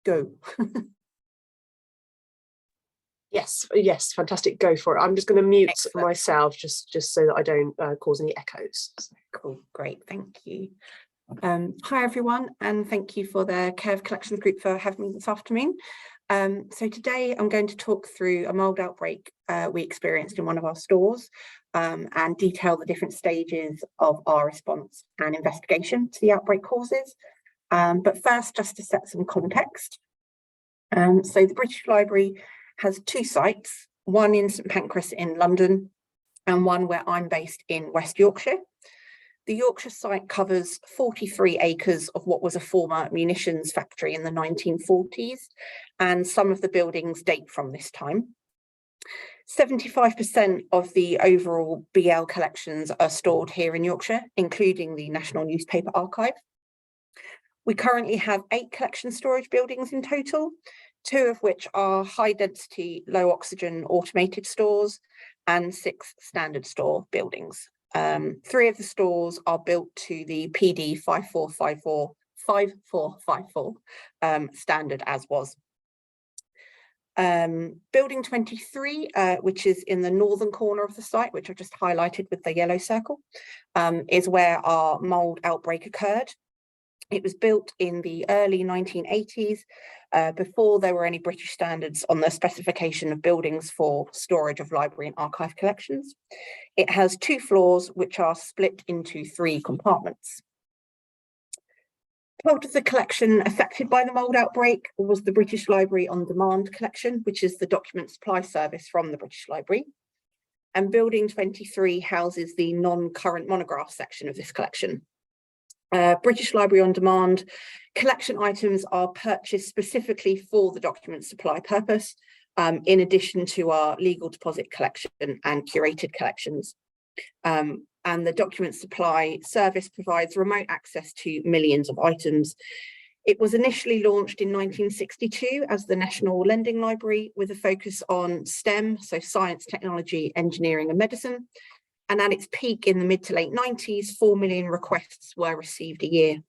go? Yes, fantastic. Go for it. I'm just going to mute myself just so that I don't cause any echoes. Cool, great, thank you. Hi everyone, and thank you for the Care Collections Group for having me this afternoon. So today I'm going to talk through a mould outbreak we experienced in one of our stores and detail the different stages of our response and investigation to the outbreak causes. But first, just to set some context. So the British Library has two sites, one in St Pancras in London and one where I'm based in West Yorkshire. The Yorkshire site covers 43 acres of what was a former munitions factory in the 1940s, and some of the buildings date from this time. 75% of the overall BL collections are stored here in Yorkshire, including the National Newspaper Archive. We currently have 8 collection storage buildings in total, 2 of which are high density, low oxygen automated stores and 6 standard store buildings. 3 of the stores are built to the PD 5454 standard as was. Building 23, which is in the northern corner of the site, which I've just highlighted with the yellow circle, is where our mould outbreak occurred. It was built in the early 1980s, before there were any British standards on the specification of buildings for storage of library and archive collections. It has 2 floors, which are split into 3 compartments. Part of the collection affected by the mould outbreak was the British Library On Demand collection, which is the document supply service from the British Library. And Building 23 houses the non-current monograph section of this collection. British Library On Demand collection items are purchased specifically for the document supply purpose, in addition to our legal deposit collection and curated collections. And the document supply service provides remote access to millions of items. It was initially launched in 1962 as the National Lending Library with a focus on STEM, so science, technology, engineering and medicine. And at its peak in the mid to late 90s, 4 million requests were received a year.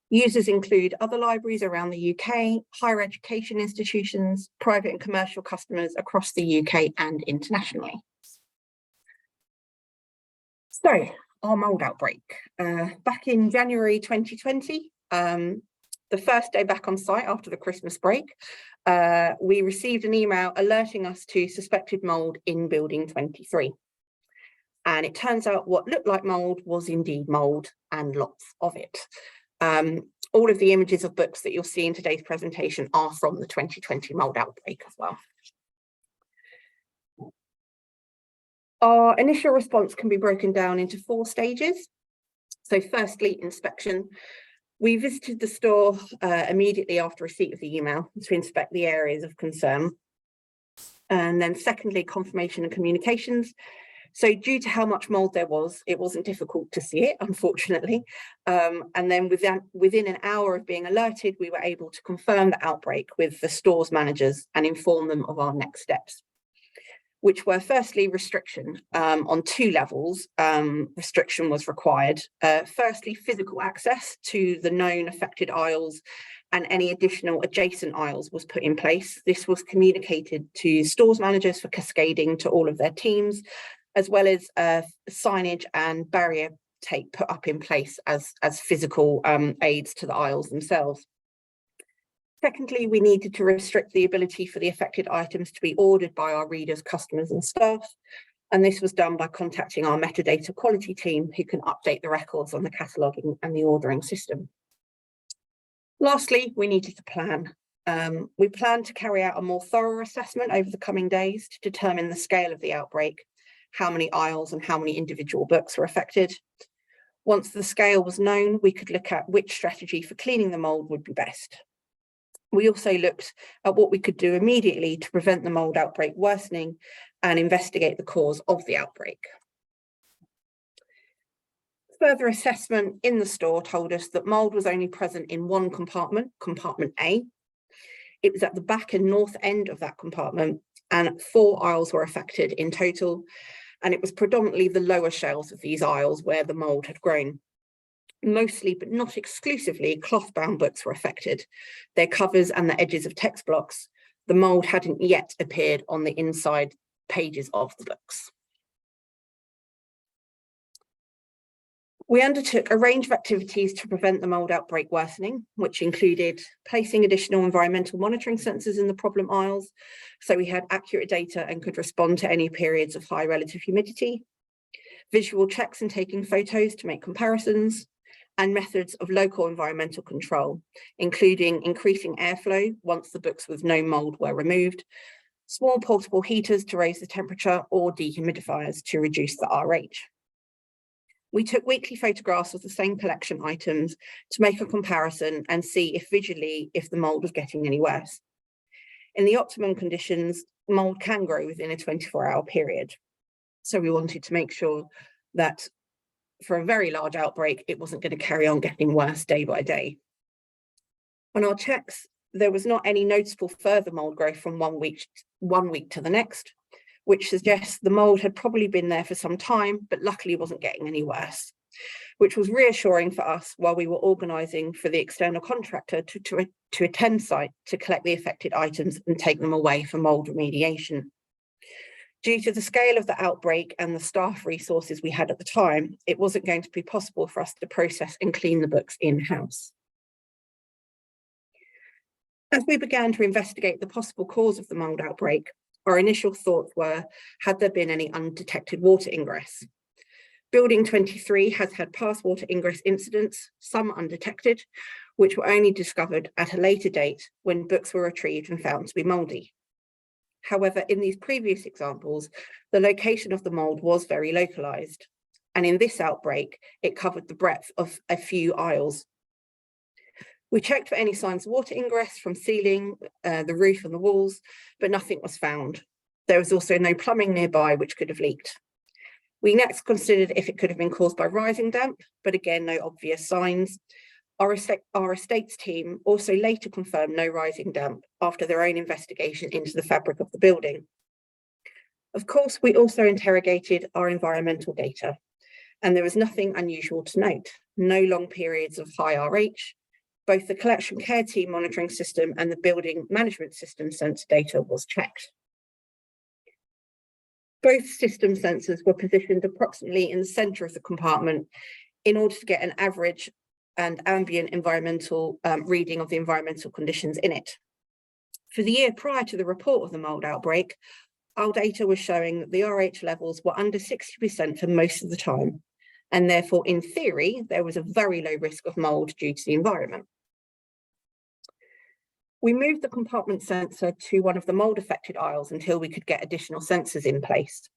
Users include other libraries around the UK, higher education institutions, private and commercial customers across the UK and internationally. So, our mould outbreak. Back in January 2020, the first day back on site after the Christmas break, we received an email alerting us to suspected mould in Building 23. And it turns out what looked like mould was indeed mould, and lots of it. All of the images of books that you'll see in today's presentation are from the 2020 mould outbreak as well. Our initial response can be broken down into 4 stages. So firstly, inspection. We visited the store immediately after receipt of the email to inspect the areas of concern. And then secondly, confirmation and communications. So due to how much mould there was, it wasn't difficult to see it, unfortunately. And then within an hour of being alerted, we were able to confirm the outbreak with the store's managers and inform them of our next steps. which were firstly restriction on 2 levels. Restriction was required. Firstly, physical access to the known affected aisles and any additional adjacent aisles was put in place. This was communicated to stores managers for cascading to all of their teams, as well as signage and barrier tape put up in place as physical aids to the aisles themselves. Secondly, we needed to restrict the ability for the affected items to be ordered by our readers, customers and staff. And this was done by contacting our metadata quality team, who can update the records on the cataloguing and the ordering system. Lastly, we needed to plan. We planned to carry out a more thorough assessment over the coming days to determine the scale of the outbreak, how many aisles and how many individual books were affected. Once the scale was known, we could look at which strategy for cleaning the mould would be best. We also looked at what we could do immediately to prevent the mould outbreak worsening and investigate the cause of the outbreak. Further assessment in the store told us that mould was only present in one compartment, compartment A. It was at the back and north end of that compartment, and 4 aisles were affected in total. And it was predominantly the lower shelves of these aisles where the mould had grown. Mostly, but not exclusively, cloth-bound books were affected. Their covers and the edges of text blocks. The mould hadn't yet appeared on the inside pages of the books. We undertook a range of activities to prevent the mould outbreak worsening, which included placing additional environmental monitoring sensors in the problem aisles, so we had accurate data and could respond to any periods of high relative humidity, visual checks and taking photos to make comparisons, and methods of local environmental control, including increasing airflow once the books with no mould were removed, small portable heaters to raise the temperature, or dehumidifiers to reduce the RH. We took weekly photographs of the same collection items to make a comparison and see if visually if the mould was getting any worse. In the optimum conditions, mould can grow within a 24-hour period. So we wanted to make sure that for a very large outbreak, it wasn't going to carry on getting worse day by day. On our checks, there was not any noticeable further mould growth from one week to the next, which suggests the mould had probably been there for some time, but luckily wasn't getting any worse, which was reassuring for us while we were organising for the external contractor to attend site to collect the affected items and take them away for mould remediation. Due to the scale of the outbreak and the staff resources we had at the time, it wasn't going to be possible for us to process and clean the books in-house. As we began to investigate the possible cause of the mould outbreak, our initial thoughts were, had there been any undetected water ingress? Building 23 has had past water ingress incidents, some undetected, which were only discovered at a later date when books were retrieved and found to be mouldy. However, in these previous examples, the location of the mould was very localised, and in this outbreak, it covered the breadth of a few aisles. We checked for any signs of water ingress from ceiling, the roof and the walls, but nothing was found. There was also no plumbing nearby which could have leaked. We next considered if it could have been caused by rising damp, but again, no obvious signs. Our estates team also later confirmed no rising damp after their own investigation into the fabric of the building. Of course, we also interrogated our environmental data, and there was nothing unusual to note. No long periods of high RH. Both the collection care team monitoring system and the building management system sensor data was checked. Both system sensors were positioned approximately in the centre of the compartment in order to get an average and ambient environmental reading of the environmental conditions in it. For the year prior to the report of the mould outbreak, our data was showing that the RH levels were under 60% for most of the time, and therefore, in theory, there was a very low risk of mould due to the environment. We moved the compartment sensor to one of the mould affected aisles until we could get additional sensors in place.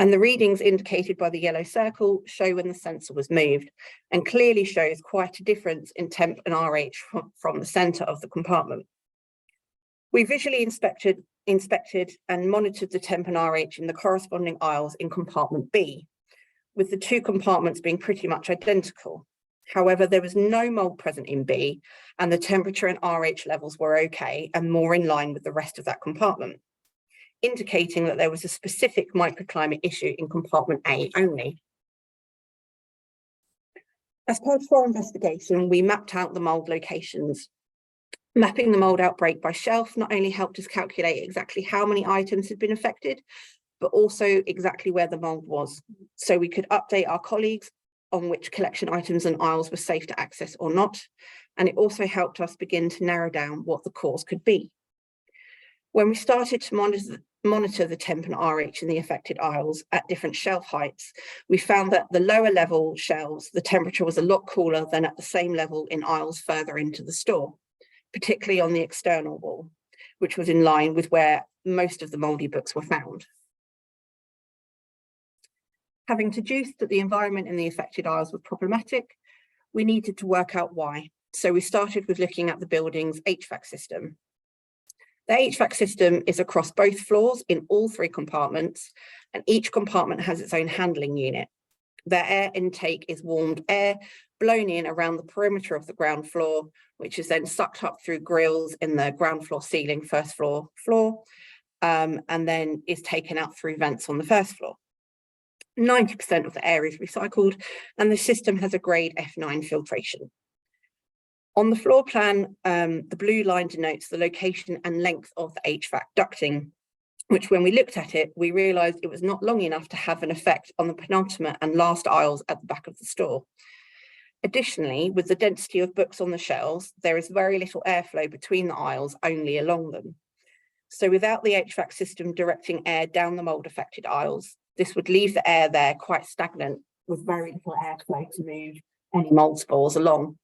And the readings indicated by the yellow circle show when the sensor was moved and clearly shows quite a difference in temp and RH from the centre of the compartment. We visually inspected and monitored the temp and RH in the corresponding aisles in compartment B, with the 2 compartments being pretty much identical. However, there was no mould present in B, and the temperature and RH levels were okay and more in line with the rest of that compartment. indicating that there was a specific microclimate issue in compartment A only. As part of our investigation, we mapped out the mould locations. Mapping the mould outbreak by shelf not only helped us calculate exactly how many items had been affected, but also exactly where the mould was, so we could update our colleagues on which collection items and aisles were safe to access or not, and it also helped us begin to narrow down what the cause could be. When we started to monitor the temp and RH in the affected aisles at different shelf heights, we found that the lower level shelves, the temperature was a lot cooler than at the same level in aisles further into the store, particularly on the external wall, which was in line with where most of the mouldy books were found. Having deduced that the environment in the affected aisles was problematic, we needed to work out why. So we started with looking at the building's HVAC system. The HVAC system is across both floors in all 3 compartments, and each compartment has its own handling unit. Their air intake is warmed air blown in around the perimeter of the ground floor, which is then sucked up through grills in the ground floor ceiling, first floor, and then is taken out through vents on the first floor. 90% of the air is recycled, and the system has a grade F9 filtration. On the floor plan, the blue line denotes the location and length of the HVAC ducting, which when we looked at it, we realised it was not long enough to have an effect on the penultimate and last aisles at the back of the store. Additionally, with the density of books on the shelves, there is very little airflow between the aisles, only along them. So without the HVAC system directing air down the mould affected aisles, this would leave the air there quite stagnant with very little airflow to move any mould spores along.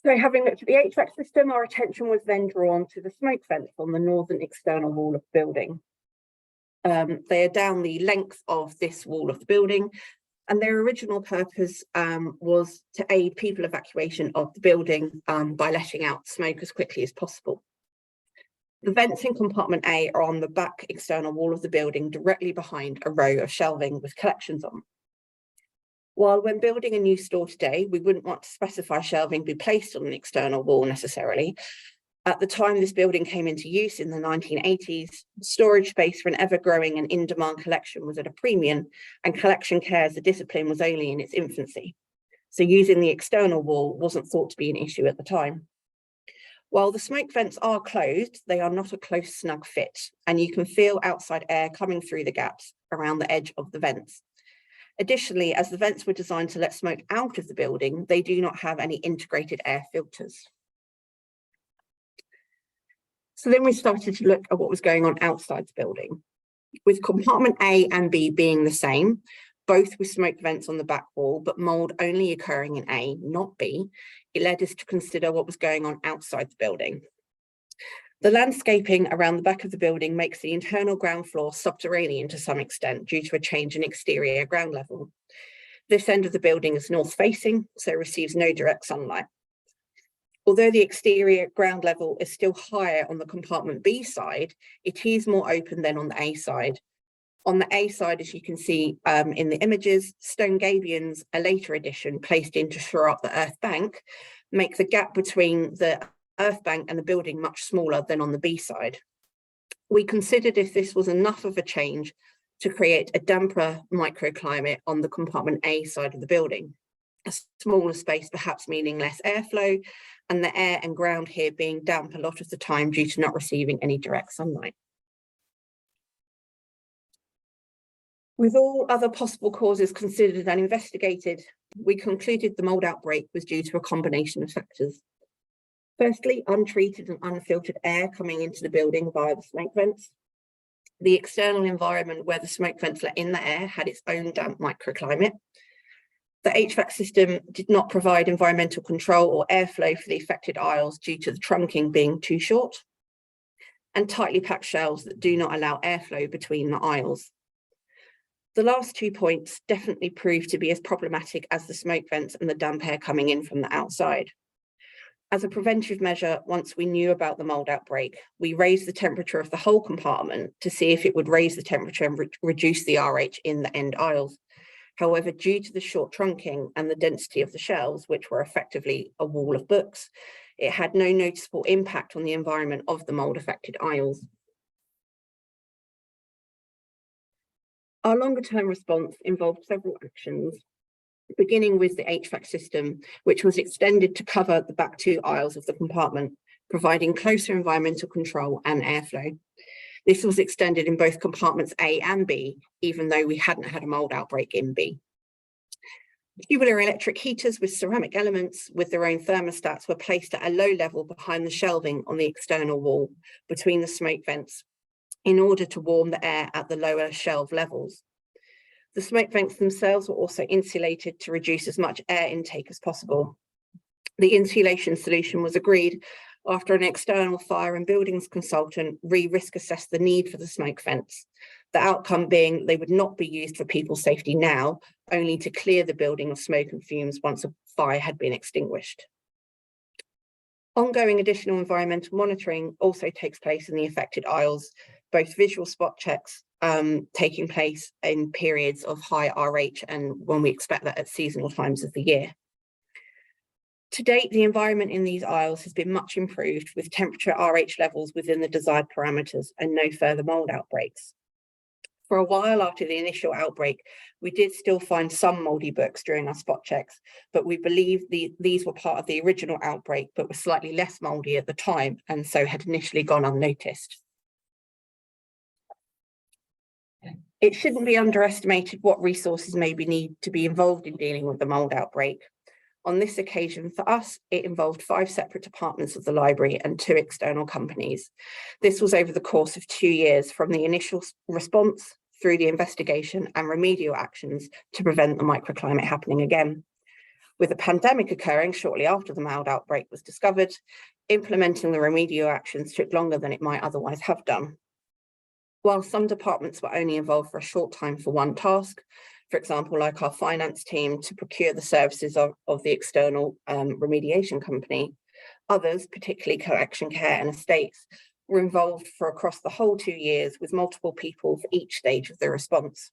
So having looked at the HVAC system, our attention was then drawn to the smoke vents on the northern external wall of the building. They are down the length of this wall of the building, and their original purpose was to aid people evacuation of the building by letting out smoke as quickly as possible. The vents in compartment A are on the back external wall of the building, directly behind a row of shelving with collections on. While when building a new store today, we wouldn't want to specify shelving be placed on an external wall necessarily, at the time this building came into use in the 1980s, storage space for an ever-growing and in-demand collection was at a premium, and collection care as a discipline was only in its infancy. So using the external wall wasn't thought to be an issue at the time. While the smoke vents are closed, they are not a close, snug fit, and you can feel outside air coming through the gaps around the edge of the vents. Additionally, as the vents were designed to let smoke out of the building, they do not have any integrated air filters. So then we started to look at what was going on outside the building. With compartment A and B being the same, both with smoke vents on the back wall, but mould only occurring in A, not B, it led us to consider what was going on outside the building. The landscaping around the back of the building makes the internal ground floor subterranean to some extent due to a change in exterior ground level. This end of the building is north facing, so receives no direct sunlight. Although the exterior ground level is still higher on the compartment B side, it is more open than on the A side. On the A side, as you can see in the images, stone gabions, a later addition placed in to shore up the earth bank, make the gap between the earth bank and the building much smaller than on the B side. We considered if this was enough of a change to create a damper microclimate on the compartment A side of the building. A smaller space perhaps meaning less airflow, and the air and ground here being damp a lot of the time due to not receiving any direct sunlight. With all other possible causes considered and investigated, we concluded the mould outbreak was due to a combination of factors. Firstly, untreated and unfiltered air coming into the building via the smoke vents. The external environment where the smoke vents let in the air had its own damp microclimate. The HVAC system did not provide environmental control or airflow for the affected aisles due to the trunking being too short, and tightly packed shelves that do not allow airflow between the aisles. The last 2 points definitely proved to be as problematic as the smoke vents and the damp air coming in from the outside. As a preventive measure, once we knew about the mould outbreak, we raised the temperature of the whole compartment to see if it would raise the temperature and reduce the RH in the end aisles. However, due to the short trunking and the density of the shelves, which were effectively a wall of books, It had no noticeable impact on the environment of the mould affected aisles. Our longer term response involved several actions, beginning with the HVAC system, which was extended to cover the back 2 aisles of the compartment, providing closer environmental control and airflow. This was extended in both compartments A and B, even though we hadn't had a mould outbreak in B. Tubular electric heaters with ceramic elements with their own thermostats were placed at a low level behind the shelving on the external wall between the smoke vents in order to warm the air at the lower shelf levels. The smoke vents themselves were also insulated to reduce as much air intake as possible. The insulation solution was agreed after an external fire and buildings consultant risk assessed the need for the smoke vents. The outcome being they would not be used for people's safety now, only to clear the building of smoke and fumes once a fire had been extinguished. Ongoing additional environmental monitoring also takes place in the affected aisles, both visual spot checks taking place in periods of high RH and when we expect that at seasonal times of the year. To date, the environment in these aisles has been much improved with temperature RH levels within the desired parameters and no further mould outbreaks. For a while after the initial outbreak, we did still find some mouldy books during our spot checks, but we believe these were part of the original outbreak, but were slightly less mouldy at the time and so had initially gone unnoticed. It shouldn't be underestimated what resources may need to be involved in dealing with the mould outbreak. On this occasion, for us, it involved 5 separate departments of the library and 2 external companies. This was over the course of 2 years, from the initial response through the investigation and remedial actions to prevent the microclimate happening again. With the pandemic occurring shortly after the mould outbreak was discovered, implementing the remedial actions took longer than it might otherwise have done. While some departments were only involved for a short time for one task, for example, like our finance team to procure the services of the external remediation company, others, particularly collection care and estates, were involved for across the whole 2 years with multiple people for each stage of the response.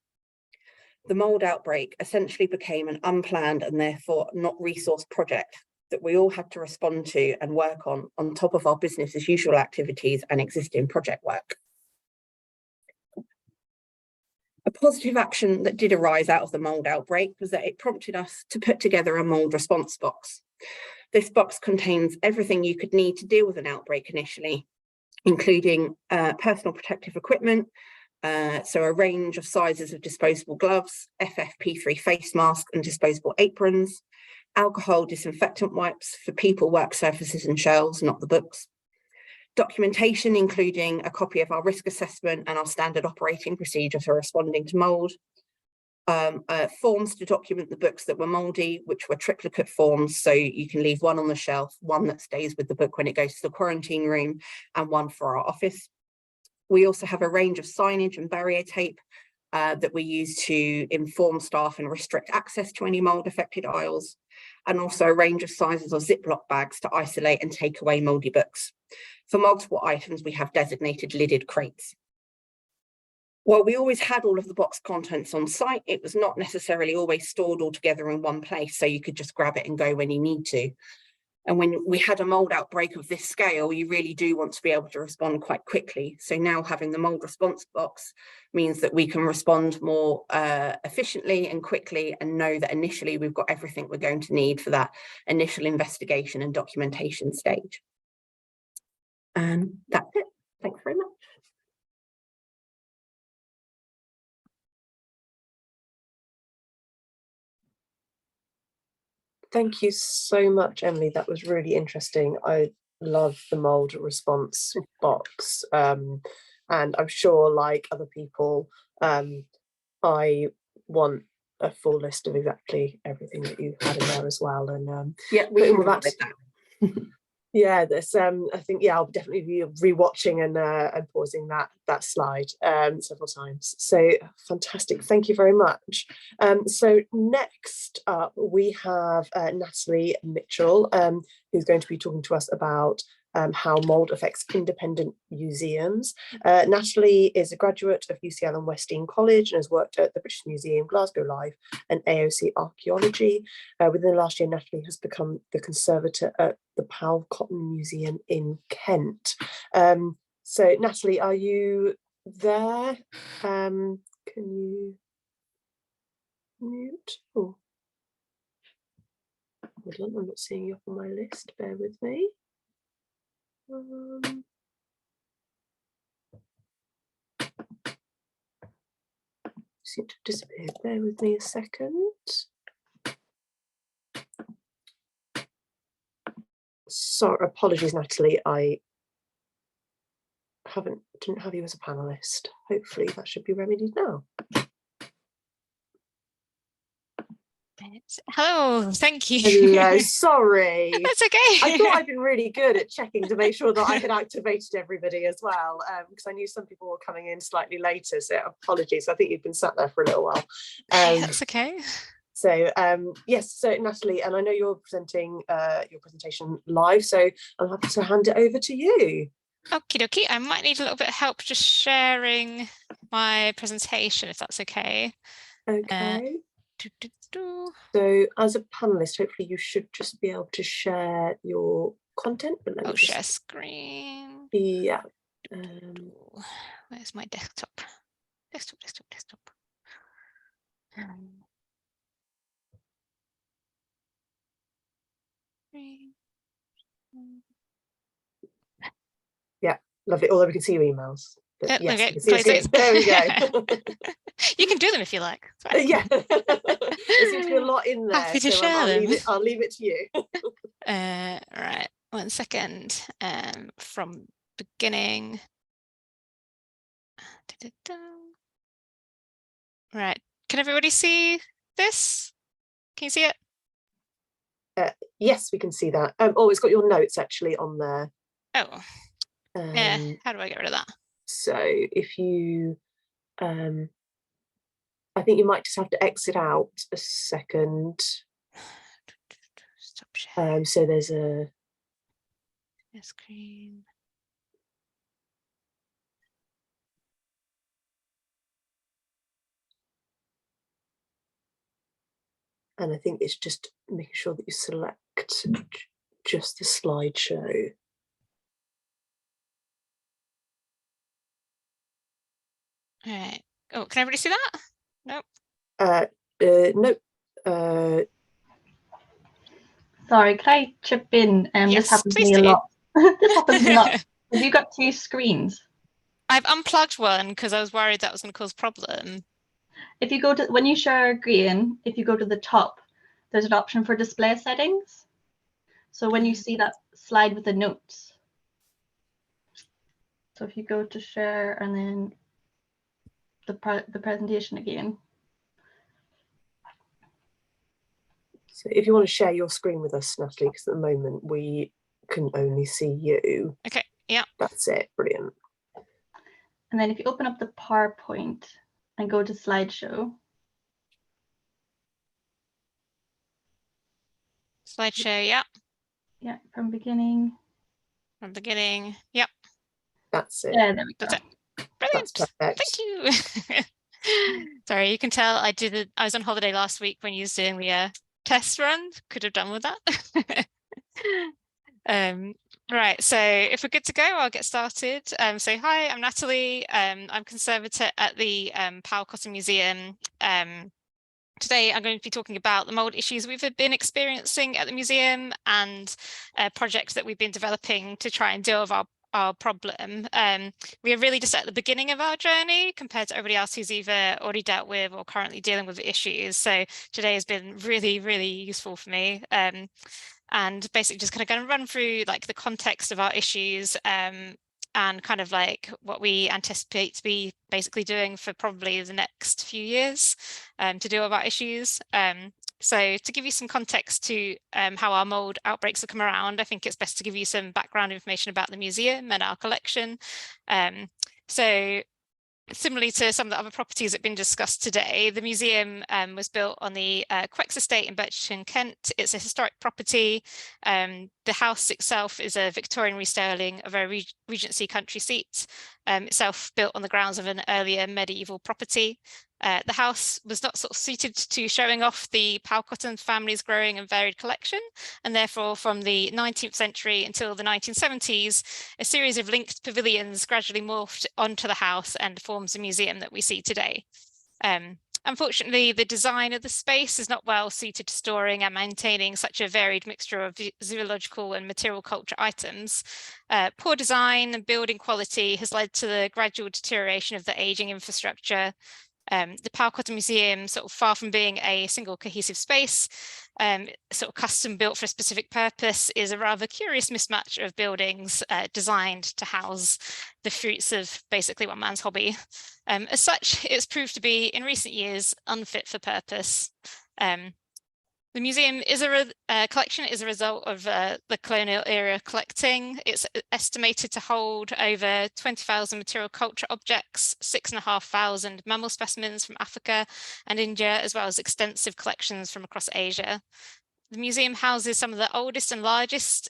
The mould outbreak essentially became an unplanned and therefore not resourced project that we all had to respond to and work on top of our business as usual activities and existing project work. A positive action that did arise out of the mould outbreak was that it prompted us to put together a mould response box. This box contains everything you could need to deal with an outbreak initially, including personal protective equipment, so a range of sizes of disposable gloves, FFP3 face mask and disposable aprons, alcohol disinfectant wipes for people, work surfaces and shelves, not the books. Documentation, including a copy of our risk assessment and our standard operating procedure for responding to mould. Forms to document the books that were mouldy, which were triplicate forms, so you can leave one on the shelf, one that stays with the book when it goes to the quarantine room, and one for our office. We also have a range of signage and barrier tape that we use to inform staff and restrict access to any mould affected aisles, and also a range of sizes of Ziploc bags to isolate and take away mouldy books. For multiple items, we have designated lidded crates. While we always had all of the box contents on site, it was not necessarily always stored all together in one place, so you could just grab it and go when you need to. And when we had a mould outbreak of this scale, you really do want to be able to respond quite quickly. So now having the mould response box means that we can respond more efficiently and quickly and know that initially we've got everything we're going to need for that initial investigation and documentation stage. And that's it. Thanks very much. Thank you so much, Emily. That was really interesting. I love the mould response box. And I'm sure, like other people, I want a full list of exactly everything that you had in there as well. And yeah, we can provide that. Yeah, there's I think I'll definitely be rewatching and pausing that slide several times. So fantastic, thank you very much. So next up we have Natalie Mitchell, who's going to be talking to us about how mould affects independent museums. Natalie is a graduate of UCL and Westdean College and has worked at the British Museum, Glasgow Live and AOC Archaeology. Within the last year, Natalie has become the conservator at the Powell Cotton Museum in Kent. So Natalie, are you there? Can you mute? Oh, hold on, I'm not seeing you up on my list. Bear with me. Seem to have disappeared. Bear with me a second. Sorry, apologies, Natalie. I didn't have you as a panelist. Hopefully that should be remedied now. Hello, thank you. Hello, sorry. That's okay. I thought I'd been really good at checking to make sure that I had activated everybody as well, because I knew some people were coming in slightly later, so apologies. I think you've been sat there for a little while. That's okay. So yes, so Natalie, and I know you're presenting your presentation live, so I'm happy to hand it over to you. Okie dokie. I might need a little bit of help just sharing my presentation, if that's okay. Okay. So as a panelist, hopefully you should just be able to share your content. But let me just... share screen. Yeah. Where's my desktop? Desktop. Yeah, lovely. Although we can see your emails. But yes, okay, there we go. You can do them if you like. Yeah, there seems to be a lot in there. Happy to share them. I'll leave it to you. Right, 1 second. From beginning. Right, can everybody see this? Can you see it? Yes, we can see that. Oh, it's got your notes actually on there. Oh, yeah. How do I get rid of that? So if you, I think you might just have to exit out a second. Stop sharing. So there's a screen. And I think it's just making sure that you select just the slideshow. All right. Oh, can everybody see that? Nope. Nope. Sorry, can I chip in? Yes, this happens to please me a do. lot. This happens to me a lot. Have you got 2 screens? I've unplugged one because I was worried that was going to cause a problem. If you go to, when you share green, if you go to the top, there's an option for display settings. So when you see that slide with the notes. So if you go to share and then the presentation again. So if you want to share your screen with us, Natalie, because at the moment we can only see you. Okay, yeah. That's it, brilliant. And then if you open up the PowerPoint and go to slideshow. Slideshow, yeah. Yeah, from beginning. From beginning, yep. That's it. Yeah, there we go. That's it. Brilliant. That's perfect. Thank you. Sorry, you can tell I was on holiday last week when you was doing the test run. Could have done with that. Right, so if we're good to go, I'll get started. So hi, I'm Natalie. I'm conservator at the Powell Cotton Museum. Today I'm going to be talking about the mould issues we've been experiencing at the museum and projects that we've been developing to try and deal with our problem. We are really just at the beginning of our journey compared to everybody else who's either already dealt with or currently dealing with the issues. So today has been really, really useful for me. And basically just kind of going to run through like the context of our issues and kind of like what we anticipate to be basically doing for probably the next few years to deal with our issues. So to give you some context to how our mould outbreaks have come around, I think it's best to give you some background information about the museum and our collection. So similarly to some of the other properties that have been discussed today, the museum was built on the Quex estate in Birchton, Kent. It's a historic property. The house itself is a Victorian restyling of a Regency country seat, itself built on the grounds of an earlier medieval property. The house was not sort of suited to showing off the Powcotton family's growing and varied collection, and therefore from the 19th century until the 1970s, a series of linked pavilions gradually morphed onto the house and forms the museum that we see today. Unfortunately, the design of the space is not well suited to storing and maintaining such a varied mixture of zoological and material culture items. Poor design and building quality has led to the gradual deterioration of the aging infrastructure. The Powcotton Museum, sort of far from being a single cohesive space, sort of custom built for a specific purpose, is a rather curious mismatch of buildings designed to house the fruits of basically one man's hobby. As such, it's proved to be in recent years unfit for purpose. The museum is collection is a result of the colonial era collecting. It's estimated to hold over 20,000 material culture objects, 6,500 mammal specimens from Africa and India, as well as extensive collections from across Asia. The museum houses some of the oldest and largest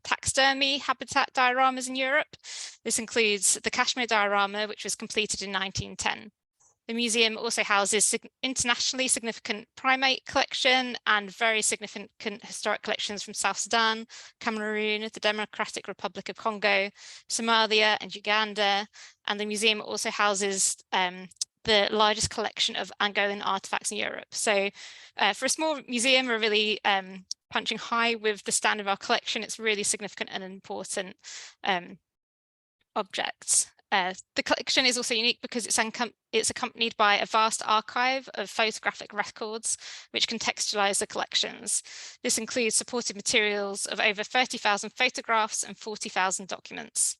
taxidermy habitat dioramas in Europe. This includes the Kashmir diorama, which was completed in 1910. The museum also houses internationally significant primate collection and very significant historic collections from South Sudan, Cameroon, the Democratic Republic of Congo, Somalia and Uganda. And the museum also houses the largest collection of Angolan artifacts in Europe. So for a small museum, we're really punching high with the standard of our collection. It's really significant and important objects. The collection is also unique because it's accompanied by a vast archive of photographic records which contextualize the collections. This includes supported materials of over 30,000 photographs and 40,000 documents.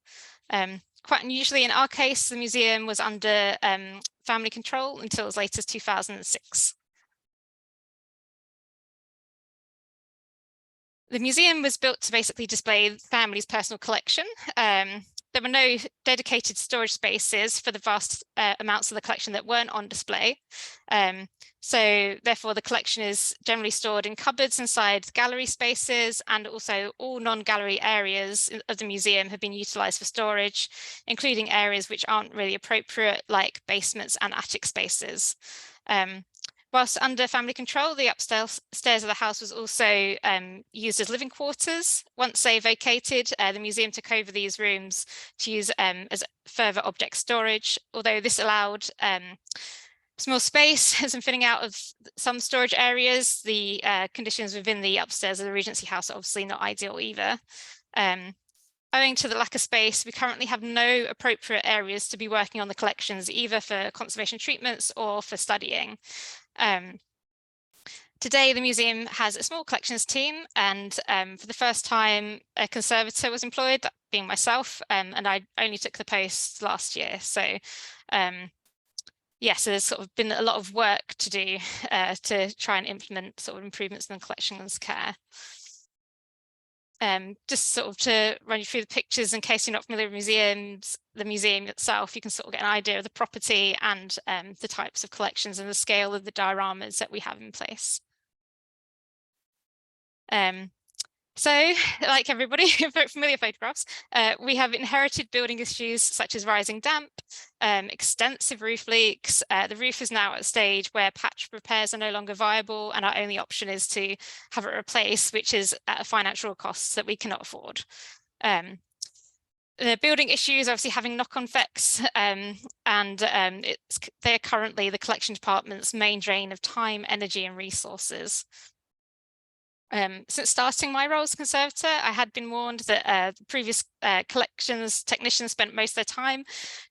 Quite unusually in our case, the museum was under family control until as late as 2006. The museum was built to basically display the family's personal collection. There were no dedicated storage spaces for the vast amounts of the collection that weren't on display. So therefore the collection is generally stored in cupboards inside gallery spaces, and also all non-gallery areas of the museum have been utilised for storage, including areas which aren't really appropriate, like basements and attic spaces. Whilst under family control, the upstairs of the house was also used as living quarters. Once they vacated, the museum took over these rooms to use as further object storage, although this allowed small space and some fitting out of some storage areas. The conditions within the upstairs of the Regency House are obviously not ideal either. Owing to the lack of space, we currently have no appropriate areas to be working on the collections, either for conservation treatments or for studying. Today, the museum has a small collections team, and for the first time, a conservator was employed, that being myself, and I only took the post last year. So yeah, so there's sort of been a lot of work to do to try and implement sort of improvements in the collections care. Just sort of to run you through the pictures in case you're not familiar with museums, the museum itself, you can sort of get an idea of the property and the types of collections and the scale of the dioramas that we have in place. So, like everybody, familiar photographs, we have inherited building issues such as rising damp, extensive roof leaks. The roof is now at a stage where patch repairs are no longer viable, and our only option is to have it replaced, which is at a financial cost that we cannot afford. The building issues are obviously having knock-on effects, and they're currently the collection department's main drain of time, energy, and resources. Since starting my role as conservator, I had been warned that previous collections technicians spent most of their time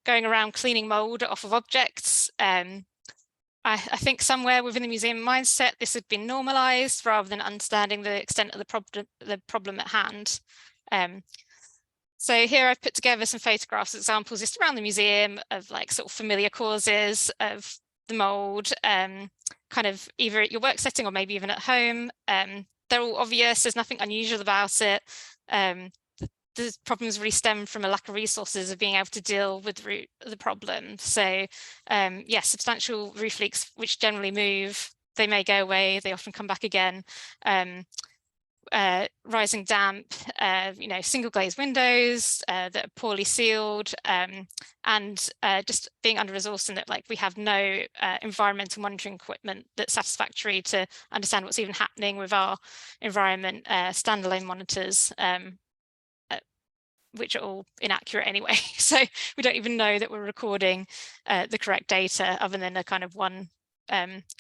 going around cleaning mould off of objects. I think somewhere within the museum mindset, this had been normalised rather than understanding the extent of the problem at hand. So here I've put together some photographs, examples just around the museum of like sort of familiar causes of the mould, kind of either at your work setting or maybe even at home. They're all obvious, there's nothing unusual about it. The the problems really stem from a lack of resources of being able to deal with the problem. So yes, substantial roof leaks, which generally move, they may go away, they often come back again. Rising damp, single glazed windows that are poorly sealed, and just being under-resourced in that, like, we have no environmental monitoring equipment that's satisfactory to understand what's even happening with our environment. Standalone monitors, which are all inaccurate anyway, so we don't even know that we're recording the correct data, other than a kind of one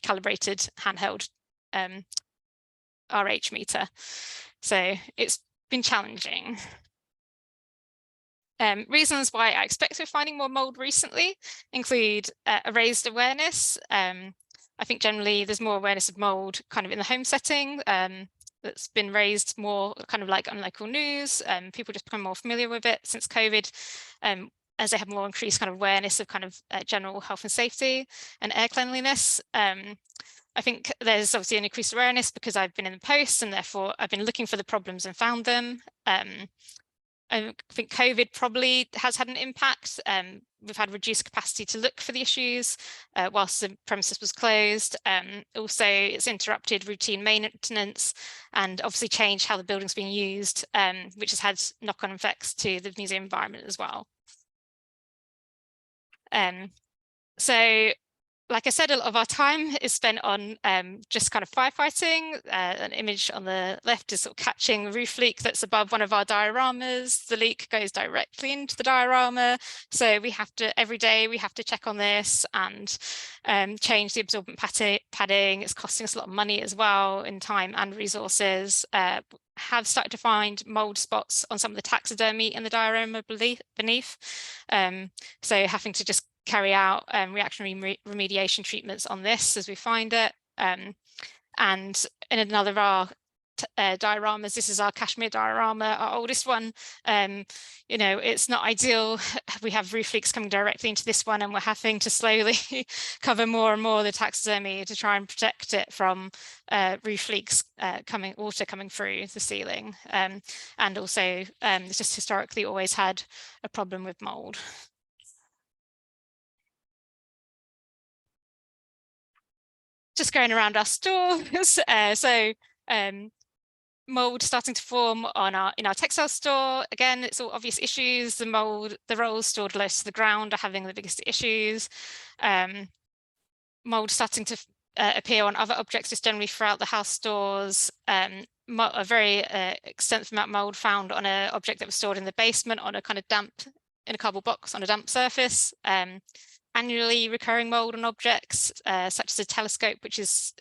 calibrated handheld RH meter. So it's been challenging. Reasons why I expect we're finding more mould recently include a raised awareness. I think generally there's more awareness of mould kind of in the home setting, that's been raised more kind of like on local news. People just become more familiar with it since COVID, as they have more increased kind of awareness of kind of general health and safety and air cleanliness. I think there's obviously an increased awareness because I've been in the post, and therefore I've been looking for the problems and found them. I think COVID probably has had an impact. We've had reduced capacity to look for the issues whilst the premises was closed. Also, it's interrupted routine maintenance and obviously changed how the building's being used, which has had knock-on effects to the museum environment as well. So, like I said, a lot of our time is spent on just kind of firefighting. An image on the left is sort of catching a roof leak that's above one of our dioramas. The leak goes directly into the diorama. So we have to, every day, we have to check on this and change the absorbent padding. It's costing us a lot of money as well in time and resources. Have started to find mould spots on some of the taxidermy in the diorama beneath. So having to just carry out reactionary remediation treatments on this as we find it. And in another of our dioramas, this is our Kashmir diorama, our oldest one. It's not ideal. We have roof leaks coming directly into this one, and we're having to slowly cover more and more of the taxidermy to try and protect it from roof leaks water coming through the ceiling. And also, it's just historically always had a problem with mould. Just going around our stores, mould starting to form in our textile store. Again, it's all obvious issues. The rolls stored close to the ground are having the biggest issues. Mould starting to appear on other objects just generally throughout the house stores. A very extensive amount of mould found on an object that was stored in the basement on a kind of in a cardboard box on a damp surface. Annually recurring mould on objects, such as a telescope, which is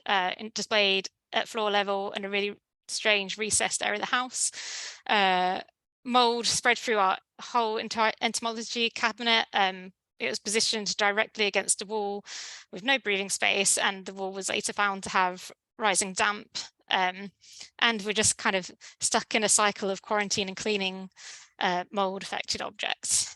displayed at floor level in a really strange recessed area of the house. Mould spread through our whole entire entomology cabinet. It was positioned directly against a wall with no breathing space, and the wall was later found to have rising damp. And we're just kind of stuck in a cycle of quarantine and cleaning mould affected objects.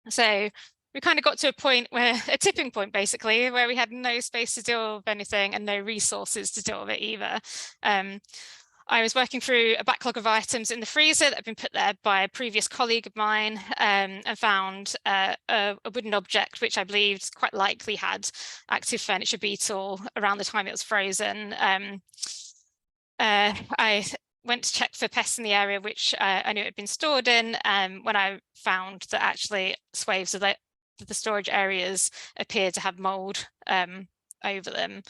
So we kind of got to a tipping point basically, where we had no space to deal with anything and no resources to deal with it either. I was working through a backlog of items in the freezer that had been put there by a previous colleague of mine, and found a wooden object which I believed quite likely had active furniture beetle around the time it was frozen. I went to check for pests in the area which I knew it had been stored in, when I found that actually swathes of the storage areas appeared to have mould over them.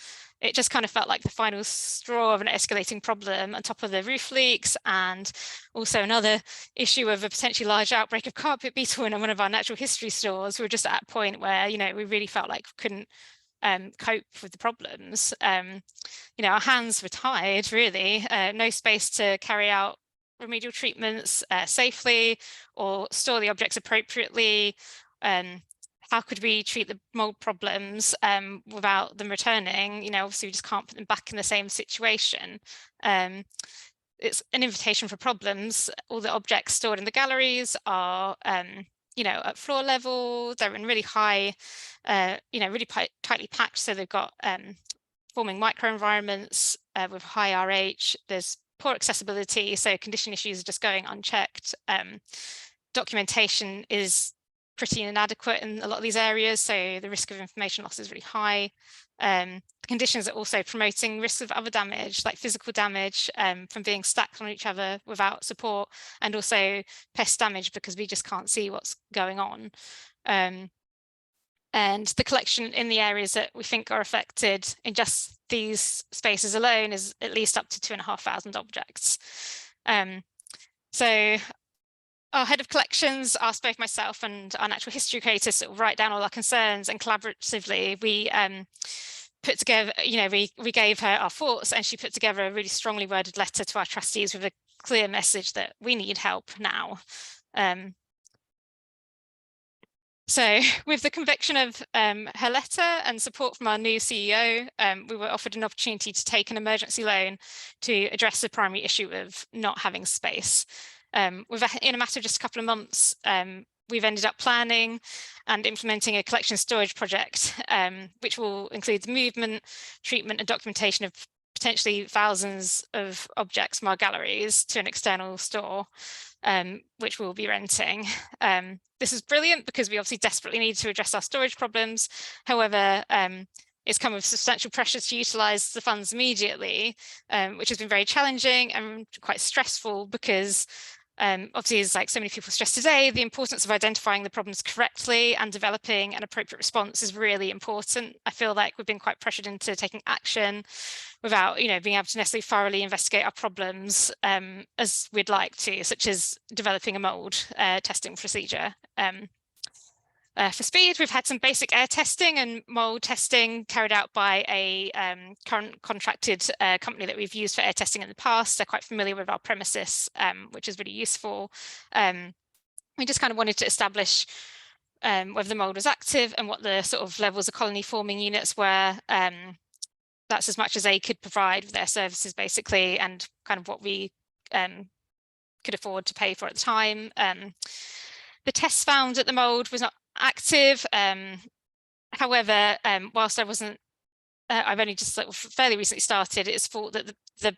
It just kind of felt like the final straw of an escalating problem, on top of the roof leaks, and also another issue of a potentially large outbreak of carpet beetle in one of our natural history stores. We were just at a point where, we really felt like we couldn't cope with the problems. Our hands were tied, really. No space to carry out remedial treatments safely or store the objects appropriately. How could we treat the mould problems without them returning? Obviously we just can't put them back in the same situation. It's an invitation for problems. All the objects stored in the galleries are at floor level. They're in really high, really tightly packed. So they've got forming microenvironments with high RH. There's poor accessibility, so condition issues are just going unchecked. Documentation is pretty inadequate in a lot of these areas, so the risk of information loss is really high. Conditions are also promoting risks of other damage, like physical damage from being stacked on each other without support, and also pest damage because we just can't see what's going on. And the collection in the areas that we think are affected in just these spaces alone is at least up to 2,500 objects. So our head of collections asked both myself and our natural history creator to sort of write down all our concerns, and collaboratively we put together, we gave her our thoughts, and she put together a really strongly worded letter to our trustees with a clear message that we need help now. So with the conviction of her letter and support from our new CEO, we were offered an opportunity to take an emergency loan to address the primary issue of not having space. In a matter of just a couple of months, we've ended up planning and implementing a collection storage project, which will include the movement, treatment and documentation of potentially thousands of objects from our galleries to an external store, which we'll be renting. This is brilliant because we obviously desperately need to address our storage problems. However, it's come with substantial pressure to utilise the funds immediately, which has been very challenging and quite stressful because obviously, as like so many people stress today, the importance of identifying the problems correctly and developing an appropriate response is really important. I feel like we've been quite pressured into taking action without, being able to necessarily thoroughly investigate our problems as we'd like to, such as developing a mould testing procedure. For speed, we've had some basic air testing and mould testing carried out by a current contracted company that we've used for air testing in the past. They're quite familiar with our premises, which is really useful. We just kind of wanted to establish whether the mould was active and what the sort of levels of colony forming units were. That's as much as they could provide with their services, basically, and kind of what we could afford to pay for at the time. The tests found that the mould was not active. However, whilst I wasn't, I've only just sort of fairly recently started, it's thought that the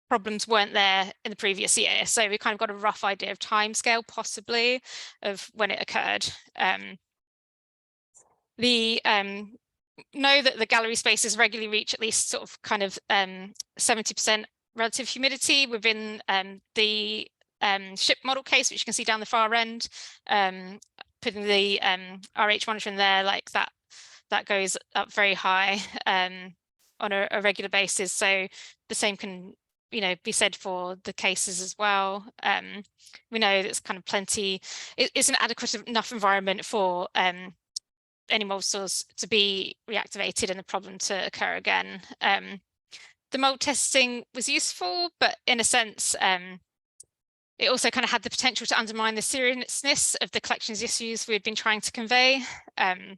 problems weren't there in the previous year. So we kind of got a rough idea of timescale, possibly, of when it occurred. Know that the gallery spaces regularly reach at least sort of kind of 70% relative humidity within the ship model case, which you can see down the far end. Putting the RH monitor in there, like that goes up very high on a regular basis. So the same can be said for the cases as well. We know it's kind of plenty. It's an adequate enough environment for any mold stores to be reactivated and the problem to occur again. The mold testing was useful, but in a sense, it also kind of had the potential to undermine the seriousness of the collections issues we'd been trying to convey. In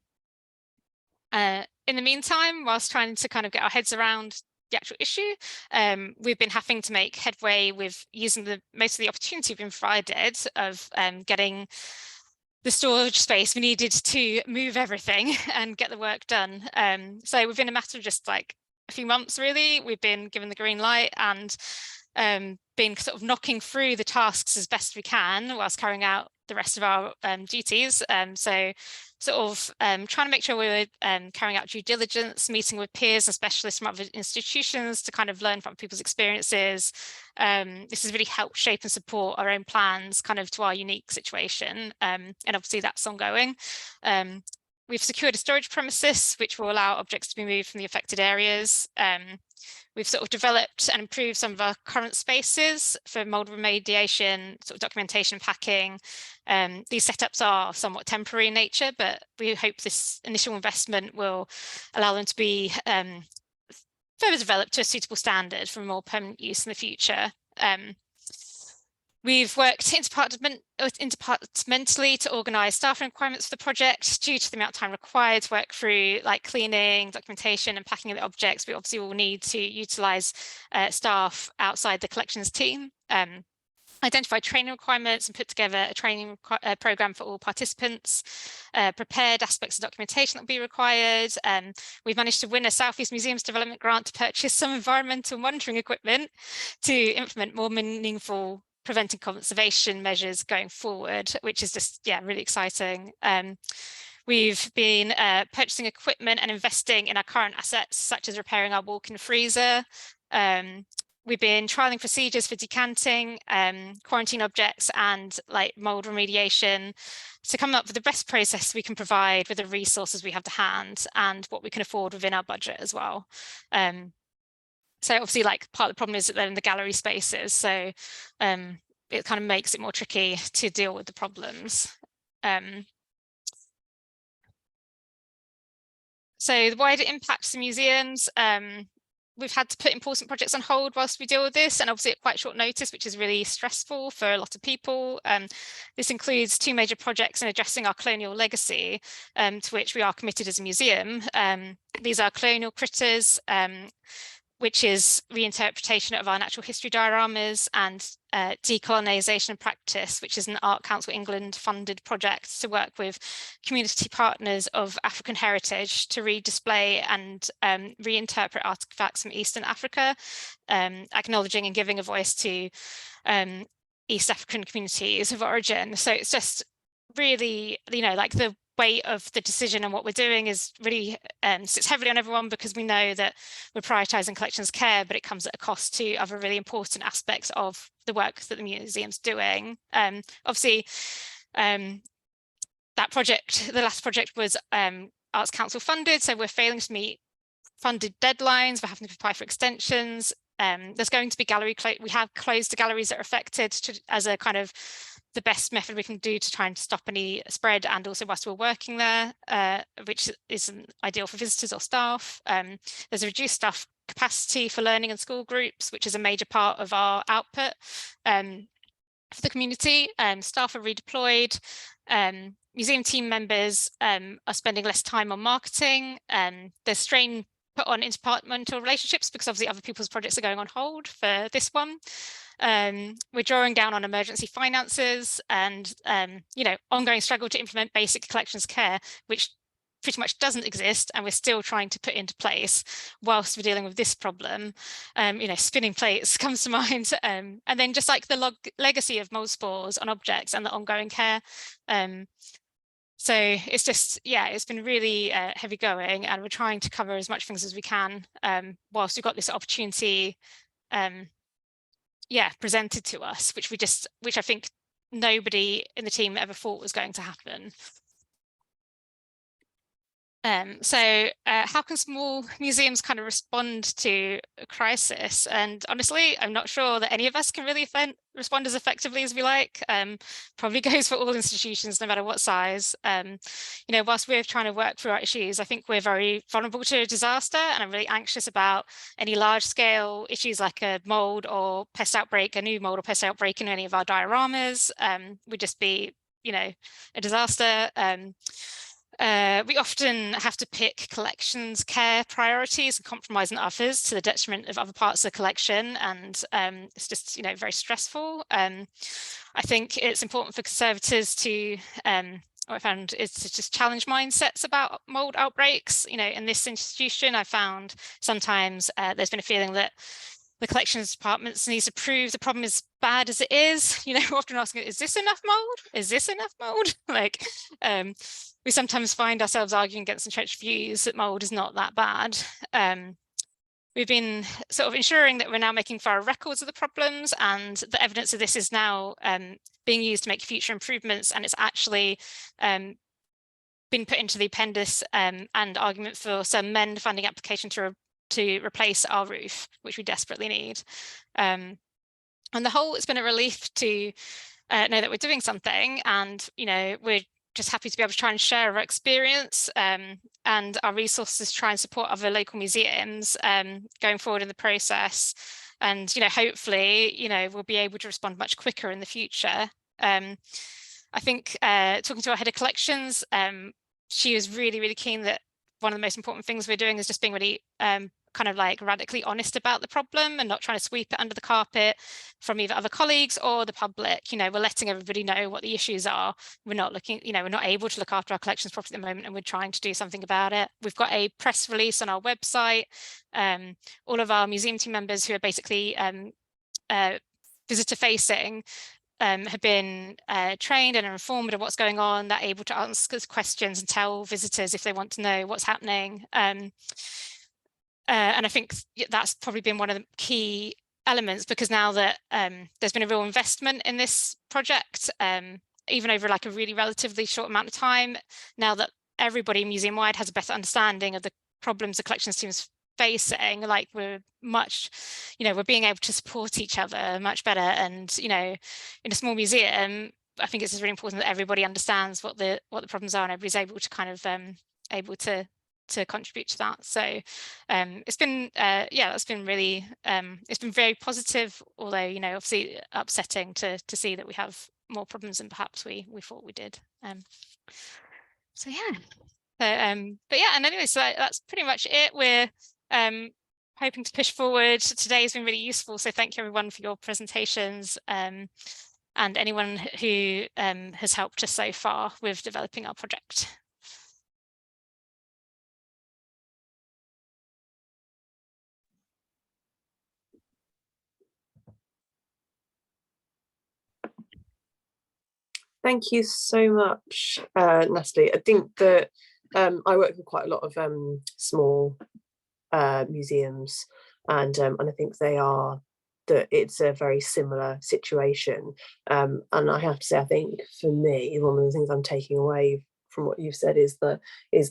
the meantime, whilst trying to kind of get our heads around the actual issue, we've been having to make headway with using most of the opportunity we've been provided of getting the storage space we needed to move everything and get the work done. So within a matter of just like a few months, really, we've been given the green light and been sort of knocking through the tasks as best we can whilst carrying out the rest of our duties. So sort of trying to make sure we're carrying out due diligence, meeting with peers and specialists from other institutions to kind of learn from people's experiences. This has really helped shape and support our own plans kind of to our unique situation. And obviously that's ongoing. We've secured a storage premises, which will allow objects to be moved from the affected areas. We've sort of developed and improved some of our current spaces for mould remediation, sort of documentation, packing. These setups are somewhat temporary in nature, but we hope this initial investment will allow them to be further developed to a suitable standard for more permanent use in the future. We've worked interdepartmentally to organise staffing requirements for the project due to the amount of time required to work through like cleaning, documentation and packing of the objects. We obviously will need to utilise staff outside the collections team. identified training requirements and put together a training program for all participants, prepared aspects of documentation that will be required. We've managed to win a South East Museums Development Grant to purchase some environmental monitoring equipment to implement more meaningful preventing conservation measures going forward, which is just, yeah, really exciting. We've been purchasing equipment and investing in our current assets, such as repairing our walk-in freezer. We've been trialing procedures for decanting, quarantine objects, and like mold remediation to come up with the best process we can provide with the resources we have to hand and what we can afford within our budget as well. So obviously, like, part of the problem is that they're in the gallery spaces, so it kind of makes it more tricky to deal with the problems. So the wider impacts to museums, we've had to put important projects on hold whilst we deal with this, and obviously at quite short notice, which is really stressful for a lot of people. This includes 2 major projects in addressing our colonial legacy, to which we are committed as a museum. These are colonial critters, which is reinterpretation of our natural history dioramas, and decolonisation and practice, which is an Art Council England funded project to work with community partners of African heritage to redisplay and reinterpret artifacts from Eastern Africa, acknowledging and giving a voice to East African communities of origin. So it's just really, you know, like, the weight of the decision and what we're doing is really sits heavily on everyone, because we know that we're prioritising collections care, but it comes at a cost to other really important aspects of the work that the museum's doing. Obviously, that project, the last project, was Arts Council funded, so we're failing to meet funded deadlines. We're having to apply for extensions. There's going to be we have closed the galleries that are affected as a kind of the best method we can do to try and stop any spread, and also whilst we're working there, which isn't ideal for visitors or staff. There's a reduced staff capacity for learning and school groups, which is a major part of our output for the community. Staff are redeployed. Museum team members are spending less time on marketing. There's strain put on interdepartmental relationships, because obviously other people's projects are going on hold for this one. We're drawing down on emergency finances, and you know, ongoing struggle to implement basic collections care, which pretty much doesn't exist, and we're still trying to put into place whilst we're dealing with this problem. You know, spinning plates comes to mind, and then just like the legacy of mold spores on objects and the ongoing care. So it's just, yeah, it's been really heavy going, and we're trying to cover as much things as we can whilst we've got this opportunity presented to us, which I think nobody in the team ever thought was going to happen. So how can small museums kind of respond to a crisis? And honestly, I'm not sure that any of us can really respond as effectively as we like. Probably goes for all institutions, no matter what size. You know, whilst we're trying to work through our issues, I think we're very vulnerable to a disaster, and I'm really anxious about any large scale issues like a mold or pest outbreak, a new mold or pest outbreak in any of our dioramas. Would just be, you know, a disaster. We often have to pick collections care priorities and compromise on others to the detriment of other parts of the collection, and it's just, you know, very stressful. I think it's important for conservators to what I found is to just challenge mindsets about mold outbreaks. You know, in this institution, I found sometimes there's been a feeling that the collections departments needs to prove the problem is bad as it is. You know, we're often asking, is this enough mold? Is this enough mold? Like, we sometimes find ourselves arguing against entrenched views that mold is not that bad. We've been sort of ensuring that we're now making thorough records of the problems, and the evidence of this is now being used to make future improvements, and it's actually been put into the appendix and argument for some MEND funding application to replace our roof, which we desperately need. On the whole, it's been a relief to know that we're doing something, and, you know, we're just happy to be able to try and share our experience and our resources to try and support other local museums going forward in the process. And, you know, hopefully, you know, we'll be able to respond much quicker in the future. I think talking to our head of collections, she was really, really keen that one of the most important things we're doing is just being really kind of like radically honest about the problem and not trying to sweep it under the carpet from either other colleagues or the public. You know, we're letting everybody know what the issues are. We're not looking, you know, we're not able to look after our collections properly at the moment, and we're trying to do something about it. We've got a press release on our website. All of our museum team members who are basically visitor facing have been trained and are informed of what's going on. They're able to ask us questions and tell visitors if they want to know what's happening. And I think that's probably been one of the key elements, because now that there's been a real investment in this project, even over like a really relatively short amount of time, now that everybody museum-wide has a better understanding of the problems the collections team's facing, like we're much, you know, we're being able to support each other much better. And, you know, in a small museum, I think it's really important that everybody understands what the problems are, and everybody's able to kind of able to contribute to that. So it's been yeah, that's been really it's been very positive, although, you know, obviously upsetting to see that we have more problems than perhaps we thought we did. So yeah. So, but yeah, and anyway, so that's pretty much it. We're hoping to push forward. Today has been really useful, so thank you everyone for your presentations, and anyone who has helped us so far with developing our project. Thank you so much, Natalie. I think that I work with quite a lot of small museums, and I think that it's a very similar situation. And I have to say, I think for me, one of the things I'm taking away from what you've said is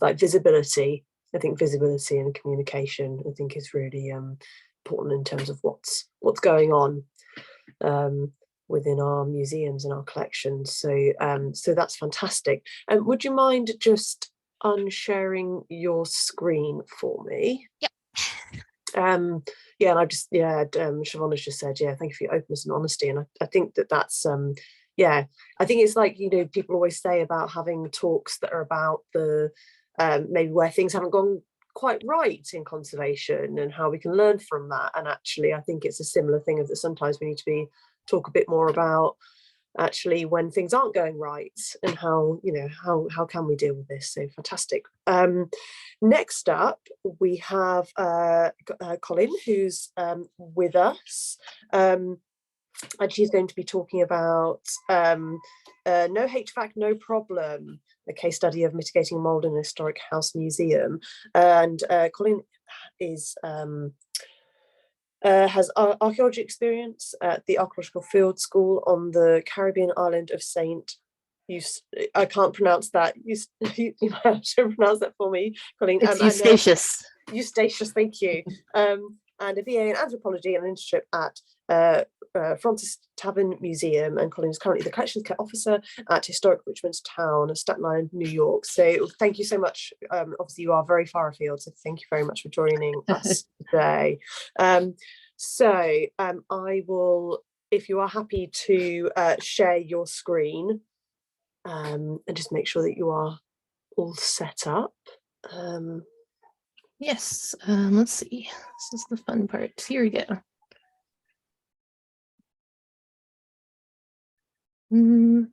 like visibility. I think visibility and communication, I think, is really important in terms of what's going on within our museums and our collections. So so that's fantastic. And would you mind just unsharing your screen for me? Yep. Yeah, and I just, yeah, Siobhan's just said, yeah, thank you for your openness and honesty. And I think that's yeah, I think it's like, you know, people always say about having talks that are about the maybe where things haven't gone quite right in conservation and how we can learn from that. And actually, I think it's a similar thing of that sometimes we need to talk a bit more about actually when things aren't going right, and how, you know, how can we deal with this. So fantastic. Next up we have Colin, who's with us, and she's going to be talking about no HVAC, no problem, a case study of mitigating mould in a historic house museum. And Colin is has archaeology experience at the Archaeological Field School on the Caribbean island of I can't pronounce that. You have to pronounce that for me, Colleen. It's Eustachius. Eustachius, thank you. And a BA in anthropology and an internship at Francis Tavern Museum, and Colin is currently the collections care officer at Historic Richmond's Town, Staten Island, New York. So thank you so much. Obviously you are very far afield, so thank you very much for joining us today. So I will, if you are happy to share your screen, and just make sure that you are all set up. Yes, let's see. This is the fun part. Here we go. Yeah,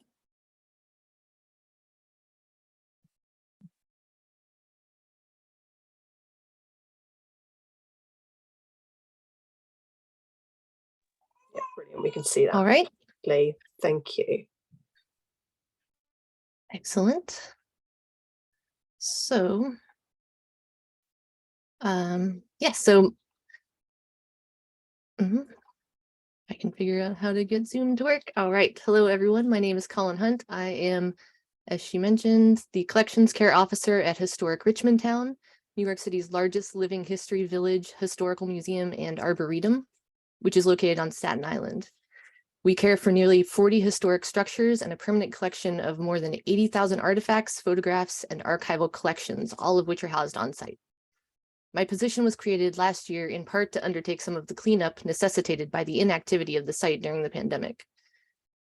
brilliant. We can see that. All right. Thank you. Excellent. So, yes, so I can figure out how to get Zoom to work. All right. Hello, everyone. My name is Colin Hunt. I am, as she mentioned, the collections care officer at Historic Richmond Town, New York City's largest living history village, historical museum, and arboretum, which is located on Staten Island. We care for nearly 40 historic structures and a permanent collection of more than 80,000 artifacts, photographs, and archival collections, all of which are housed on site. My position was created last year in part to undertake some of the cleanup necessitated by the inactivity of the site during the pandemic.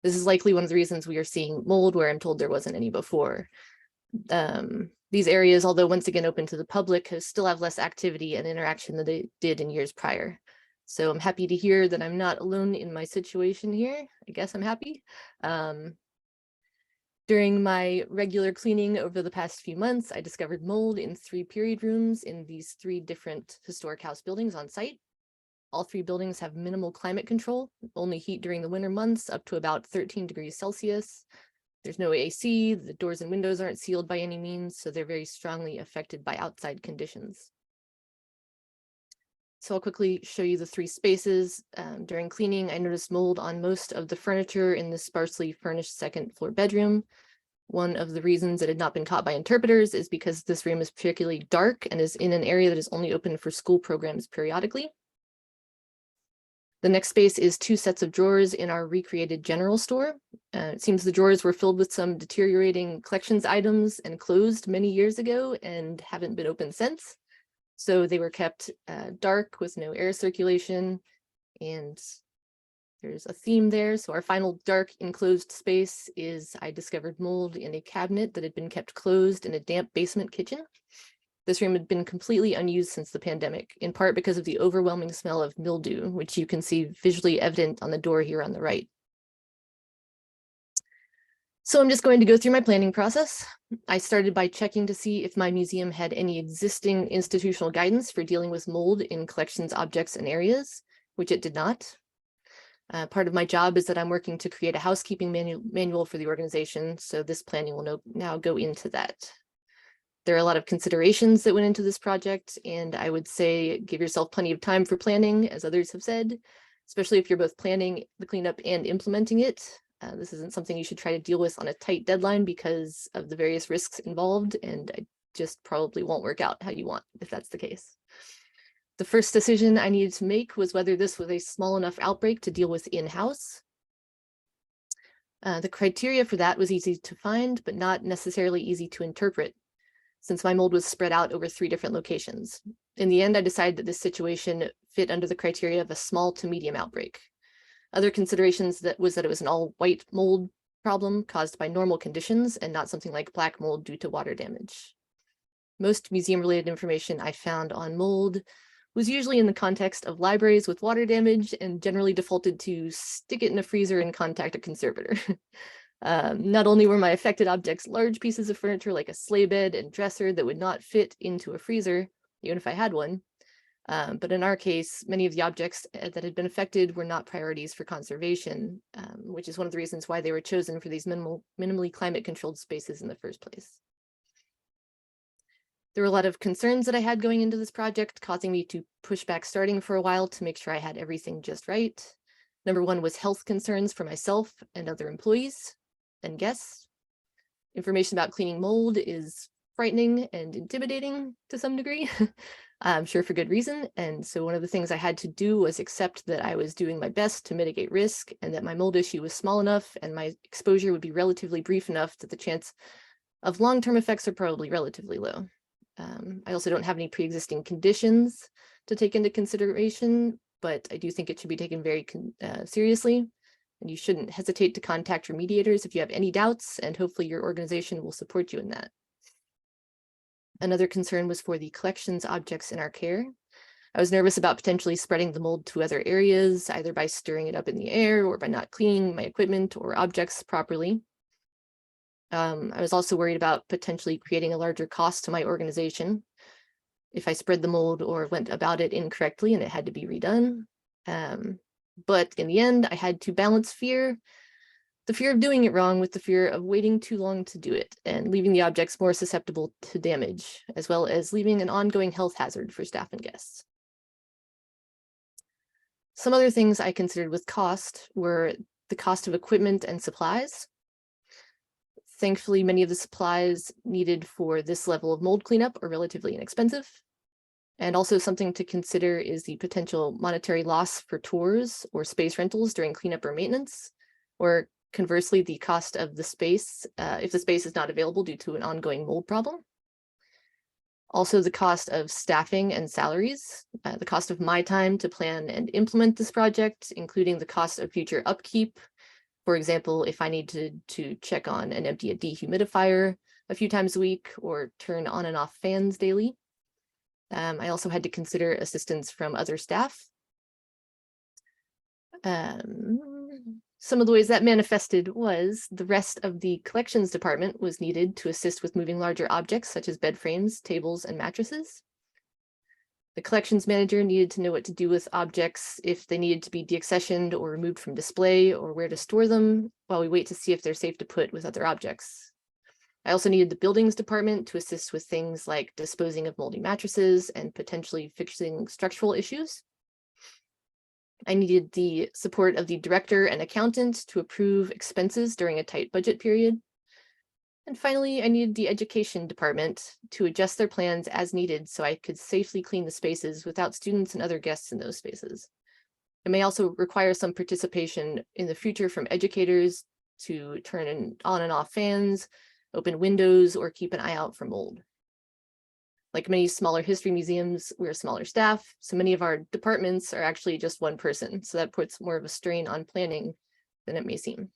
This is likely one of the reasons we are seeing mold where I'm told there wasn't any before. These areas, although once again open to the public, still have less activity and interaction than they did in years prior. So I'm happy to hear that I'm not alone in my situation here. I guess I'm happy. During my regular cleaning over the past few months, I discovered mold in 3 period rooms in these 3 different historic house buildings on site. All 3 buildings have minimal climate control, only heat during the winter months up to about 13 degrees Celsius. There's no AC, the doors and windows aren't sealed by any means, so they're very strongly affected by outside conditions. So I'll quickly show you the 3 spaces. During cleaning, I noticed mold on most of the furniture in the sparsely furnished 2nd floor bedroom. One of the reasons it had not been caught by interpreters is because this room is particularly dark and is in an area that is only open for school programs periodically. The next space is 2 sets of drawers in our recreated general store. It seems the drawers were filled with some deteriorating collections items and closed many years ago and haven't been opened since. So they were kept dark with no air circulation, and there's a theme there. So our final dark enclosed space is I discovered mold in a cabinet that had been kept closed in a damp basement kitchen. This room had been completely unused since the pandemic, in part because of the overwhelming smell of mildew, which you can see visually evident on the door here on the right. So I'm just going to go through my planning process. I started by checking to see if my museum had any existing institutional guidance for dealing with mold in collections, objects, and areas, which it did not. Part of my job is that I'm working to create a housekeeping manual for the organization, so this planning will now go into that. There are a lot of considerations that went into this project, and I would say give yourself plenty of time for planning, as others have said, especially if you're both planning the cleanup and implementing it. This isn't something you should try to deal with on a tight deadline because of the various risks involved, and it just probably won't work out how you want if that's the case. The first decision I needed to make was whether this was a small enough outbreak to deal with in-house. The criteria for that was easy to find, but not necessarily easy to interpret, since my mold was spread out over 3 different locations. In the end, I decided that this situation fit under the criteria of a small to medium outbreak. Other considerations was that it was an all-white mold problem caused by normal conditions and not something like black mold due to water damage. Most museum-related information I found on mold was usually in the context of libraries with water damage and generally defaulted to stick it in a freezer and contact a conservator. Not only were my affected objects large pieces of furniture like a sleigh bed and dresser that would not fit into a freezer, even if I had one, but in our case, many of the objects that had been affected were not priorities for conservation, which is one of the reasons why they were chosen for these minimally climate-controlled spaces in the first place. There were a lot of concerns that I had going into this project, causing me to push back starting for a while to make sure I had everything just right. Number 1 was health concerns for myself and other employees and guests. Information about cleaning mold is frightening and intimidating to some degree. I'm sure for good reason. And so one of the things I had to do was accept that I was doing my best to mitigate risk and that my mold issue was small enough and my exposure would be relatively brief enough that the chance of long-term effects are probably relatively low. I also don't have any pre-existing conditions to take into consideration, but I do think it should be taken very seriously. And you shouldn't hesitate to contact your mediators if you have any doubts, and hopefully your organization will support you in that. Another concern was for the collections objects in our care. I was nervous about potentially spreading the mold to other areas, either by stirring it up in the air or by not cleaning my equipment or objects properly. I was also worried about potentially creating a larger cost to my organization if I spread the mold or went about it incorrectly and it had to be redone. But in the end, I had to balance the fear of doing it wrong with the fear of waiting too long to do it and leaving the objects more susceptible to damage, as well as leaving an ongoing health hazard for staff and guests. Some other things I considered with cost were the cost of equipment and supplies. Thankfully, many of the supplies needed for this level of mold cleanup are relatively inexpensive. And also something to consider is the potential monetary loss for tours or space rentals during cleanup or maintenance, or conversely, the cost of the space if the space is not available due to an ongoing mold problem. Also, the cost of staffing and salaries, the cost of my time to plan and implement this project, including the cost of future upkeep. For example, if I need to check on and empty a dehumidifier a few times a week or turn on and off fans daily. I also had to consider assistance from other staff. Some of the ways that manifested was the rest of the collections department was needed to assist with moving larger objects such as bed frames, tables, and mattresses. The collections manager needed to know what to do with objects if they needed to be deaccessioned or removed from display, or where to store them while we wait to see if they're safe to put with other objects. I also needed the buildings department to assist with things like disposing of moldy mattresses and potentially fixing structural issues. I needed the support of the director and accountant to approve expenses during a tight budget period. And finally, I needed the education department to adjust their plans as needed so I could safely clean the spaces without students and other guests in those spaces. It may also require some participation in the future from educators to turn on and off fans, open windows, or keep an eye out for mold. Like many smaller history museums, we're a smaller staff, so many of our departments are actually just one person, so that puts more of a strain on planning than it may seem.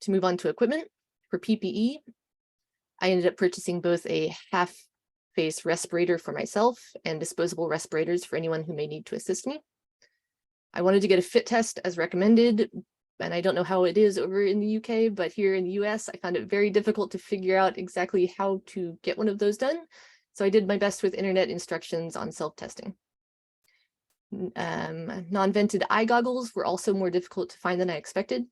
To move on to equipment, for PPE, I ended up purchasing both a half-face respirator for myself and disposable respirators for anyone who may need to assist me. I wanted to get a fit test as recommended, and I don't know how it is over in the UK, but here in the US, I found it very difficult to figure out exactly how to get one of those done. So I did my best with internet instructions on self-testing. Non-vented eye goggles were also more difficult to find than I expected.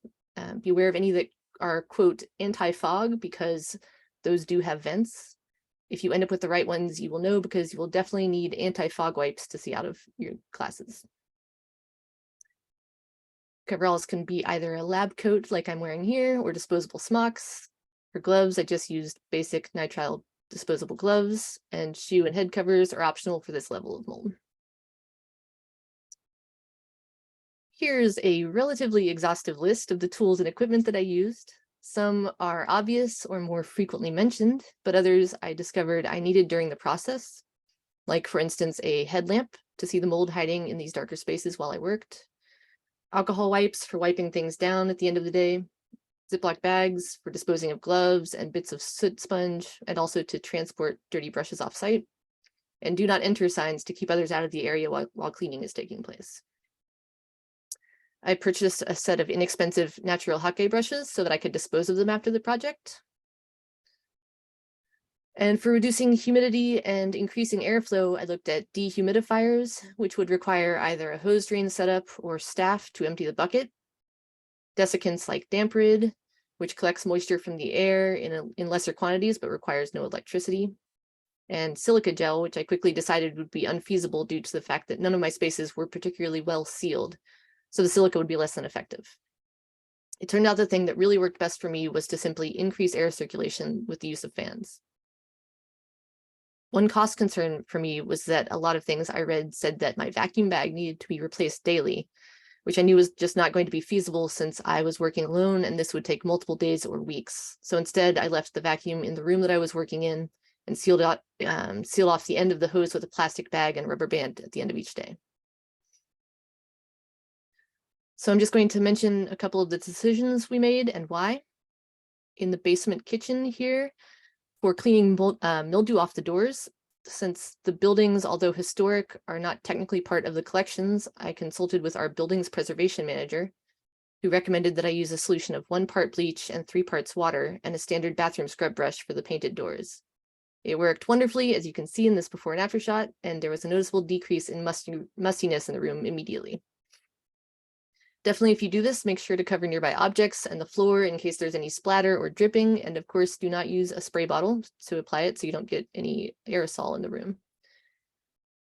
Be aware of any that are, quote, anti-fog, because those do have vents. If you end up with the right ones, you will know, because you will definitely need anti-fog wipes to see out of your classes. Coveralls can be either a lab coat like I'm wearing here, or disposable smocks. For gloves, I just used basic nitrile disposable gloves, and shoe and head covers are optional for this level of mold. Here's a relatively exhaustive list of the tools and equipment that I used. Some are obvious or more frequently mentioned, but others I discovered I needed during the process. Like, for instance, a headlamp to see the mold hiding in these darker spaces while I worked. Alcohol wipes for wiping things down at the end of the day. Ziploc bags for disposing of gloves and bits of soot sponge, and also to transport dirty brushes off-site. And do not enter signs to keep others out of the area while cleaning is taking place. I purchased a set of inexpensive natural hake brushes so that I could dispose of them after the project. And for reducing humidity and increasing airflow, I looked at dehumidifiers, which would require either a hose drain setup or staff to empty the bucket. Desiccants like Damperid, which collects moisture from the air in lesser quantities but requires no electricity. And silica gel, which I quickly decided would be unfeasible due to the fact that none of my spaces were particularly well sealed. So the silica would be less than effective. It turned out the thing that really worked best for me was to simply increase air circulation with the use of fans. One cost concern for me was that a lot of things I read said that my vacuum bag needed to be replaced daily, which I knew was just not going to be feasible since I was working alone and this would take multiple days or weeks. So instead, I left the vacuum in the room that I was working in and sealed off the end of the hose with a plastic bag and rubber band at the end of each day. So I'm just going to mention a couple of the decisions we made and why. In the basement kitchen here, for cleaning mildew off the doors, since the buildings, although historic, are not technically part of the collections, I consulted with our buildings preservation manager, who recommended that I use a solution of 1 part bleach and 3 parts water and a standard bathroom scrub brush for the painted doors. It worked wonderfully, as you can see in this before and after shot, and there was a noticeable decrease in mustiness in the room immediately. Definitely, if you do this, make sure to cover nearby objects and the floor in case there's any splatter or dripping. And of course, do not use a spray bottle to apply it so you don't get any aerosol in the room.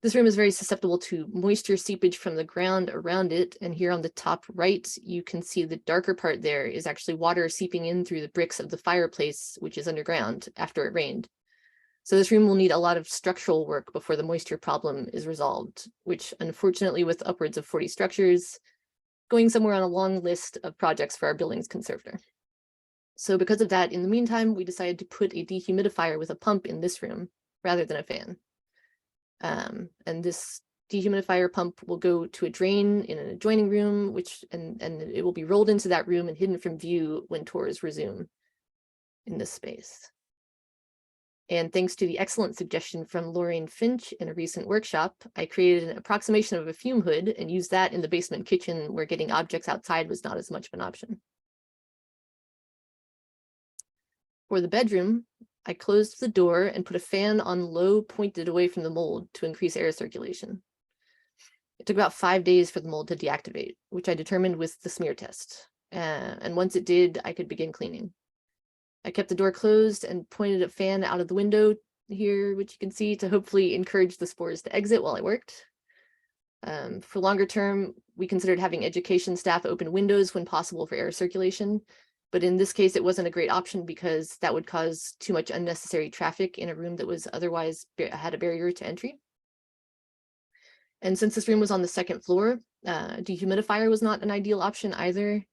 This room is very susceptible to moisture seepage from the ground around it. And here on the top right, you can see the darker part there is actually water seeping in through the bricks of the fireplace, which is underground after it rained. So this room will need a lot of structural work before the moisture problem is resolved, which unfortunately with upwards of 40 structures, going somewhere on a long list of projects for our buildings conservator. So because of that, in the meantime, we decided to put a dehumidifier with a pump in this room rather than a fan. And this dehumidifier pump will go to a drain in an adjoining room, and it will be rolled into that room and hidden from view when tours resume. in this space. And thanks to the excellent suggestion from Lorraine Finch in a recent workshop, I created an approximation of a fume hood and used that in the basement kitchen where getting objects outside was not as much of an option. For the bedroom, I closed the door and put a fan on low pointed away from the mold to increase air circulation. It took about 5 days for the mold to deactivate, which I determined with the smear test. And once it did, I could begin cleaning. I kept the door closed and pointed a fan out of the window here, which you can see, to hopefully encourage the spores to exit while I worked. For longer term, we considered having education staff open windows when possible for air circulation. But in this case, it wasn't a great option because that would cause too much unnecessary traffic in a room that was otherwise had a barrier to entry. And since this room was on the second floor, dehumidifier was not an ideal option either.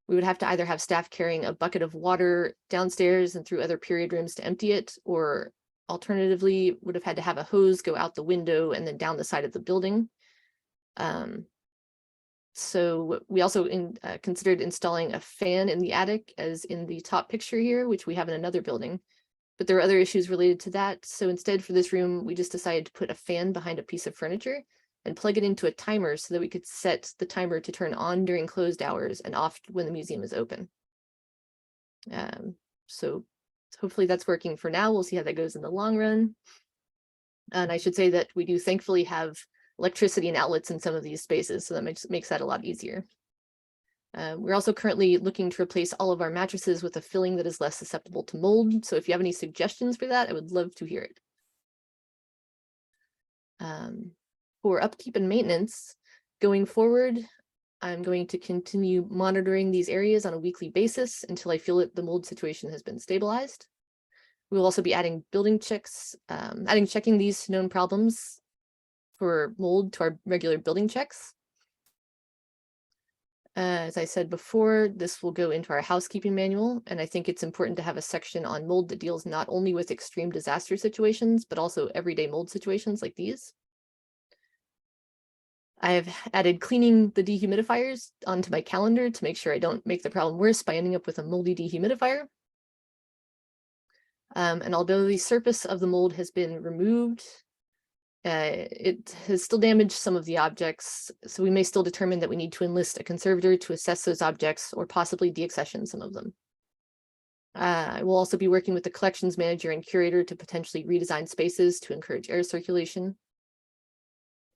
We would have to either have staff carrying a bucket of water downstairs and through other period rooms to empty it, or alternatively would have had to have a hose go out the window and then down the side of the building. So we also considered installing a fan in the attic, as in the top picture here, which we have in another building. But there were other issues related to that. So instead, for this room, we just decided to put a fan behind a piece of furniture and plug it into a timer so that we could set the timer to turn on during closed hours and off when the museum is open. So hopefully that's working for now. We'll see how that goes in the long run. And I should say that we do thankfully have electricity and outlets in some of these spaces, so that makes that a lot easier. We're also currently looking to replace all of our mattresses with a filling that is less susceptible to mold. So if you have any suggestions for that, I would love to hear it. For upkeep and maintenance, going forward, I'm going to continue monitoring these areas on a weekly basis until I feel that the mold situation has been stabilized. We will also be adding building checks, checking these known problems for mold to our regular building checks. As I said before, this will go into our housekeeping manual, and I think it's important to have a section on mold that deals not only with extreme disaster situations, but also everyday mold situations like these. I have added cleaning the dehumidifiers onto my calendar to make sure I don't make the problem worse by ending up with a moldy dehumidifier. And although the surface of the mold has been removed, it has still damaged some of the objects, so we may still determine that we need to enlist a conservator to assess those objects or possibly deaccession some of them. I will also be working with the collections manager and curator to potentially redesign spaces to encourage air circulation.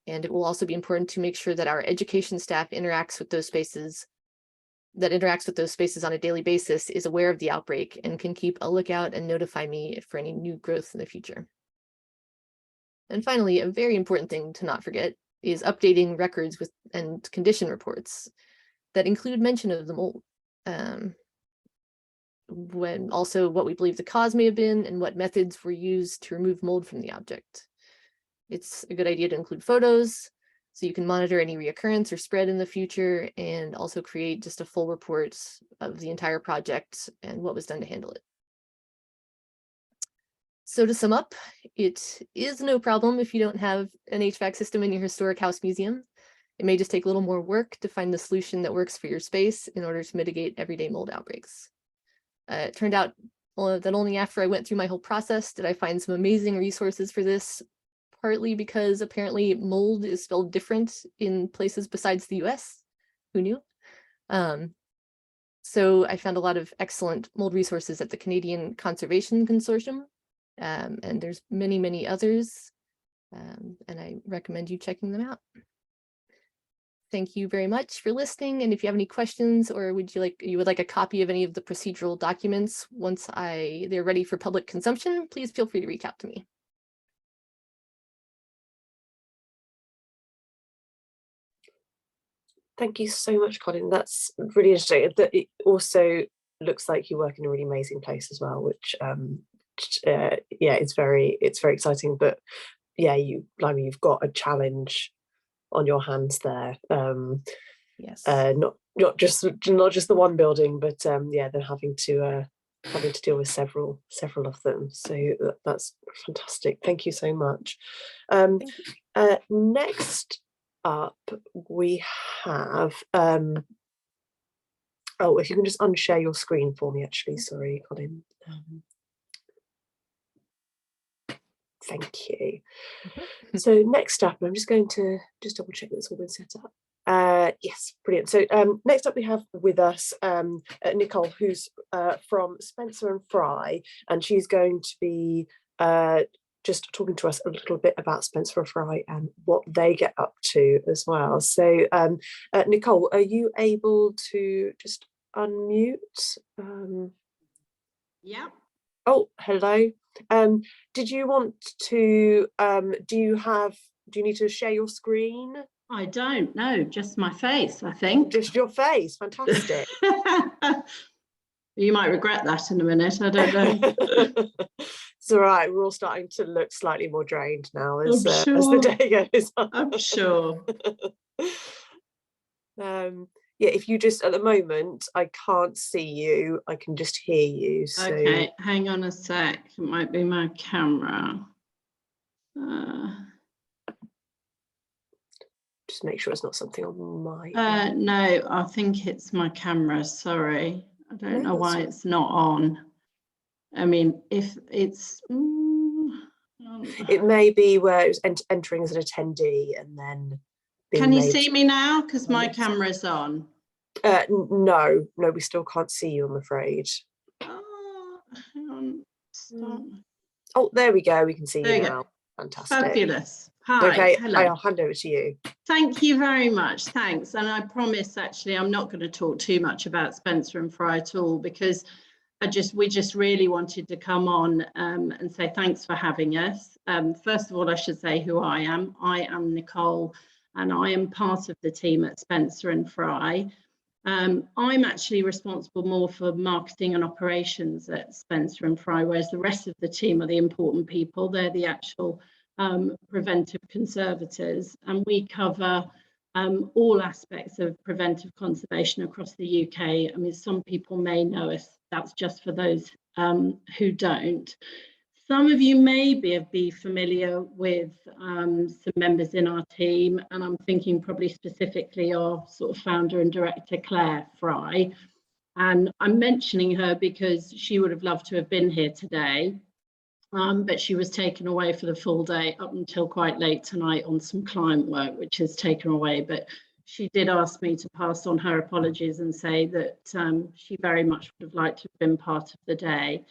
And it will also be important to make sure that our education staff interacts with those spaces on a daily basis, is aware of the outbreak, and can keep a lookout and notify me for any new growth in the future. And finally, a very important thing to not forget is updating records and condition reports that include mention of the mold. When also what we believe the cause may have been and what methods were used to remove mold from the object. It's a good idea to include photos so you can monitor any reoccurrence or spread in the future, and also create just a full report of the entire project and what was done to handle it. So to sum up, it is no problem if you don't have an HVAC system in your historic house museum. It may just take a little more work to find the solution that works for your space in order to mitigate everyday mold outbreaks. It turned out that only after I went through my whole process did I find some amazing resources for this, partly because apparently mold is spelled different in places besides the US. Who knew? So I found a lot of excellent mold resources at the Canadian Conservation Consortium, and there's many, many others, and I recommend you checking them out. Thank you very much for listening, and if you have any questions, or you would like a copy of any of the procedural documents once they're ready for public consumption, please feel free to reach out to me. Thank you so much, Colin. That's really interesting. It also looks like you work in a really amazing place as well, which yeah, it's very exciting. But yeah, you've got a challenge on your hands there. Yes. Not just the one building, but yeah, then having to deal with several of them. So that's fantastic. Thank you so much. Next up we have Oh, if you can just unshare your screen for me, actually. Sorry, Colin. Thank you. So next up, I'm just going to just double check that it's all been set up. Yes, brilliant. So next up we have with us Nicole, who's from Spencer and Fry, and she's going to be just talking to us a little bit about Spencer and Fry and what they get up to as well. So Nicole, are you able to just unmute? Yeah. Oh, hello. Did you want to do you need to share your screen? I don't know, just my face, I think. Just your face, fantastic. You might regret that in a minute, I don't know. It's all right, we're all starting to look slightly more drained now as the day goes on. I'm sure. Yeah, if you just, at the moment, I can't see you, I can just hear you. So. Okay, hang on a sec, it might be my camera. Just make sure it's not something on my no, I think it's my camera, sorry. I don't know why it's not on. I mean, if it's... it may be where it was entering as an attendee and then... Can you see me now? Because my camera's on. No, we still can't see you, I'm afraid. Oh, hang on. Stop. Oh, there we go. We can see you now. Go. Fantastic. Fabulous. Hi. Okay, hello. I'll hand over to you. Thank you very much. Thanks. And I promise, actually, I'm not going to talk too much about Spencer and Fry at all, because we just really wanted to come on and say thanks for having us. First of all, I should say who I am. I am Nicole, and I am part of the team at Spencer and Fry. I'm actually responsible more for marketing and operations at Spencer and Fry, whereas the rest of the team are the important people. They're the actual preventive conservators, and we cover all aspects of preventive conservation across the UK. I mean, some people may know us. That's just for those who don't. Some of you may be familiar with some members in our team, and I'm thinking probably specifically our sort of founder and director, Claire Fry. And I'm mentioning her because she would have loved to have been here today, but she was taken away for the full day up until quite late tonight on some client work, which has taken her away. But she did ask me to pass on her apologies and say that she very much would have liked to have been part of the day.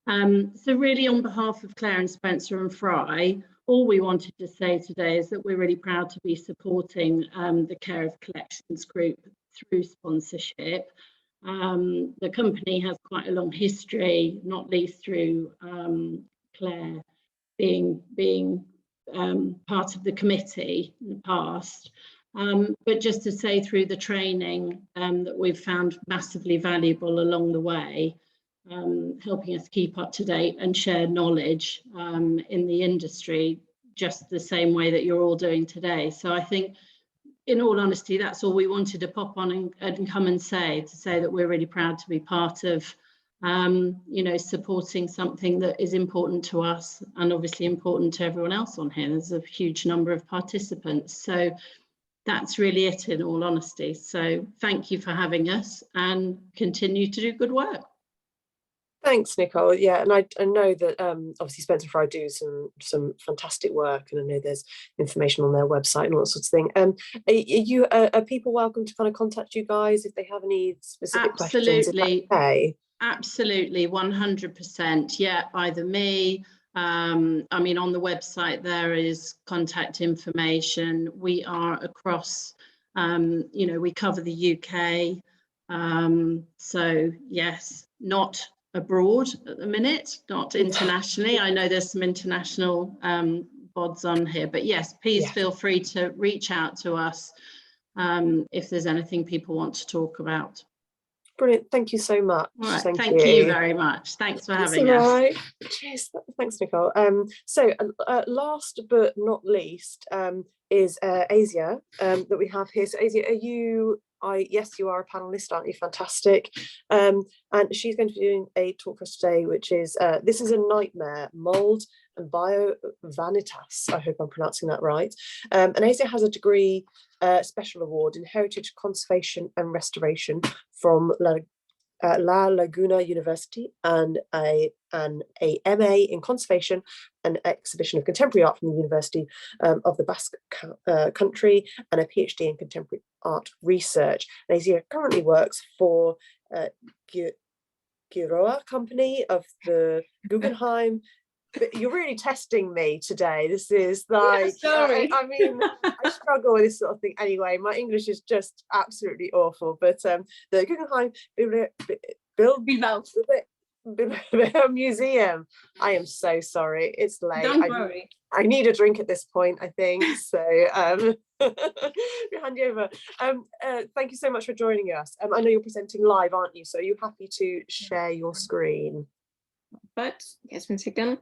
So really, on behalf of Claire and Spencer and Fry, all we wanted to say today is that we're really proud to be supporting the Care of Collections group through sponsorship. The company has quite a long history, not least through Claire being part of the committee in the past. But just to say, through the training that we've found massively valuable along the way, helping us keep up to date and share knowledge in the industry, just the same way that you're all doing today. So I think, in all honesty, that's all we wanted to pop on and come and say, to say that we're really proud to be part of, supporting something that is important to us and obviously important to everyone else on here. There's a huge number of participants. So that's really it, in all honesty. So thank you for having us, and continue to do good work. Thanks, Nicole. Yeah, and I know that obviously Spencer and Fry do some fantastic work, and I know there's information on their website and all sorts of thing. Are people welcome to kind of contact you guys if they have any specific questions? Absolutely. Absolutely, 100%. Yeah, either me. I mean, on the website there is contact information. We are across, we cover the UK. So yes, not abroad at the minute, not internationally. I know there's some international bods on here, but yes, please feel free to reach out to us if there's anything people want to talk about. Brilliant, thank you so much. All right, thank you very much. Thanks for having us. Right. Cheers. Thanks, Nicole. So last but not least is Asia that we have here. So Asia, are you? Yes, you are a panelist, aren't you? Fantastic. And she's going to be doing a talk for us today, which is This is a Nightmare, Mould, and Bio-Vanitas. I hope I'm pronouncing that right. And Asia has a degree, special award in Heritage Conservation and Restoration from La Laguna University, and an MA in Conservation and Exhibition of Contemporary Art from the University of the Basque Country, and a PhD in Contemporary Art Research. Asia currently works for Giroa Company of the Guggenheim. But you're really testing me today. This is like, yeah, sorry. I mean, I struggle with this sort of thing anyway. My English is just absolutely awful. But the Guggenheim Museum. I am so sorry. It's late. Don't worry. I need a drink at this point, I think. So we hand you over. Thank you so much for joining us. I know you're presenting live, aren't you? So are you happy to share your screen? But yes, 1 second.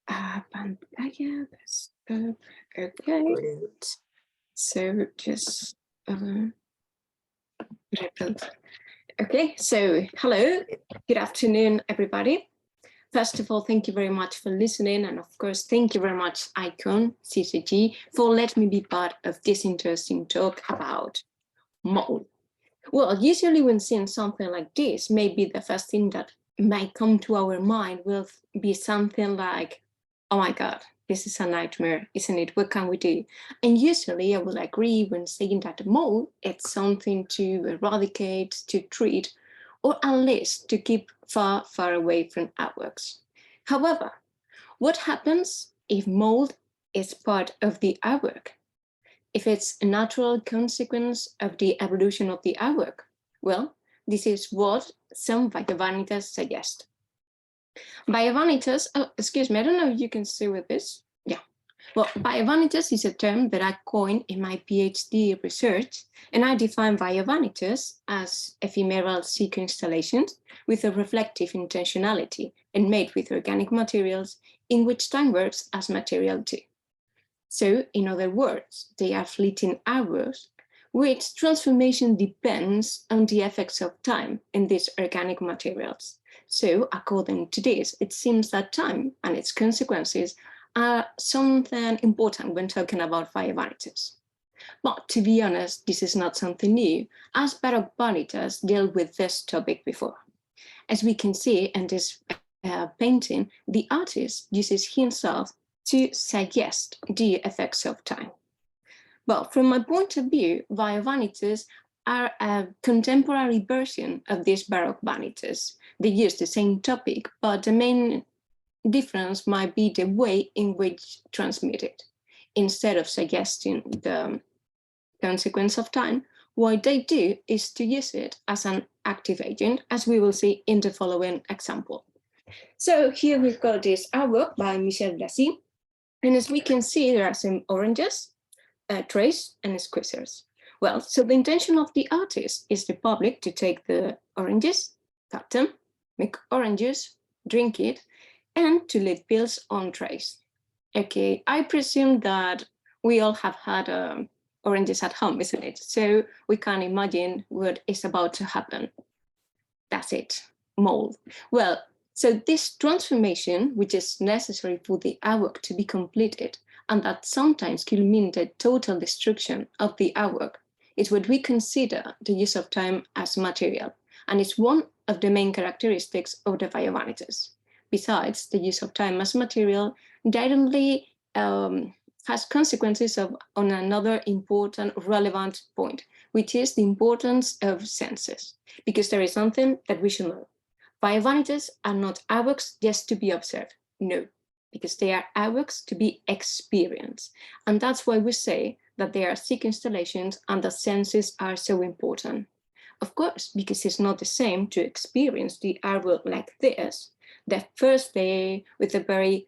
Pantalla, that's good. Okay. Brilliant. So just okay, so hello, good afternoon, everybody. First of all, thank you very much for listening, and of course, thank you very much, ICON CCG, for letting me be part of this interesting talk about mold. Well, usually when seeing something like this, maybe the first thing that might come to our mind will be something like, oh my God, this is a nightmare, isn't it? What can we do? And usually I will agree when saying that mold, it's something to eradicate, to treat, or at least to keep far, far away from artworks. However, what happens if mold is part of the artwork? If it's a natural consequence of the evolution of the artwork? Well, this is what some Bio-Vanitas suggest. Bio-Vanitas, oh, excuse me, I don't know if you can see with this. Yeah. Well, Bio-Vanitas is a term that I coined in my PhD research, and I define Bio-Vanitas as ephemeral sequence installations with a reflective intentionality and made with organic materials in which time works as material too. So, in other words, they are fleeting artworks which transformation depends on the effects of time in these organic materials. So, according to this, it seems that time and its consequences are something important when talking about Bio-Vanitas. But to be honest, this is not something new, as Bio-Vanitas dealt with this topic before. As we can see in this painting, the artist uses himself to suggest the effects of time. Well, from my point of view, Bio-Vanitas are a contemporary version of these Baroque vanitas. They use the same topic, but the main difference might be the way in which transmitted. Instead of suggesting the consequence of time, what they do is to use it as an active agent, as we will see in the following example. So here we've got this artwork by Michel Blasi, and as we can see, there are some oranges, trays, and squeezers. Well, so the intention of the artist is the public to take the oranges, cut them, make orange juice, drink it, and to leave pills on trays. Okay, I presume that we all have had oranges at home, isn't it? So we can imagine what is about to happen. That's it, mold. Well, so this transformation, which is necessary for the artwork to be completed, and that sometimes could mean the total destruction of the artwork, is what we consider the use of time as material, and it's one of the main characteristics of the Bio-Vanitas. Besides, the use of time as material directly has consequences on another important, relevant point, which is the importance of senses, because there is something that we should know. Bio-Vanitas are not artworks just to be observed, no, because they are artworks to be experienced. And that's why we say that they are sick installations and the senses are so important. Of course, because it's not the same to experience the artwork like this, the first day with a very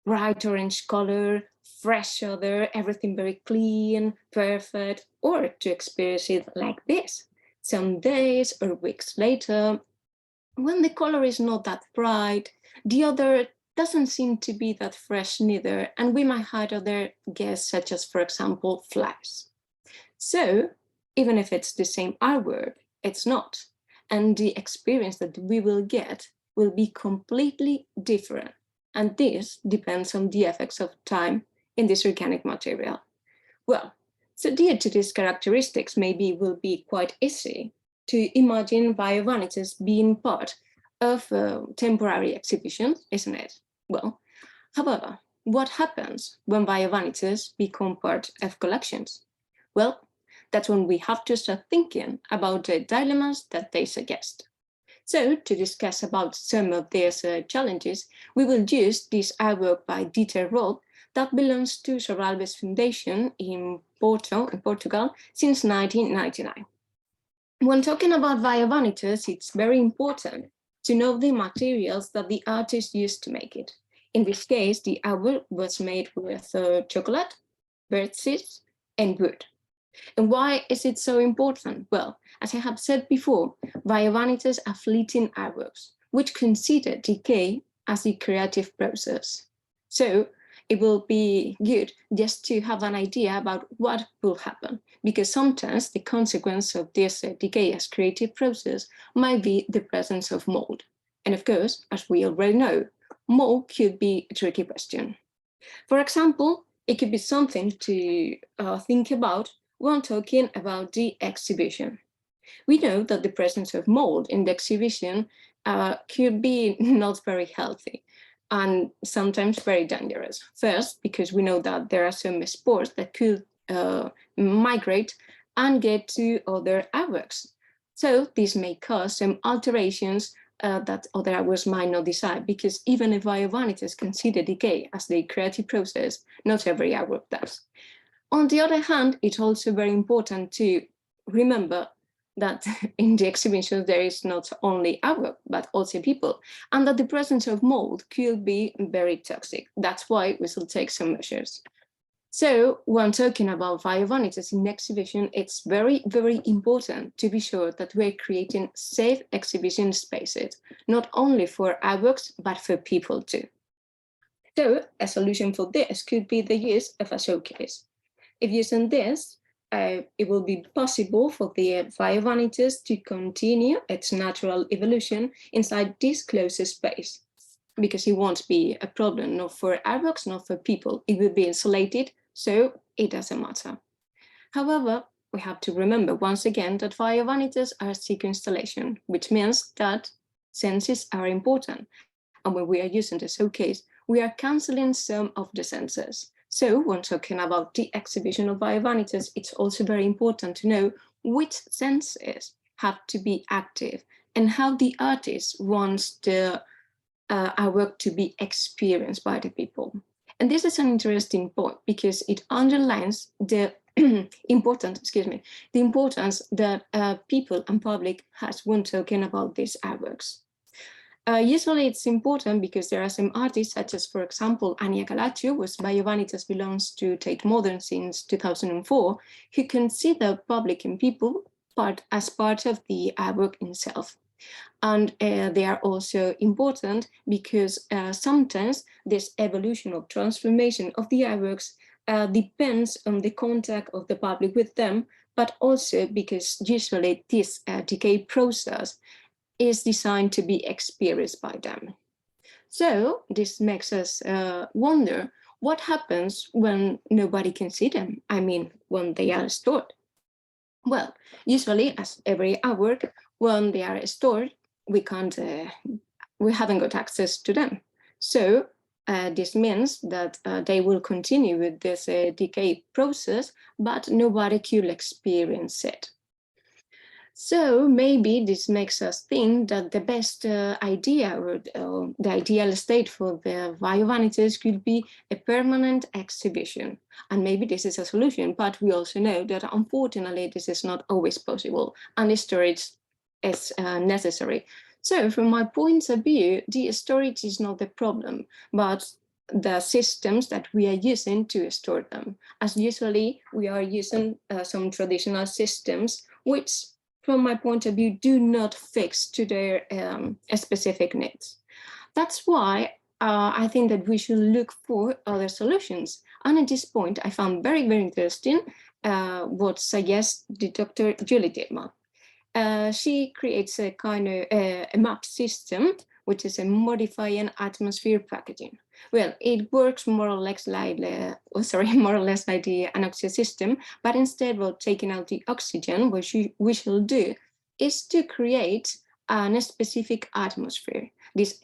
bright orange color, fresh odor, everything very clean, perfect, or to experience it like this, some days or weeks later, when the color is not that bright, the odor doesn't seem to be that fresh neither, and we might have other guests such as, for example, flies. So even if it's the same artwork, it's not. And the experience that we will get will be completely different. and this depends on the effects of time in this organic material. Well, so due to these characteristics, maybe it will be quite easy to imagine biovanities being part of temporary exhibitions, isn't it? Well, however, what happens when biovanities become part of collections? Well, that's when we have to start thinking about the dilemmas that they suggest. So to discuss about some of these challenges, we will use this artwork by Dieter Roth that belongs to Sir Alves Foundation in Portugal since 1999. When talking about biovanities, it's very important to know the materials that the artist used to make it. In this case, the artwork was made with chocolate, bird seeds, and wood. And why is it so important? Well, as I have said before, biovanities are fleeting artworks, which consider decay as the creative process. So it will be good just to have an idea about what will happen, because sometimes the consequence of this decay as creative process might be the presence of mold. And of course, as we already know, mold could be a tricky question. For example, it could be something to think about when talking about the exhibition. We know that the presence of mold in the exhibition could be not very healthy and sometimes very dangerous. First, because we know that there are some spores that could migrate and get to other artworks. So this may cause some alterations that other artworks might not decide, because even if biovanities consider decay as the creative process, not every artwork does. On the other hand, it's also very important to remember that in the exhibitions there is not only artwork, but also people, and that the presence of mold could be very toxic. That's why we should take some measures. So when talking about biovanities in exhibition, it's very, very important to be sure that we're creating safe exhibition spaces, not only for artworks, but for people too. So a solution for this could be the use of a showcase. If using this, it will be possible for the biovanities to continue its natural evolution inside this closed space, because it won't be a problem, not for artworks, not for people. It will be insulated, so it doesn't matter. However, we have to remember once again that biovanities are a stick installation, which means that senses are important. And when we are using the showcase, we are cancelling some of the senses. So when talking about the exhibition of biovanities, it's also very important to know which senses have to be active and how the artist wants our work to be experienced by the people. And this is an interesting point because it underlines the importance that people and public has when talking about these artworks. Usually it's important because there are some artists, such as, for example, Ania Calacho, whose biovanities belongs to Tate Modern since 2004, who consider public and people as part of the artwork itself. And they are also important because sometimes this evolution of transformation of the artworks depends on the contact of the public with them, but also because usually this decay process is designed to be experienced by them. So this makes us wonder what happens when nobody can see them, I mean, when they are stored. Well, usually, as every artwork, when they are stored, we haven't got access to them. So this means that they will continue with this decay process, but nobody could experience it. So maybe this makes us think that the best idea or the ideal state for the biovanities could be a permanent exhibition. And maybe this is a solution, but we also know that unfortunately this is not always possible and the storage is necessary. So from my point of view, the storage is not the problem, but the systems that we are using to store them. As usually we are using some traditional systems, which from my point of view, do not fix to their specific needs. That's why I think that we should look for other solutions. And at this point, I found very, very interesting what suggests the Dr. Julie Dittmar. She creates a kind of a map system, which is a modifying atmosphere packaging. Well, it works more or less like more or less like the anoxia system, but instead of taking out the oxygen, what we shall do is to create a specific atmosphere. This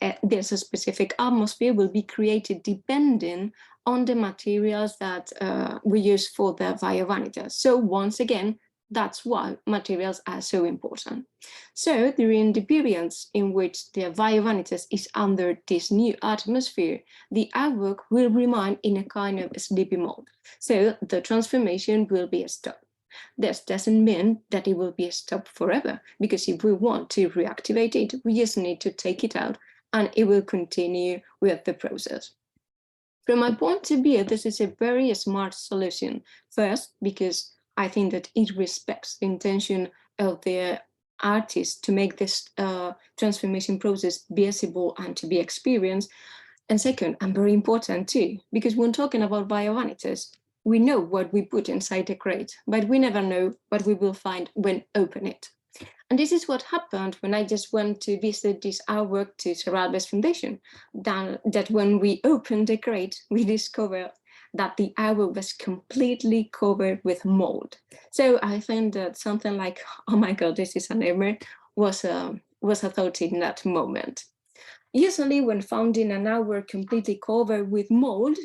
specific atmosphere will be created depending on the materials that we use for the biovanitas. So once again, that's why materials are so important. So during the periods in which the biovanitas is under this new atmosphere, the artwork will remain in a kind of sleepy mode. So the transformation will be stopped. This doesn't mean that it will be stopped forever, because if we want to reactivate it, we just need to take it out and it will continue with the process. From my point of view, this is a very smart solution. First, because I think that it respects the intention of the artist to make this transformation process visible and to be experienced. And second, and very important too, because when talking about biovanitas, we know what we put inside the crate, but we never know what we will find when open it. And this is what happened when I just went to visit this artwork to Sir Albert's Foundation, that when we opened the crate, we discovered that the artwork was completely covered with mold. So I think that something like, oh my God, this is a nightmare, was a thought in that moment. Usually when finding an artwork completely covered with mold,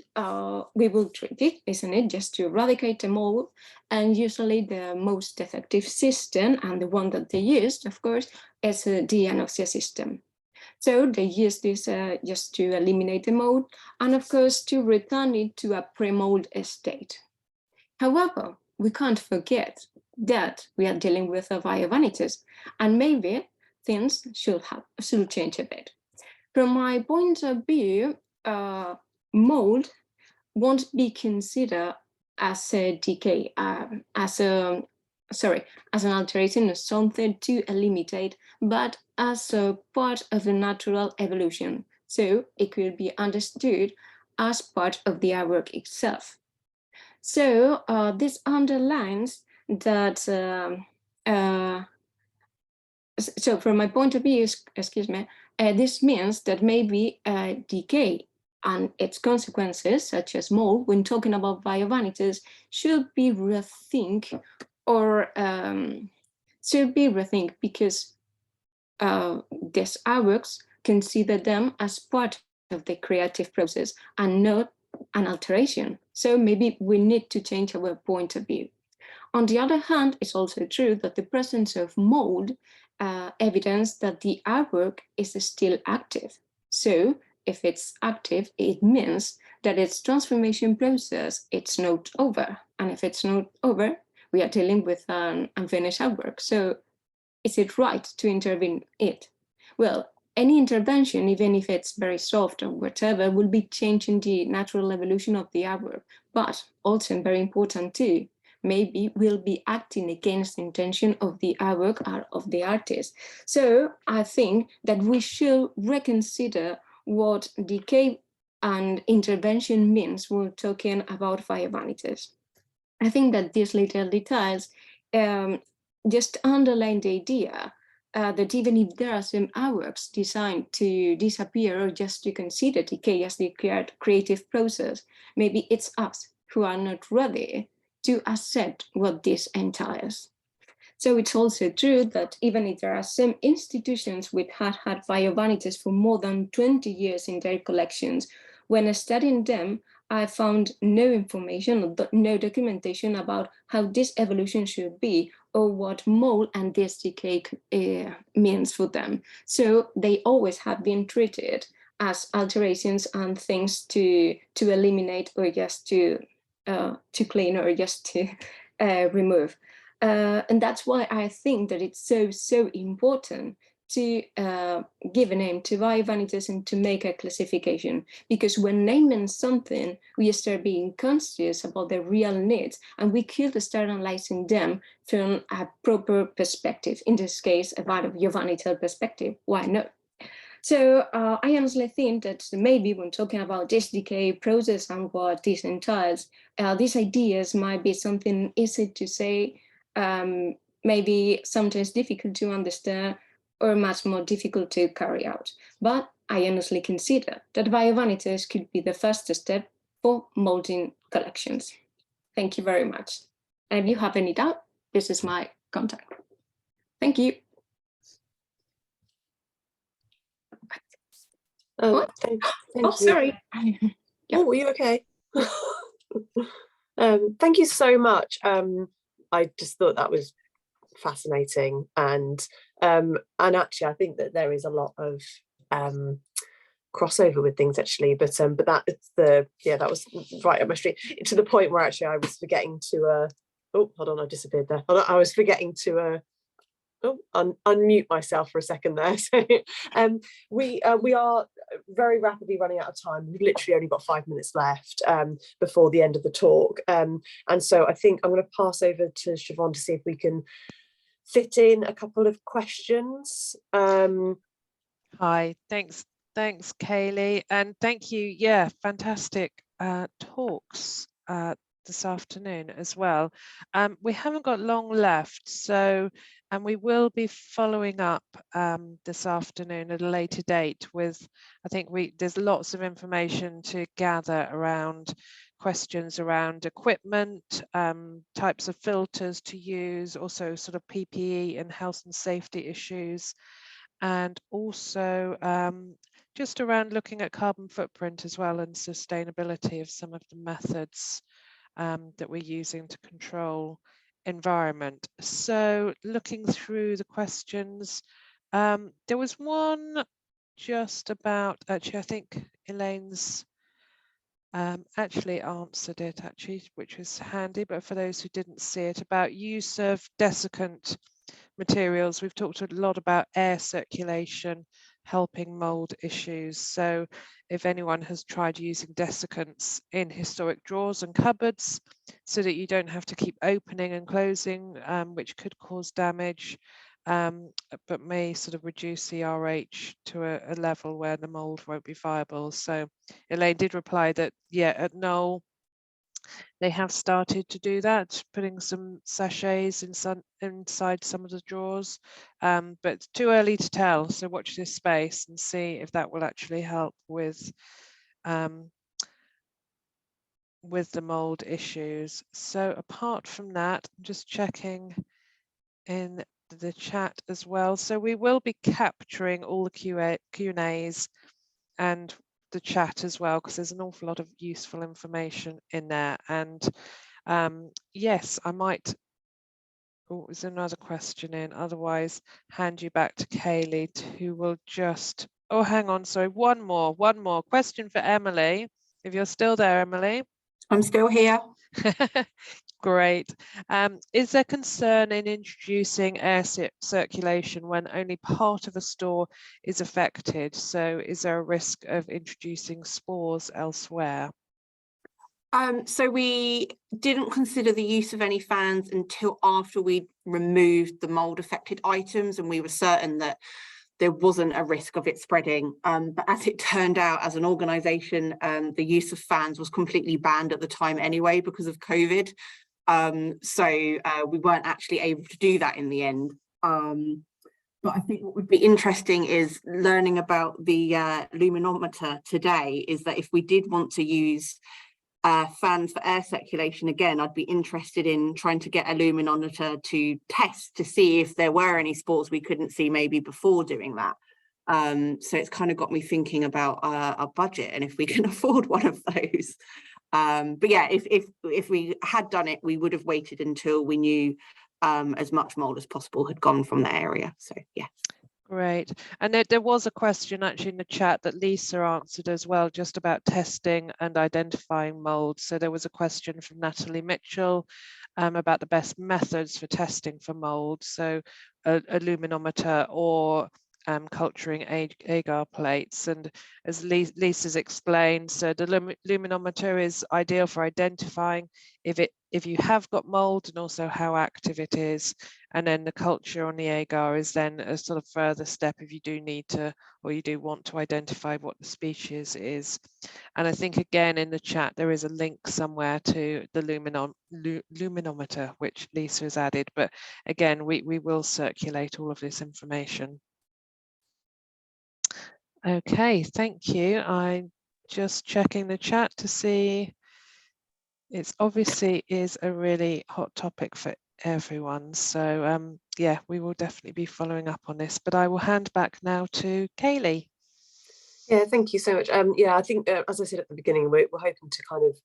we will treat it, isn't it, just to eradicate the mold. And usually the most effective system, and the one that they used, of course, is the anoxia system. So they use this just to eliminate the mold and, of course, to return it to a pre-mold state. However, we can't forget that we are dealing with a biovanitas, and maybe things should change a bit. From my point of view, mold won't be considered as a decay, as an alteration of something to eliminate, but as a part of the natural evolution. So it could be understood as part of the artwork itself. So this underlines that, so from my point of view, this means that maybe decay and its consequences, such as mold, when talking about biovanitas, should be rethink because these artworks consider them as part of the creative process and not an alteration. So maybe we need to change our point of view. On the other hand, it's also true that the presence of mold evidence that the artwork is still active. So if it's active, it means that its transformation process, it's not over. And if it's not over, we are dealing with an unfinished artwork. So is it right to intervene it? Well, any intervention, even if it's very soft or whatever, will be changing the natural evolution of the artwork. But also very important too, maybe will be acting against the intention of the artwork or of the artist. So I think that we should reconsider what decay and intervention means when we're talking about biovanitas. I think that these little details just underline the idea that even if there are some artworks designed to disappear or just to consider decay as the creative process, maybe it's us who are not ready to accept what this entails. So it's also true that even if there are some institutions which had biovanitas for more than 20 years in their collections, when studying them, I found no information, no documentation about how this evolution should be or what mold and this decay means for them. So they always have been treated as alterations and things to eliminate or just to clean or just to remove. And that's why I think that it's so important to give a name to biovanitas and to make a classification, because when naming something, we start being conscious about the real needs, and we could start analyzing them from a proper perspective, in this case, a biovanital perspective. Why not? So I honestly think that maybe when talking about this decay process and what this entails, these ideas might be something easy to say, maybe sometimes difficult to understand, or much more difficult to carry out. But I honestly consider that biovanities could be the first step for molding collections. Thank you very much. And if you have any doubt, this is my contact. Thank you. Oh, thank you. Sorry. Oh, were you okay? Thank you so much. I just thought that was fascinating, and actually I think that there is a lot of crossover with things actually, but that was right up my street, to the point where actually I was forgetting to oh, hold on, I disappeared there. I was forgetting to unmute myself for a second there. So we are very rapidly running out of time. We've literally only got 5 minutes left before the end of the talk, and so I think I'm going to pass over to Siobhan to see if we can fit in a couple of questions. Hi, thanks, Kaylee, and thank you. Yeah, fantastic talks this afternoon as well. We haven't got long left, so and we will be following up this afternoon at a later date with, I think there's lots of information to gather around questions around equipment, types of filters to use, also sort of PPE and health and safety issues, and also just around looking at carbon footprint as well and sustainability of some of the methods that we're using to control environment. So looking through the questions, there was one just about, actually I think Elaine's actually answered it actually, which was handy, but for those who didn't see it, about use of desiccant materials. We've talked a lot about air circulation helping mold issues. So if anyone has tried using desiccants in historic drawers and cupboards so that you don't have to keep opening and closing, which could cause damage, but may sort of reduce the RH to a level where the mold won't be viable. So Elaine did reply that, yeah, at Knoll, they have started to do that, putting some sachets inside some of the drawers, but it's too early to tell. So watch this space and see if that will actually help with the mold issues. So apart from that, I'm just checking in the chat as well. So we will be capturing all the Q&As and the chat as well, because there's an awful lot of useful information in there. And yes, I might, oh, is there another question in? Otherwise, hand you back to Kaylee, who will just, oh, hang on, sorry, one more question for Emily. If you're still there, Emily. I'm still here. Great. Is there concern in introducing air circulation when only part of a store is affected? So is there a risk of introducing spores elsewhere? So we didn't consider the use of any fans until after we removed the mold affected items and we were certain that there wasn't a risk of it spreading. But as it turned out, as an organisation, the use of fans was completely banned at the time anyway because of COVID. So we weren't actually able to do that in the end. But I think what would be interesting is learning about the luminometer today, is that if we did want to use fans for air circulation again, I'd be interested in trying to get a luminometer to test to see if there were any spores we couldn't see maybe before doing that. So it's kind of got me thinking about our budget and if we can afford one of those. But yeah, if we had done it, we would have waited until we knew as much mold as possible had gone from the area. So yeah. Great. And there was a question actually in the chat that Lisa answered as well, just about testing and identifying mold. So there was a question from Natalie Mitchell about the best methods for testing for mold. So a luminometer or culturing agar plates. And as Lisa's explained, so the luminometer is ideal for identifying if you have got mold and also how active it is. And then the culture on the agar is then a sort of further step if you do need to, or you do want to identify what the species is. And I think again in the chat there is a link somewhere to the luminometer, which Lisa has added. But again, we will circulate all of this information. Okay, thank you. I'm just checking the chat to see. It's obviously is a really hot topic for everyone. So yeah, we will definitely be following up on this, but I will hand back now to Kaylee. Yeah, thank you so much. Yeah, I think as I said at the beginning, we're hoping to kind of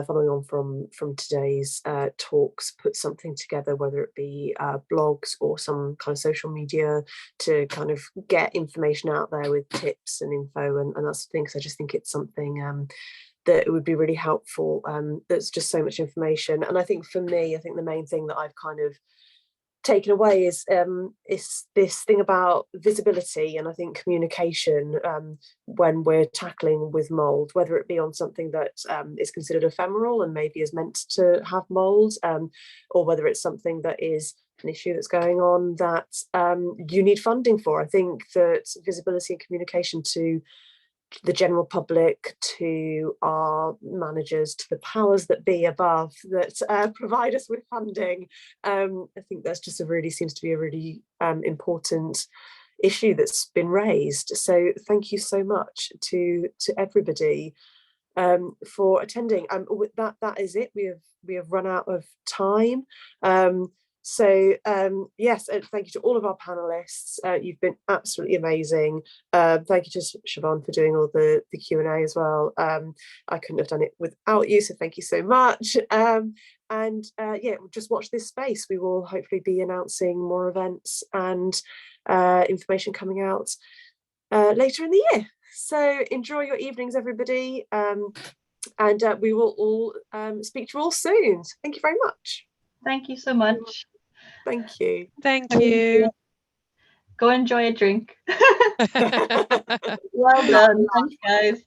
following on from today's talks, put something together, whether it be blogs or some kind of social media, to kind of get information out there with tips and info and that's the thing. So I just think it's something that it would be really helpful. There's just so much information, and I think for me, I think the main thing that I've kind of taken away is this thing about visibility, and I think communication when we're tackling with mould, whether it be on something that is considered ephemeral and maybe is meant to have mould, or whether it's something that is an issue that's going on that you need funding for. I think that visibility and communication to the general public, to our managers, to the powers that be above that provide us with funding. I think that's just seems to be a really important issue that's been raised. So thank you so much to everybody for attending. That is it. We have run out of time. So yes, thank you to all of our panelists. You've been absolutely amazing. Thank you to Siobhan for doing all the Q&A as well. I couldn't have done it without you, so thank you so much. And yeah, just watch this space. We will hopefully be announcing more events and information coming out later in the year. So enjoy your evenings, everybody. And we will all speak to you all soon. Thank you very much. Thank you so much. Thank you. Thank you. Go enjoy a drink. Well done. Thanks, guys.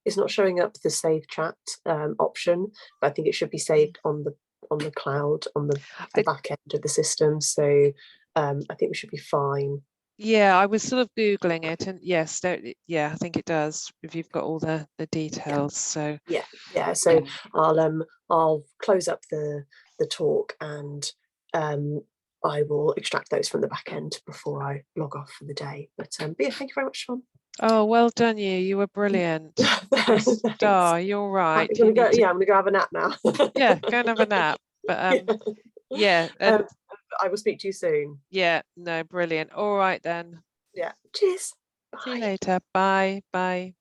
It's not showing up the save chat option, but I think it should be saved on the cloud, on the back end of the system. So I think we should be fine. Yeah, I was sort of Googling it, and yes, yeah, I think it does if you've got all the details. So yeah. So I'll close up the talk, and I will extract those from the back end before I log off for the day. But yeah, thank you very much, Sean. Oh, well done, you were brilliant. Star, you're right. I'm gonna go have a nap now. Yeah, go and have a nap. But yeah, and I will speak to you soon. Yeah, no, brilliant. All right then. Yeah, cheers. See you later. Bye. Bye.